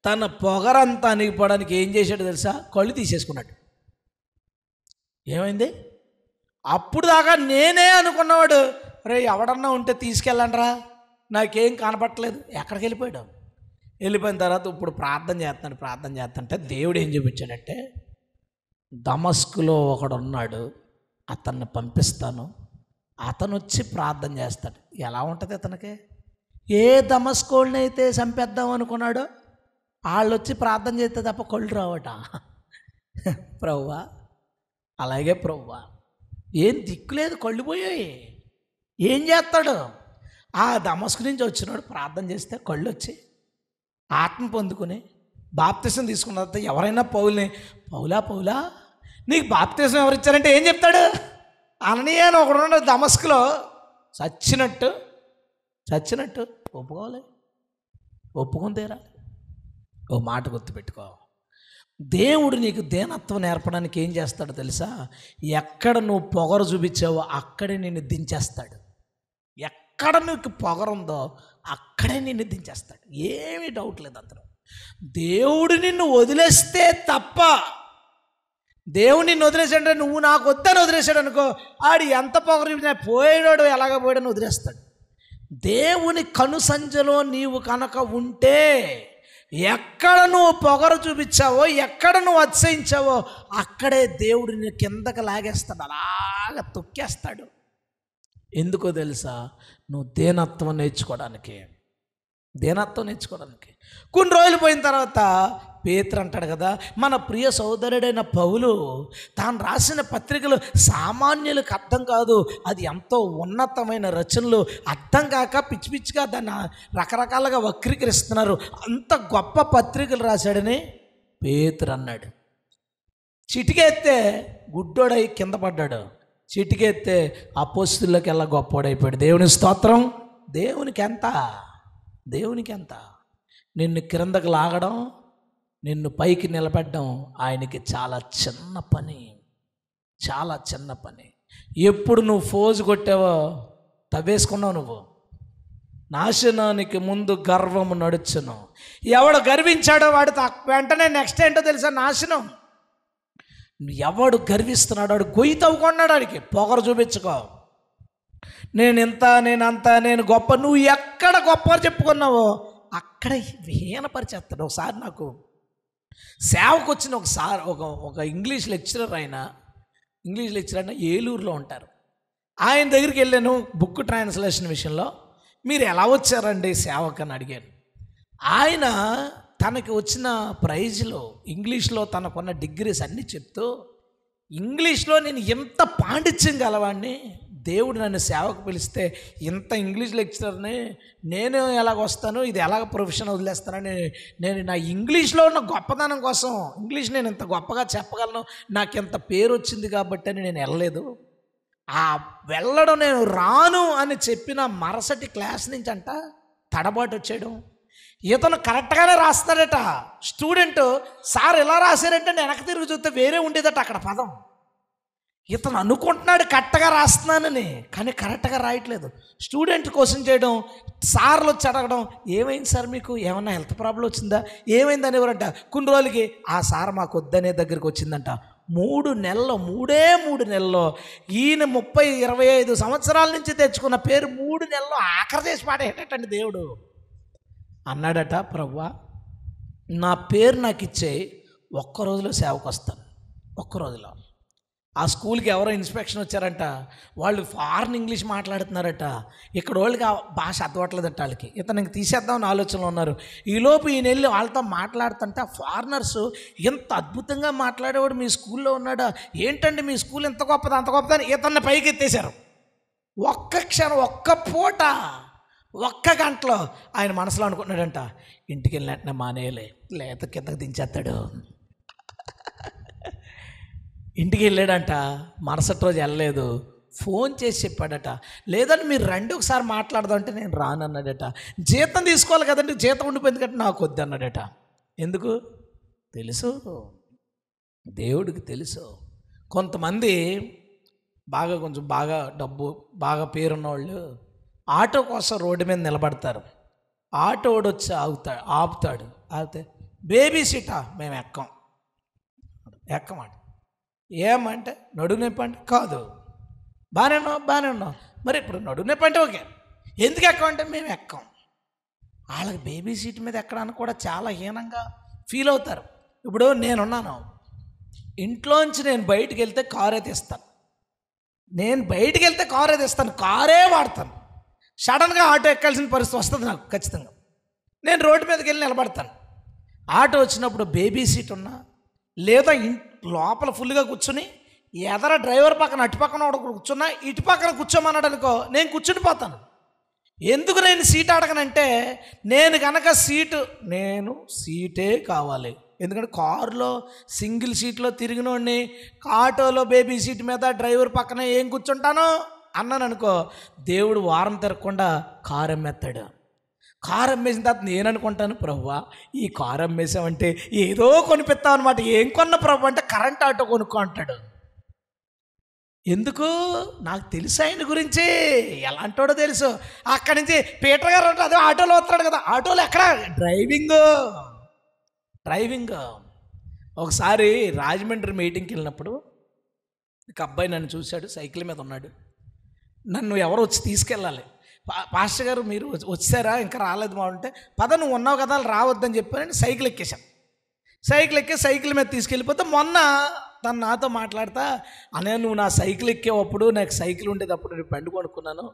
తన పొగరంతా అణిగిపోవడానికి ఏం చేశాడు తెలుసా? కళ్ళు తీసేసుకున్నాడు. ఏమైంది? అప్పుడు దాకా నేనే అనుకున్నవాడు, రే ఎవడన్నా ఉంటే తీసుకెళ్ళండిరా, నాకేం కనపట్టలేదు. ఎక్కడికి వెళ్ళిపోయాడు? వెళ్ళిపోయిన తర్వాత ఇప్పుడు ప్రార్థన చేస్తుంటే దేవుడు ఏం చూపించాడంటే, దమస్కులో ఒకడు ఉన్నాడు, అతన్ని పంపిస్తాను, అతను వచ్చి ప్రార్థన చేస్తాడు. ఎలా ఉంటుంది అతనికి? ఏ దమస్కోల్ని అయితే చంపేద్దాం అనుకున్నాడో వాళ్ళు వచ్చి ప్రార్థన చేస్తే తప్ప కళ్ళు రావట. ప్రభువా, అలాగే ప్రభువా, ఏం దిక్కులేదు, కళ్ళు పోయాయి. ఏం చేస్తాడు? ఆ దమస్కు నుంచి వచ్చినాడు ప్రార్థన చేస్తే కళ్ళు వచ్చి ఆత్మ పొందుకుని బాప్తిసం తీసుకున్న తర్వాత ఎవరైనా పౌలా నీకు బాప్తిసం ఎవరిచ్చారంటే ఏం చెప్తాడు? అననీయ అని ఒకడున్నాడు దమస్కులో, చచ్చినట్టు ఒప్పుకొని తీరాలి. ఓ మాట గుర్తుపెట్టుకో, దేవుడు నీకు దీనత్వం నేర్పడానికి ఏం చేస్తాడో తెలుసా? ఎక్కడ నువ్వు పొగరు చూపించావో అక్కడే నిన్ను దించేస్తాడు. ఎక్కడ నీకు పొగరుందో అక్కడే నిన్ను దించేస్తాడు. ఏమీ డౌట్ లేదు అందులో. దేవుడు నిన్ను వదిలేస్తే తప్ప దేవుడు నిన్ను వదిలేసాడంటే నువ్వు నాకు వద్దని వదిలేశాడు అనుకో, ఆడు ఎంత పొగరు పోయాడు, ఎలాగ పోయాడని వదిలేస్తాడు. దేవుని కనుసంజలో నీవు కనుక ఉంటే, ఎక్కడ నువ్వు పొగరు చూపించావో, ఎక్కడ నువ్వు అతిశయించావో, అక్కడే దేవుడు నిన్ను కిందకి లాగేస్తాడు, అలాగ తొక్కేస్తాడు. ఎందుకో తెలుసా? నువ్వు దేనత్వం నేర్చుకోవడానికి. కొన్ని రోజులు పోయిన తర్వాత పేతురు అంటాడు కదా, మన ప్రియ సోదరుడైన పౌలు తాను రాసిన పత్రికలు సామాన్యులకు అర్థం కాదు, అది ఎంతో ఉన్నతమైన రచనలు, అర్థం కాక పిచ్చి పిచ్చిగా దాన్ని రకరకాలుగా వక్రీకరిస్తున్నారు, అంత గొప్ప పత్రికలు రాశాడని పేతురు అన్నాడు. చిటికెత్తే గుడ్డోడై కింద పడ్డాడు, చిటికెత్తే అపోస్తులకి ఎలా గొప్పోడైపోయాడు. దేవుని స్తోత్రం. దేవునికి ఎంత నిన్ను క్రిందకు లాగడం, నిన్ను పైకి నిలబెట్టడం ఆయనకి చాలా చిన్న పని. ఎప్పుడు నువ్వు ఫోజు కొట్టావో తవ్వేసుకున్నావు. నువ్వు నాశనానికి ముందు గర్వము నడుచును. ఎవడు గర్వించాడో వాడు వెంటనే నెక్స్ట్ ఏంటో తెలుసా? నాశనం. ఎవడు గర్విస్తున్నాడు వాడు గొయ్యి తవ్వుకున్నాడు. వాడికి పొగరు చూపించుకో, నేను ఇంత, నేను అంత, నేను గొప్ప. నువ్వు ఎక్కడ గొప్ప చెప్పుకున్నావో అక్కడ హీనపరిచేస్తాడు. ఒకసారి నాకు సేవకు వచ్చిన ఒక ఇంగ్లీష్ లెక్చరర్ ఆయన ఏలూరులో ఉంటారు. ఆయన దగ్గరికి వెళ్ళాను బుక్ ట్రాన్స్లేషన్ విషయంలో. మీరు ఎలా వచ్చారండి సేవకు అని అడిగాను. ఆయన తనకి వచ్చిన ప్రైజ్లో ఇంగ్లీష్లో తనకున్న డిగ్రీస్ అన్నీ చెప్తూ, ఇంగ్లీష్లో నేను ఎంత పాండిత్యం గలవాడిని, దేవుడు నన్ను సేవకు పిలిస్తే ఇంత ఇంగ్లీష్ లెక్చరర్ని నేను ఎలాగ వస్తాను, ఇది ఎలాగ ప్రొఫెషన్ వదిలేస్తానని నేను నా ఇంగ్లీష్లో ఉన్న గొప్పతనం కోసం, ఇంగ్లీష్ నేను ఇంత గొప్పగా చెప్పగలను, నాకు ఎంత పేరు వచ్చింది కాబట్టి అని నేను వెళ్ళలేదు. ఆ వెళ్ళడం, నేను రాను అని చెప్పిన మరుసటి క్లాస్ నుంచి అంట తడబాటు వచ్చేయడం. ఇతను కరెక్ట్గానే రాస్తాడట. స్టూడెంట్ సార్ ఎలా రాశారంటే వెనక్కి తిరిగి చూస్తే వేరే ఉండేదట అక్కడ పదం. ఇతను అనుకుంటున్నాడు కరెక్ట్గా రాస్తున్నానని, కానీ కరెక్ట్గా రాయట్లేదు. స్టూడెంట్ క్వశ్చన్ చేయడం, సార్లు వచ్చి అడగడం, ఏమైంది సార్ మీకు, ఏమన్నా హెల్త్ ప్రాబ్లం వచ్చిందా, ఏమైందని ఎవరంట. కొన్ని రోజులకి ఆ సార్ మాకు వద్దనే దగ్గరికి వచ్చిందంట. 3 నెలల్లో ఈయన 25 సంవత్సరాల నుంచి తెచ్చుకున్న పేరు 3 నెలల్లో ఆఖరి చేసి పాడేటండి దేవుడు. అన్నాడట, ప్రభువా నా పేరు నాకు ఇచ్చే, ఒక్క రోజులో సేవకు వస్తాను. ఒక్క రోజులో. ఆ స్కూల్కి ఎవరో ఇన్స్పెక్షన్ వచ్చారంట, వాళ్ళు ఫారెన్ ఇంగ్లీష్ మాట్లాడుతున్నారట, ఇక్కడ వాళ్ళకి ఆ భాష అర్థవట్లేదట. వాళ్ళకి ఇతనికి తీసేద్దామని ఆలోచనలో ఉన్నారు. ఈలోపు ఈయన వెళ్ళి వాళ్ళతో మాట్లాడుతుంటే ఆ ఫారినర్స్, ఎంత అద్భుతంగా మాట్లాడేవాడు మీ స్కూల్లో ఉన్నాడా, ఏంటండి మీ స్కూల్ ఎంత గొప్పదా అంత గొప్పదని ఇతన్ని పైకి ఎత్తేశారు. ఒక్క క్షణం, ఒక్క పూట, ఒక్క గంటలో ఆయన మనసులో అనుకుంటున్నాడంట, ఇంటికి వెళ్ళినట్టే మానేయలే, లేత కిందకి దించేస్తాడు. ఇంటికి వెళ్ళాడంట. మరుసటి రోజు వెళ్ళలేదు, ఫోన్ చేసి చెప్పాడట, లేదంటే మీరు రండి ఒకసారి మాట్లాడదాం అంటే నేను రానన్నాడట. జీతం తీసుకోవాలి కదండి, జీతం ఉండిపోయింది కంటే నాకు వద్దు అన్నాడట. ఎందుకు తెలుసు? దేవుడికి తెలుసు. కొంతమంది కొంచెం బాగా డబ్బు, బాగా పేరున్న వాళ్ళు ఆటో కోసం రోడ్డు మీద నిలబడతారు. ఆటో వాడు వచ్చి ఆపుతాడు. ఆపితే బేబీ సీటా, మేము ఎక్కమాట. ఏమంటే నడుము నొప్పి అంటే, కాదు బాగానే ఉన్నావు. మరి ఇప్పుడు నడుము నొప్పి అంటే ఓకే, ఎందుకు ఎక్కమంటే మేము ఎక్కం. వాళ్ళకి బేబీ సీట్ మీద ఎక్కడానికి కూడా చాలా హీనంగా ఫీల్ అవుతారు. ఇప్పుడు నేనున్నాను, ఇంట్లోంచి నేను బయటికి వెళ్తే కారే తీస్తాను, కారే వాడతాను. సడన్గా ఆటో ఎక్కాల్సిన పరిస్థితి వస్తుంది నాకు ఖచ్చితంగా. నేను రోడ్డు మీదకి వెళ్ళి నిలబడతాను. ఆటో వచ్చినప్పుడు బేబీ సీట్ ఉన్నా, లేదా లోపల ఫుల్గా కూర్చుని ఎదర డ్రైవర్ పక్కన అటు పక్కన కూర్చున్నా, ఇటు పక్కన కూర్చోమన్నాడు అనుకో, నేను కూర్చుండిపోతాను. ఎందుకు నేను సీట్ అడగనంటే, నేను కనుక సీటే కావాలి. ఎందుకంటే కారులో సింగిల్ సీట్లో తిరిగినోడిని ఆటోలో బేబీ సీట్ మీద డ్రైవర్ పక్కన ఏం కూర్చుంటానో అన్నాను అనుకో, దేవుడు వారం తిరగకుండా కారు అమ్మేస్తాడు. కారు అమ్మేసిన తర్వాత నేను అనుకుంటాను, ప్రభువా ఈ కారు అమ్మేసామంటే ఏదో కొనిపిస్తాం అనమాట. ఏం కొన్న ప్రభు అంటే కరెంట్ ఆటో కొనుక్కో అంటాడు. ఎందుకు? నాకు తెలుసు ఆయన గురించి, ఎలాంటోడో తెలుసు. అక్కడి నుంచి పీటర్ గారు అదే ఆటోలో వస్తాడు కదా, ఆటోలో ఎక్కడ డ్రైవింగ్. ఒకసారి రాజమండ్రి మీటింగ్కి వెళ్ళినప్పుడు ఒక అబ్బాయి నన్ను చూశాడు, సైకిల్ మీద ఉన్నాడు. నన్ను ఎవరు వచ్చి తీసుకెళ్ళాలి, పాస్టర్ గారు మీరు వచ్చారా, ఇంకా రాలేదు మా అంటే, పద నువ్వు ఉన్నావు కదా రావద్దని చెప్పానని సైకిల్ ఎక్కేశాను. సైకిల్ ఎక్కి సైకిల్ మీద తీసుకెళ్ళిపోతే మొన్న తను నాతో మాట్లాడతా, అనే నువ్వు నా సైకిల్ ఎక్కేటప్పుడు నాకు సైకిల్ ఉండేటప్పుడు నేను బండి కొనుక్కున్నాను,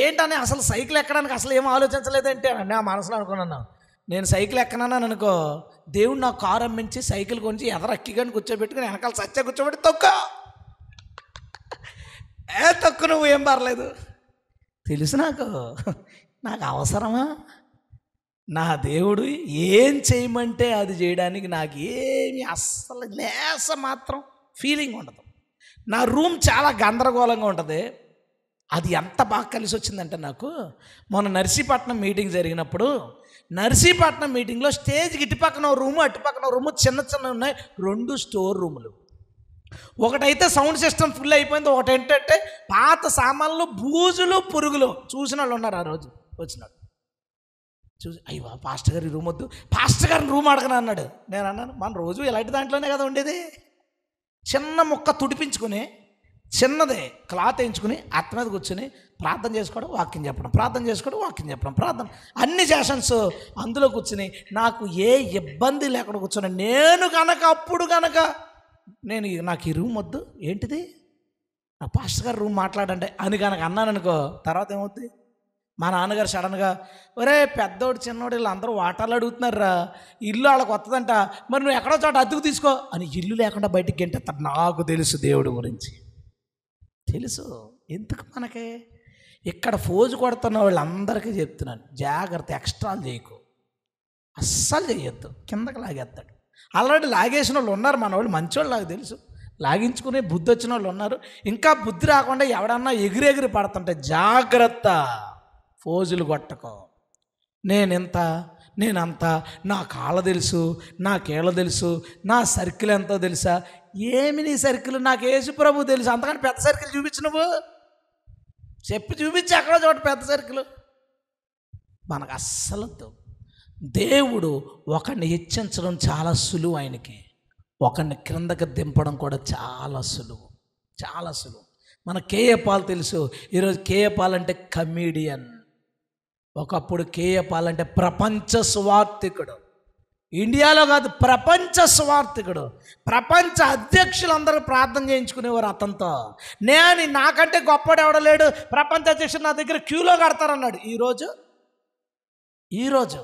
ఏంటనే అసలు సైకిల్ ఎక్కడానికి అసలు ఏం ఆలోచించలేదంటే నా మనసులో అనుకున్నాను, నేను సైకిల్ ఎక్కనన్నాను అనుకో, దేవుడు నా కారు అమ్మించి సైకిల్ కొంచెం ఎదరక్కిగాని కూర్చోబెట్టుకుని వెనకాల సత్య కూర్చోబెట్టి తొక్కు నువ్వు ఏం పర్లేదు. తెలుసు నాకు అవసరమా? నా దేవుడు ఏం చేయమంటే అది చేయడానికి నాకు ఏమి అస్సలు లేస మాత్రం ఫీలింగ్ ఉండదు. నా రూమ్ చాలా గందరగోళంగా ఉంటుంది. అది ఎంత బాగా కలిసి వచ్చిందంటే, నాకు మొన్న నర్సీపట్నం మీటింగ్ జరిగినప్పుడు, నర్సీపట్నం మీటింగ్లో స్టేజ్కి ఇటు పక్కన రూము అటు పక్కన రూము చిన్న చిన్న ఉన్నాయి, 2 స్టోర్ రూములు. ఒకటైతే సౌండ్ సిస్టమ్ ఫుల్ అయిపోయింది, ఒకటి ఏంటంటే పాత సామాన్లు, బూజులు, పురుగులు. చూసిన వాళ్ళు ఉన్నారు ఆ రోజు వచ్చినాడు. చూసి అయ్యో పాస్టర్ గారు ఈ రూమ్ వద్దు, పాస్టర్ గారిని రూమ్ అడగను అన్నాడు. నేను అన్నాను, మన రోజు ఇలాంటి దాంట్లోనే కదా ఉండేది. చిన్న ముక్క తుడిపించుకుని, చిన్నదే క్లాత్ వేయించుకుని అత్త మీద కూర్చొని ప్రార్థన చేసుకోవడం, వాక్యం చెప్పడం, ప్రార్థన చేసుకోవడం, వాక్యం చెప్పడం, ప్రార్థన, అన్ని సెషన్స్ అందులో కూర్చుని నాకు ఏ ఇబ్బంది లేకుండా కూర్చొని, నేను కనుక అప్పుడు కనుక నాకు ఈ రూమ్ వద్దు, ఏంటిది నా పాస్టర్ గారు రూమ్ మాట్లాడండి అని కనుక అన్నాను అనుకో, తర్వాత ఏమవుతుంది, మా నాన్నగారు సడన్గా, ఒరే పెద్దోడు చిన్నోడు వీళ్ళు అందరూ వాటాలు అడుగుతున్నారా, ఇల్లు వాళ్ళకి వస్తుందంట, మరి నువ్వు ఎక్కడో చోట అద్దెకు తీసుకో అని ఇల్లు లేకుండా బయటికి గెంటేస్తాడు. నాకు తెలుసు దేవుడి గురించి, తెలుసు. ఎందుకు మనకి ఇక్కడ ఫోజు కొడుతున్న వాళ్ళందరికీ చెప్తున్నాను, జాగ్రత్త, ఎక్స్ట్రాలు చేయకు, అస్సలు చేయొద్దు, కిందకి లాగేస్తాడు. ఆల్రెడీ లాగేసిన వాళ్ళు ఉన్నారు, మన వాళ్ళు మంచోళ్ళు, నాకు తెలుసు, లాగించుకునే బుద్ధి వచ్చిన వాళ్ళు ఉన్నారు. ఇంకా బుద్ధి రాకుండా ఎవడన్నా ఎగిరెగిరి పడుతుంటే జాగ్రత్త, ఫోజులు కొట్టకో. నేనంత, నా కాళ్ళ తెలుసు, నా కేళ్ళ తెలుసు, నా సర్కిల్ ఎంతో తెలుసా? ఏమి నీ సర్కిల్? నాకు యేసు ప్రభు తెలుసు, అంతకని పెద్ద సర్కిల్ చూపించు, నువ్వు చెప్పి చూపించి ఎక్కడో చోట పెద్ద సర్కిల్ మనకు అస్సలు. దేవుడు ఒకరిని హెచ్చించడం చాలా సులువు, ఆయనకి ఒకరిని క్రిందకి దింపడం కూడా చాలా సులువు, చాలా సులువు. మన కేఏ పాల్ తెలుసు. ఈరోజు కేఏ పాల్ అంటే కమీడియన్, ఒకప్పుడు కేఏ పాల్ అంటే ప్రపంచ స్వార్థికుడు. ఇండియాలో కాదు, ప్రపంచ స్వార్థికుడు. ప్రపంచ అధ్యక్షులందరూ ప్రార్థన చేయించుకునేవారు అతనితో. నాకంటే గొప్పడు ఎవడలేడు, ప్రపంచ అధ్యక్షుడు నా దగ్గర క్యూలో కడతారన్నాడు. ఈరోజు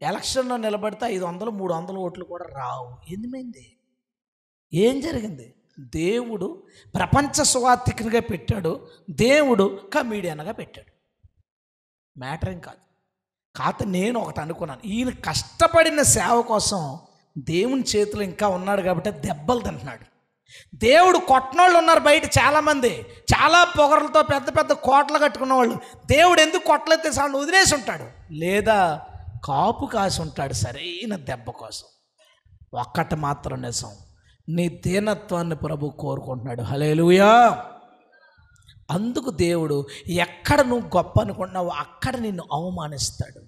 ఎలక్షన్లో నిలబడితే 500, 300 ఓట్లు కూడా రావు. ఎందుమైంది? ఏం జరిగింది? దేవుడు ప్రపంచ స్వార్థికునిగా పెట్టాడు, దేవుడు కమీడియన్గా పెట్టాడు. మ్యాటర్ ఏం కాదు. నేను ఒకటి అనుకున్నాను, ఈయన కష్టపడిన సేవ కోసం దేవుని చేతిలో ఇంకా ఉన్నాడు కాబట్టి దెబ్బలు తింటున్నాడు. దేవుడు కొట్టనోళ్ళు ఉన్నారు బయట చాలామంది, చాలా పొగరలతో పెద్ద పెద్ద కోటలు కట్టుకున్న వాళ్ళు. దేవుడు ఎందుకు కొట్టలేదు సార్ వదిలేసి ఉంటాడు, లేదా కాపు కాసి ఉంటాడు సరైన దెబ్బ కోసం. ఒక్కటి మాత్రం నిజం, నీ దీనత్వాన్ని ప్రభు కోరుకుంటున్నాడు. హల్లెలూయా. అందుకు దేవుడు ఎక్కడ నువ్వు గొప్ప అనుకుంటున్నావో అక్కడ నిన్ను అవమానిస్తాడు,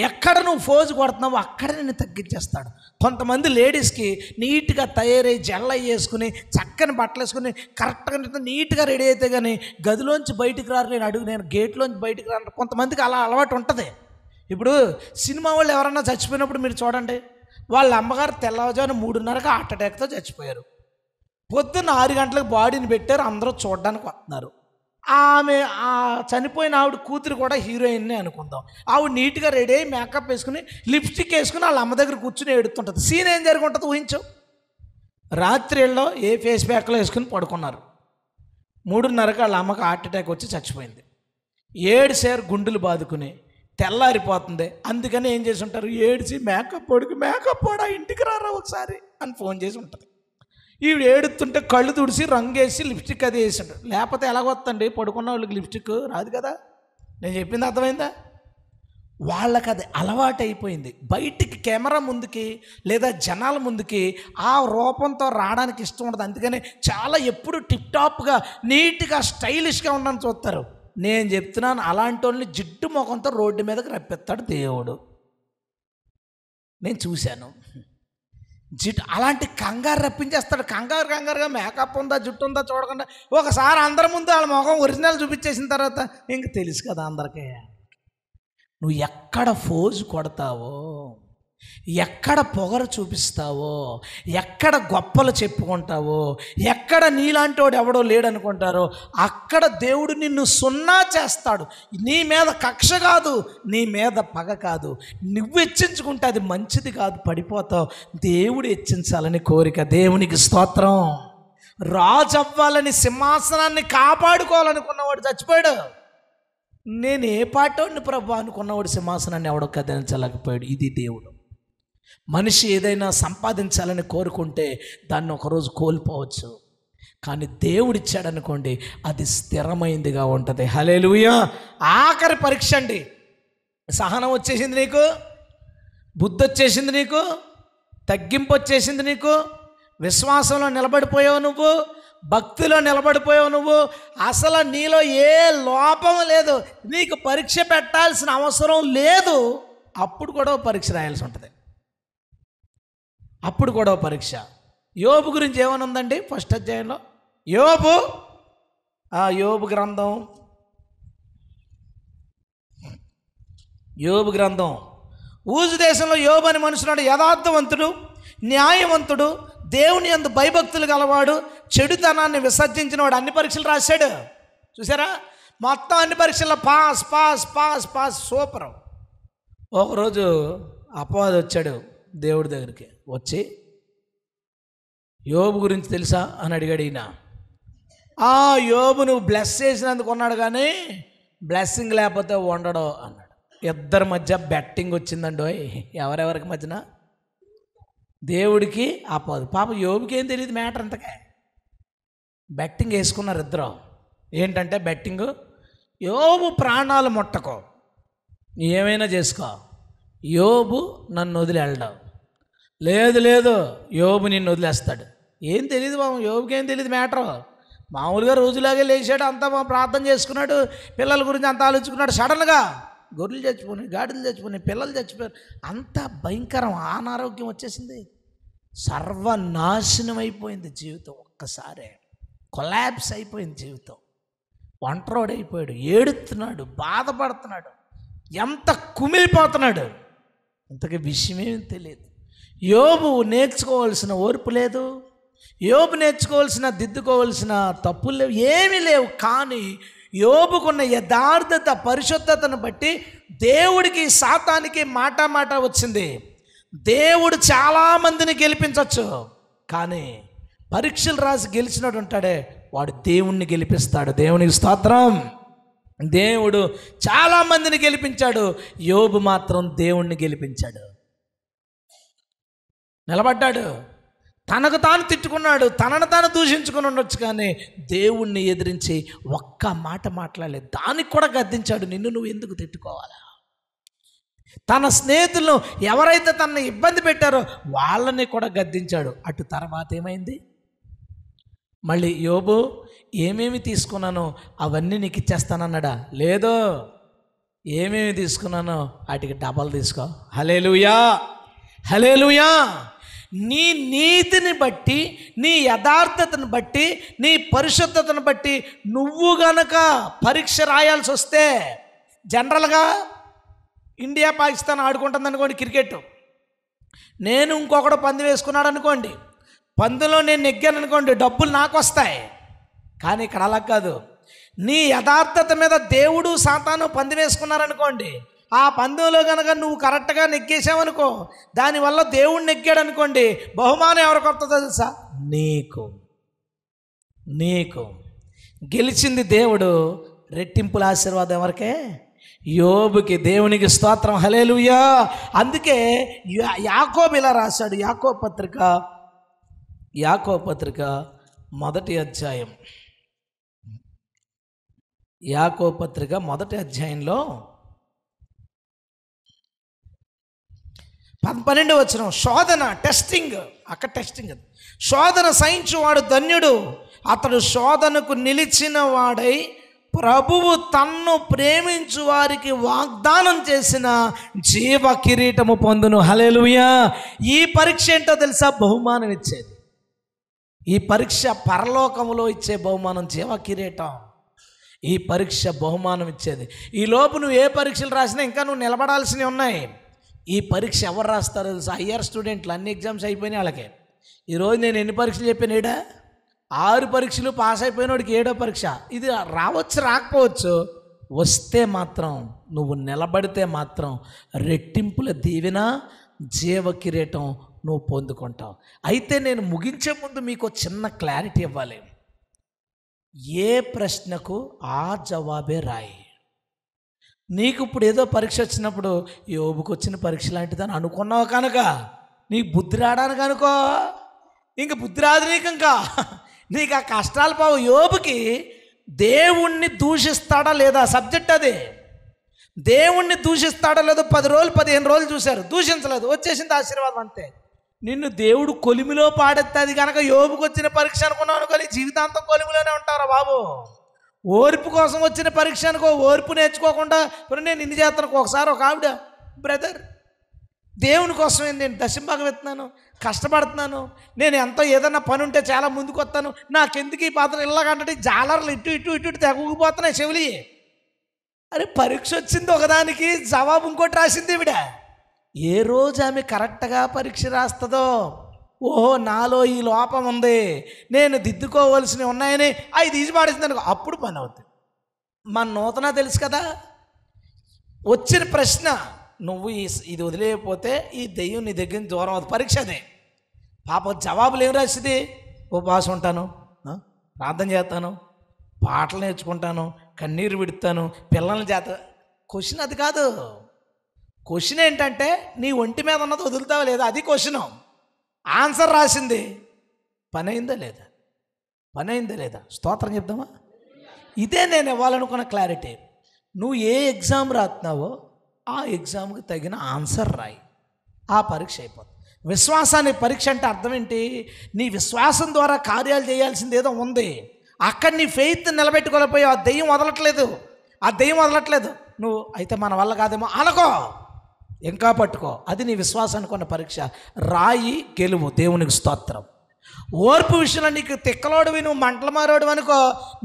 ఎక్కడ నువ్వు ఫోజు కొడుతున్నావో అక్కడ నిన్ను తగ్గించేస్తాడు. కొంతమంది లేడీస్కి నీట్గా తయారై జల్ల వేసుకుని చక్కని బట్టలు వేసుకుని కరెక్ట్గా నీట్గా రెడీ అయితే కానీ గదిలోంచి బయటికి రారు. నేను గేట్లోంచి బయటికి రాను. కొంతమందికి అలా అలవాటు ఉంటుంది. ఇప్పుడు సినిమా వాళ్ళు ఎవరన్నా చచ్చిపోయినప్పుడు మీరు చూడండి, వాళ్ళ అమ్మగారు తెల్లవారుజామున 3:30కి హార్ట్ అటాక్తో చచ్చిపోయారు. పొద్దున్న 6 గంటలకు బాడీని పెట్టారు, అందరూ చూడడానికి వస్తున్నారు. ఆమె చనిపోయిన ఆవిడ కూతురు కూడా హీరోయిన్నే అనుకుందాం. ఆవిడ నీట్గా రెడీ అయ్యి మేకప్ వేసుకుని లిప్స్టిక్ వేసుకుని వాళ్ళ అమ్మ దగ్గర కూర్చుని ఏడుతుంటుంది. సీన్ ఏం జరిగి ఉంటుంది ఊహించు. రాత్రిలో ఏ ఫేస్ ప్యాక్లో వేసుకుని పడుకున్నారు. 3:30కి వాళ్ళ అమ్మకి హార్ట్ అటాక్ వచ్చి చచ్చిపోయింది. 7 గుండెలు బాదుకుని తెల్లారిపోతుంది. అందుకని ఏం చేసి ఉంటారు, ఏడిచి మేకప్ పోడా ఇంటికి రారా ఒకసారి అని ఫోన్ చేసి ఉంటుంది. ఈవిడ ఏడుతుంటే కళ్ళు తుడిసి రంగేసి లిప్స్టిక్ అది వేసి ఉంటారు. లేకపోతే ఎలాగొస్తండి, పడుకున్న వాళ్ళకి లిప్స్టిక్ రాదు కదా. నేను చెప్పింది అర్థమైందా? వాళ్ళకి అది అలవాటు అయిపోయింది. బయటికి కెమెరా ముందుకి లేదా జనాల ముందుకి ఆ రూపంతో రావడానికి ఇష్టం ఉండదు. అందుకని చాలా ఎప్పుడు టిప్ టాప్గా నీట్గా స్టైలిష్గా ఉండని చూస్తారు. నేను చెప్తున్నాను, అలాంటి వాళ్ళని జిడ్డు ముఖంతో రోడ్డు మీదకి రప్పిస్తాడు దేవుడు. నేను చూశాను. అలాంటి కంగారు రప్పించేస్తాడు. కంగారుగా మేకప్ ఉందా జుట్టు ఉందా చూడకుండా ఒకసారి అందరి ముందు వాళ్ళ ముఖం ఒరిజినల్ చూపించేసిన తర్వాత ఇంక తెలుసు కదా అందరికీ. నువ్వు ఎక్కడ ఫోజు కొడతావో, ఎక్కడ పొగరు చూపిస్తావో, ఎక్కడ గొప్పలు చెప్పుకుంటావో, ఎక్కడ నీలాంటి వాడు ఎవడో లేడనుకుంటారో అక్కడ దేవుడు నిన్ను సున్నా చేస్తాడు. నీ మీద కక్ష కాదు, నీ మీద పగ కాదు. నువ్వు హెచ్చించుకుంటే అది మంచిది కాదు, పడిపోతావు. దేవుడు హెచ్చించాలని కోరిక. దేవునికి స్తోత్రం. రాజు అవ్వాలని, సింహాసనాన్ని కాపాడుకోవాలనుకున్నవాడు చచ్చిపోయాడు. నేను ఏ పాటోడిని ప్రభు అనుకున్నవాడు సింహాసనాన్ని ఎవడో కదిలించలేకపోయాడు. ఇది దేవుడు. మనిషి ఏదైనా సంపాదించాలని కోరుకుంటే దాన్ని ఒకరోజు కోల్పోవచ్చు, కానీ దేవుడిచ్చాడనుకోండి అది స్థిరమైందిగా ఉంటుంది. హల్లెలూయా. ఆఖరి పరీక్ష అండి. సహనం వచ్చేసింది నీకు, బుద్ధి వచ్చేసింది నీకు, తగ్గింపు వచ్చేసింది నీకు, విశ్వాసంలో నిలబడిపోయావు నువ్వు, భక్తిలో నిలబడిపోయావు నువ్వు, అసలు నీలో ఏ లోపం లేదు, నీకు పరీక్ష పెట్టాల్సిన అవసరం లేదు. అప్పుడు కూడా పరీక్ష రాయాల్సి ఉంటుంది. అప్పుడు కూడా పరీక్ష. యోబు గురించి ఏమని ఉందండి ఫస్ట్ అధ్యాయంలో? యోబు గ్రంథం ఊజు దేశంలో యోబు అని మనుషున్నాడు, యథార్థవంతుడు, న్యాయవంతుడు, దేవుని యందు భయభక్తులు గలవాడు, చెడుతనాన్ని విసర్జించినవాడు. అన్ని పరీక్షలు రాశాడు. చూసారా? మొత్తం అన్ని పరీక్షల్లో pass pass pass pass super. ఒకరోజు అపవాది వచ్చాడు దేవుడి దగ్గరికి. వచ్చి యోబు గురించి తెలుసా అని అడిగాడు. ఈయన యోబు నువ్వు బ్లెస్ చేసినందుకు ఉన్నాడు, కానీ బ్లెస్సింగ్ లేకపోతే ఉండడు అన్నాడు. ఇద్దరి మధ్య బెట్టింగ్ వచ్చిందండి. ఎవరెవరికి మధ్యన? దేవుడికి అపవాది. పాప యోబుకి ఏం తెలియదు మ్యాటర్ అంతకే. బెట్టింగ్ వేసుకున్నారు ఇద్దరు. ఏంటంటే బెట్టింగ్, యోబు ప్రాణాలు ముట్టకో, ఏమైనా చేసుకో, యోబు నన్ను వదిలి వెళ్ళడం లేదు, యోబు నిన్ను వదిలేస్తాడు. ఏం తెలియదు బాబు, యోబుకి ఏం తెలియదు మ్యాటర్. మామూలుగా రోజులాగే లేచాడు, అంతా ప్రార్థన చేసుకున్నాడు, పిల్లల గురించి అంతా ఆలోచించుకున్నాడు. సడన్గా గొర్రెలు చచ్చిపోయినాయి, గాడిదలు చచ్చిపోయినాయి, పిల్లలు చచ్చిపోయారు. అంత భయంకరం అనారోగ్యం వచ్చేసింది. సర్వనాశనం అయిపోయింది జీవితం. ఒక్కసారే కొలాప్స్ అయిపోయింది జీవితం. ఒంటరోడైపోయాడు, ఏడుస్తున్నాడు, బాధపడుతున్నాడు, ఎంత కుమిలిపోతున్నాడు. ఇంతకీ విషయమేమి తెలియదు. యోబు నేర్చుకోవాల్సిన ఓర్పు లేదు, యోబు నేర్చుకోవాల్సిన దిద్దుకోవాల్సిన తప్పులు లేవు, ఏమీ లేవు. కానీ యోబుకున్న యథార్థత, పరిశుద్ధతను బట్టి దేవుడికి సాతానికి మాట వచ్చింది. దేవుడు చాలామందిని గెలిపించవచ్చు, కానీ పరీక్షలు రాసి గెలిచినట్టు ఉంటాడే వాడు దేవుణ్ణి గెలిపిస్తాడు. దేవునికి స్తోత్రం. దేవుడు చాలామందిని గెలిపించాడు, యోబు మాత్రం దేవుణ్ణి గెలిపించాడు. నిలబడ్డాడు, తనకు తాను తిట్టుకున్నాడు, తనను తాను దూషించుకుని ఉండొచ్చు, కానీ దేవుణ్ణి ఎదిరించి ఒక్క మాట మాట్లాడలేదు. దానికి కూడా గద్దించాడు, నిన్ను నువ్వు ఎందుకు తిట్టుకోవాలా? తన స్నేహితులను ఎవరైతే తనని ఇబ్బంది పెట్టారో వాళ్ళని కూడా గద్దించాడు. అటు తర్వాత ఏమైంది? మళ్ళీ యోబు ఏమేమి తీసుకున్నానో అవన్నీ నీకు ఇచ్చేస్తానన్నాడా? లేదో, ఏమేమి తీసుకున్నానో వాటికి డబల్ తీసుకో. హల్లెలూయా, హల్లెలూయా. నీ నీతిని బట్టి, నీ యథార్థతను బట్టి, నీ పరిశుద్ధతను బట్టి నువ్వు గనక పరీక్ష రాయాల్సి వస్తే, జనరల్గా ఇండియా పాకిస్తాన్ ఆడుకుంటుంది అనుకోండి క్రికెట్, నేను ఇంకొకడు పంది వేసుకున్నాడు అనుకోండి, పందులో నేను నెగ్గాను అనుకోండి, డబ్బులు నాకు వస్తాయి. కానీ ఇక్కడ అలా కాదు. నీ యథార్థత మీద దేవుడు సాతాను పంది వేసుకున్నారనుకోండి, ఆ పందెంలో కనుక నువ్వు కరెక్ట్గా నెగ్గేసావనుకో, దానివల్ల దేవుడు నెగ్గాడు అనుకోండి, బహుమానం ఎవరికి వస్తుందో తెలుసా? నీకు గెలిచింది దేవుడు. రెట్టింపుల ఆశీర్వాదం ఎవరికే? యోబుకి. దేవునికి స్తోత్రం. హల్లెలూయా. అందుకే యాకోబు ఇలా రాశాడు. యాకోబు పత్రిక మొదటి అధ్యాయం, యాకోబు పత్రిక మొదటి అధ్యాయంలో 12వ వచనం, శోధన, టెస్టింగ్. అక్కడ టెస్టింగ్, శోధన సహించువాడు ధన్యుడు, అతడు శోధనకు నిలిచిన వాడై ప్రభువు తన్ను ప్రేమించు వారికి వాగ్దానం చేసిన జీవ కిరీటము పొందును. హల్లెలూయా. ఈ పరీక్ష ఏంటో తెలుసా? బహుమానం ఇచ్చేది. ఈ పరీక్ష పరలోకములో ఇచ్చే బహుమానం జీవ కిరీటం. ఈ పరీక్ష బహుమానం ఇచ్చేది. ఈ లోపు నువ్వు ఏ పరీక్షలు రాసినా ఇంకా నువ్వు నిలబడాల్సినవి ఉన్నాయి. ఈ పరీక్ష ఎవరు రాస్తారో తెలుసా? హయ్యర్ స్టూడెంట్లు. అన్ని ఎగ్జామ్స్ అయిపోయినాయి వాళ్ళకే. ఈరోజు నేను ఎన్ని పరీక్షలు చెప్పాను? 6 పరీక్షలు పాస్ అయిపోయినోడికి 7వ పరీక్ష. ఇది రావచ్చు, రాకపోవచ్చు. వస్తే మాత్రం, నువ్వు నిలబడితే మాత్రం రెట్టింపుల దీవెన, జీవ కిరీటం నువ్వు పొందుకుంటావు. అయితే నేను ముగించే ముందు మీకు చిన్న క్లారిటీ ఇవ్వాలి. ఏ ప్రశ్నకు ఆ జవాబే రాయి. నీకు ఇప్పుడు ఏదో పరీక్ష వచ్చినప్పుడు యోబుకు వచ్చిన పరీక్ష లాంటిదని అనుకున్నావు కనుక నీకు బుద్ధి రావడానికి అనుకో, ఇంక బుద్ధి రాదు నీకు. ఇంకా నీకు ఆ కష్టాలు పోవు. యోబుకి దేవుణ్ణి దూషిస్తాడా లేదా సబ్జెక్ట్ అదే. దేవుణ్ణి దూషిస్తాడా లేదో 10 రోజులు 15 రోజులు చూశారు, దూషించలేదు, వచ్చేసింది ఆశీర్వాదం అంతే. నిన్ను దేవుడు కొలిమిలో పాడెత్తది కనుక యోబుకు వచ్చిన పరీక్ష అనుకున్నావు అనుకోని జీవితాంతం కొలిమిలోనే ఉంటారా బాబు. ఓర్పు కోసం వచ్చిన పరీక్ష అనుకో. ఓర్పు నేర్చుకోకుండా నేను ఇన్ని చేస్తాను. ఒకసారి ఒక ఆవిడ, బ్రదర్ దేవుని కోసం నేను దశంభాగం ఎత్తున్నాను, కష్టపడుతున్నాను, నేను ఎంతో ఏదన్నా పని ఉంటే చాలా ముందుకు వస్తాను, నాకెందుకు ఈ పాత్ర ఇలాగంటే జాలర్లు ఇటు ఇటు ఇటు తెగూగిపోతున్నాయి చెవులి. అరే పరీక్ష వచ్చింది ఒకదానికి, జవాబు ఇంకోటి రాసింది ఈవిడ. ఏ రోజు ఆమె కరెక్ట్గా పరీక్ష రాస్తుందో, ఓహో నాలో ఈ లోపం ఉంది, నేను దిద్దుకోవలసినవి ఉన్నాయని అవి తీసి పాడేసింది అనుకో, అప్పుడు పని అవుతుంది. మన నూతన తెలుసు కదా, వచ్చిన ప్రశ్న నువ్వు ఇది వదిలేకపోతే ఈ దెయ్యం నీ దగ్గర నుంచి దూరం అవుతుంది. పరీక్ష అదే. పాప జవాబులు ఏం రాసింది? ఉపవాసం ఉంటాను, ప్రార్థన చేస్తాను, పాటలు నేర్చుకుంటాను, కన్నీరు విడుతాను, పిల్లల్ని చేత. క్వశ్చన్ అది కాదు. క్వశ్చన్ ఏంటంటే నీ ఒంటి మీద ఉన్నది వదులుతావా లేదా, అది క్వశ్చను. ఆన్సర్ రాసింది. పని అయిందా లేదా? పని అయిందా లేదా? స్తోత్రం చెప్దామా? ఇదే నేను ఇవ్వాలనుకున్న క్లారిటీ. నువ్వు ఏ ఎగ్జామ్ రాస్తున్నావో ఆ ఎగ్జామ్కి తగిన ఆన్సర్ రాయి, ఆ పరీక్ష అయిపోతుంది. విశ్వాసానికి పరీక్ష అంటే అర్థం ఏంటి? నీ విశ్వాసం ద్వారా కార్యాలు చేయాల్సింది ఏదో ఉంది, అక్కడ నీ ఫెయిత్ నిలబెట్టుకోలేకపోయావు. ఆ దెయ్యం వదలట్లేదు, ఆ దెయ్యం వదలట్లేదు. నువ్వు అయితే మన వల్ల కాదేమో అనుకో, ఇంకా పట్టుకో. అది నీ విశ్వాసానికి ఉన్న పరీక్ష. రాయి, గెలువు. దేవునికి స్తోత్రం. ఓర్పు విషయంలో నీకు తిక్కలోడివి, నువ్వు మంటల మారోడివి అనుకో,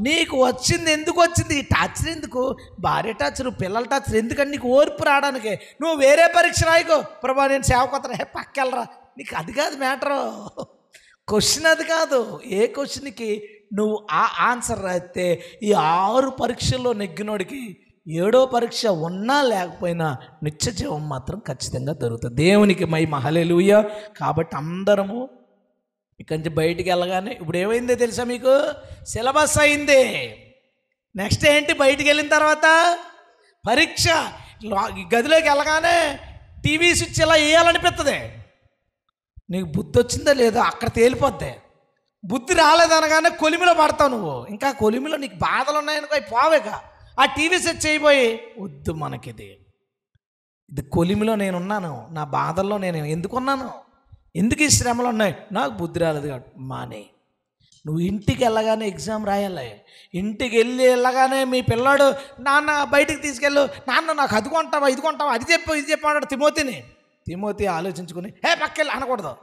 నీకు వచ్చింది ఎందుకు వచ్చింది? ఈ టార్చర్ ఎందుకు? భార్య టార్చర్, పిల్లల టార్చర్ ఎందుకంటే నీకు ఓర్పు రావడానికి. నువ్వు వేరే పరీక్ష రాయికో, ప్రభా నేను సేవకొత్తరా, పక్కెళ్ళరా, నీకు అది కాదు మ్యాటరు. క్వశ్చన్ అది కాదు. ఏ క్వశ్చన్కి నువ్వు ఆ ఆన్సర్ రాస్తే ఈ 6 పరీక్షల్లో నెగ్గినోడికి 7వ పరీక్ష ఉన్నా లేకపోయినా నిత్య జీవం మాత్రం ఖచ్చితంగా దొరుకుతుంది. దేవునికి మహిమ. హల్లెలూయా. కాబట్టి అందరము ఇక్కడి నుంచి బయటికి వెళ్ళగానే ఇప్పుడు ఏమైందో తెలుసా మీకు? సిలబస్ అయింది. నెక్స్ట్ ఏంటి? బయటికి వెళ్ళిన తర్వాత పరీక్ష. గదిలోకి వెళ్ళగానే టీవీ స్విచ్ ఇలా వేయాలనిపిస్తుంది. నీకు బుద్ధి వచ్చిందా లేదా అక్కడ తేలిపోద్ది. బుద్ధి రాలేదనగానే కొలిమిలో పడతావు నువ్వు. ఇంకా కొలిమిలో నీకు బాధలు ఉన్నాయనుకో, అవి పోవేక. ఆ టీవీ సెట్ చేయబోయి వద్దు మనకిది, ఇది కొలిమిలో నేనున్నాను, నా బాధల్లో నేను ఎందుకున్నాను, ఎందుకు ఈ శ్రమలు ఉన్నాయి, నాకు బుద్ధి రాలేదు కాబట్టి మానే. నువ్వు ఇంటికి వెళ్ళగానే ఎగ్జామ్ రాయాలి. ఇంటికి వెళ్ళగానే మీ పిల్లాడు నాన్న బయటికి తీసుకెళ్ళు, నాన్న నాకు అది కొంటావా ఇది కొంటావా, అది చెప్పు ఇది చెప్పాడు తిమోతి ఆలోచించుకుని పక్కెళ్ళి అనకూడదు.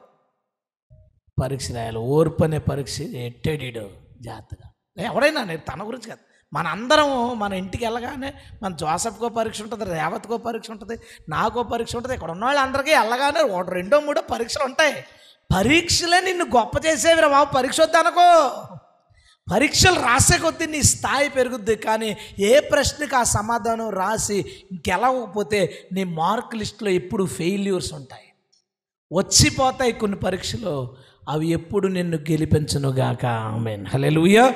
పరీక్ష రాయాలి. ఓర్పు అనే పరీక్ష ఎట్టేడీడు జాగ్రత్తగా. ఎవడైనా తన గురించి కాదు, మన అందరం మన ఇంటికి వెళ్ళగానే మన జోసఫ్కో పరీక్ష ఉంటుంది, రేవత్కో పరీక్ష ఉంటుంది, నాకో పరీక్ష ఉంటుంది. ఇక్కడ ఉన్న వాళ్ళందరికీ వెళ్ళగానే 2 3 పరీక్షలు ఉంటాయి. పరీక్షలే నిన్ను గొప్ప చేసేవి రా బాబు. పరీక్ష వద్దనుకో, పరీక్షలు రాసే కొద్దీ నీ స్థాయి పెరుగుద్ది. కానీ ఏ ప్రశ్నకి ఆ సమాధానం రాసి గెలవకపోతే నీ మార్క్ లిస్టులో ఎప్పుడు ఫెయిల్యూర్స్ ఉంటాయి, వచ్చిపోతాయి కొన్ని పరీక్షలు. అవి ఎప్పుడు నిన్ను గెలిపించునుగాక. ఆమేన్. హల్లెలూయా.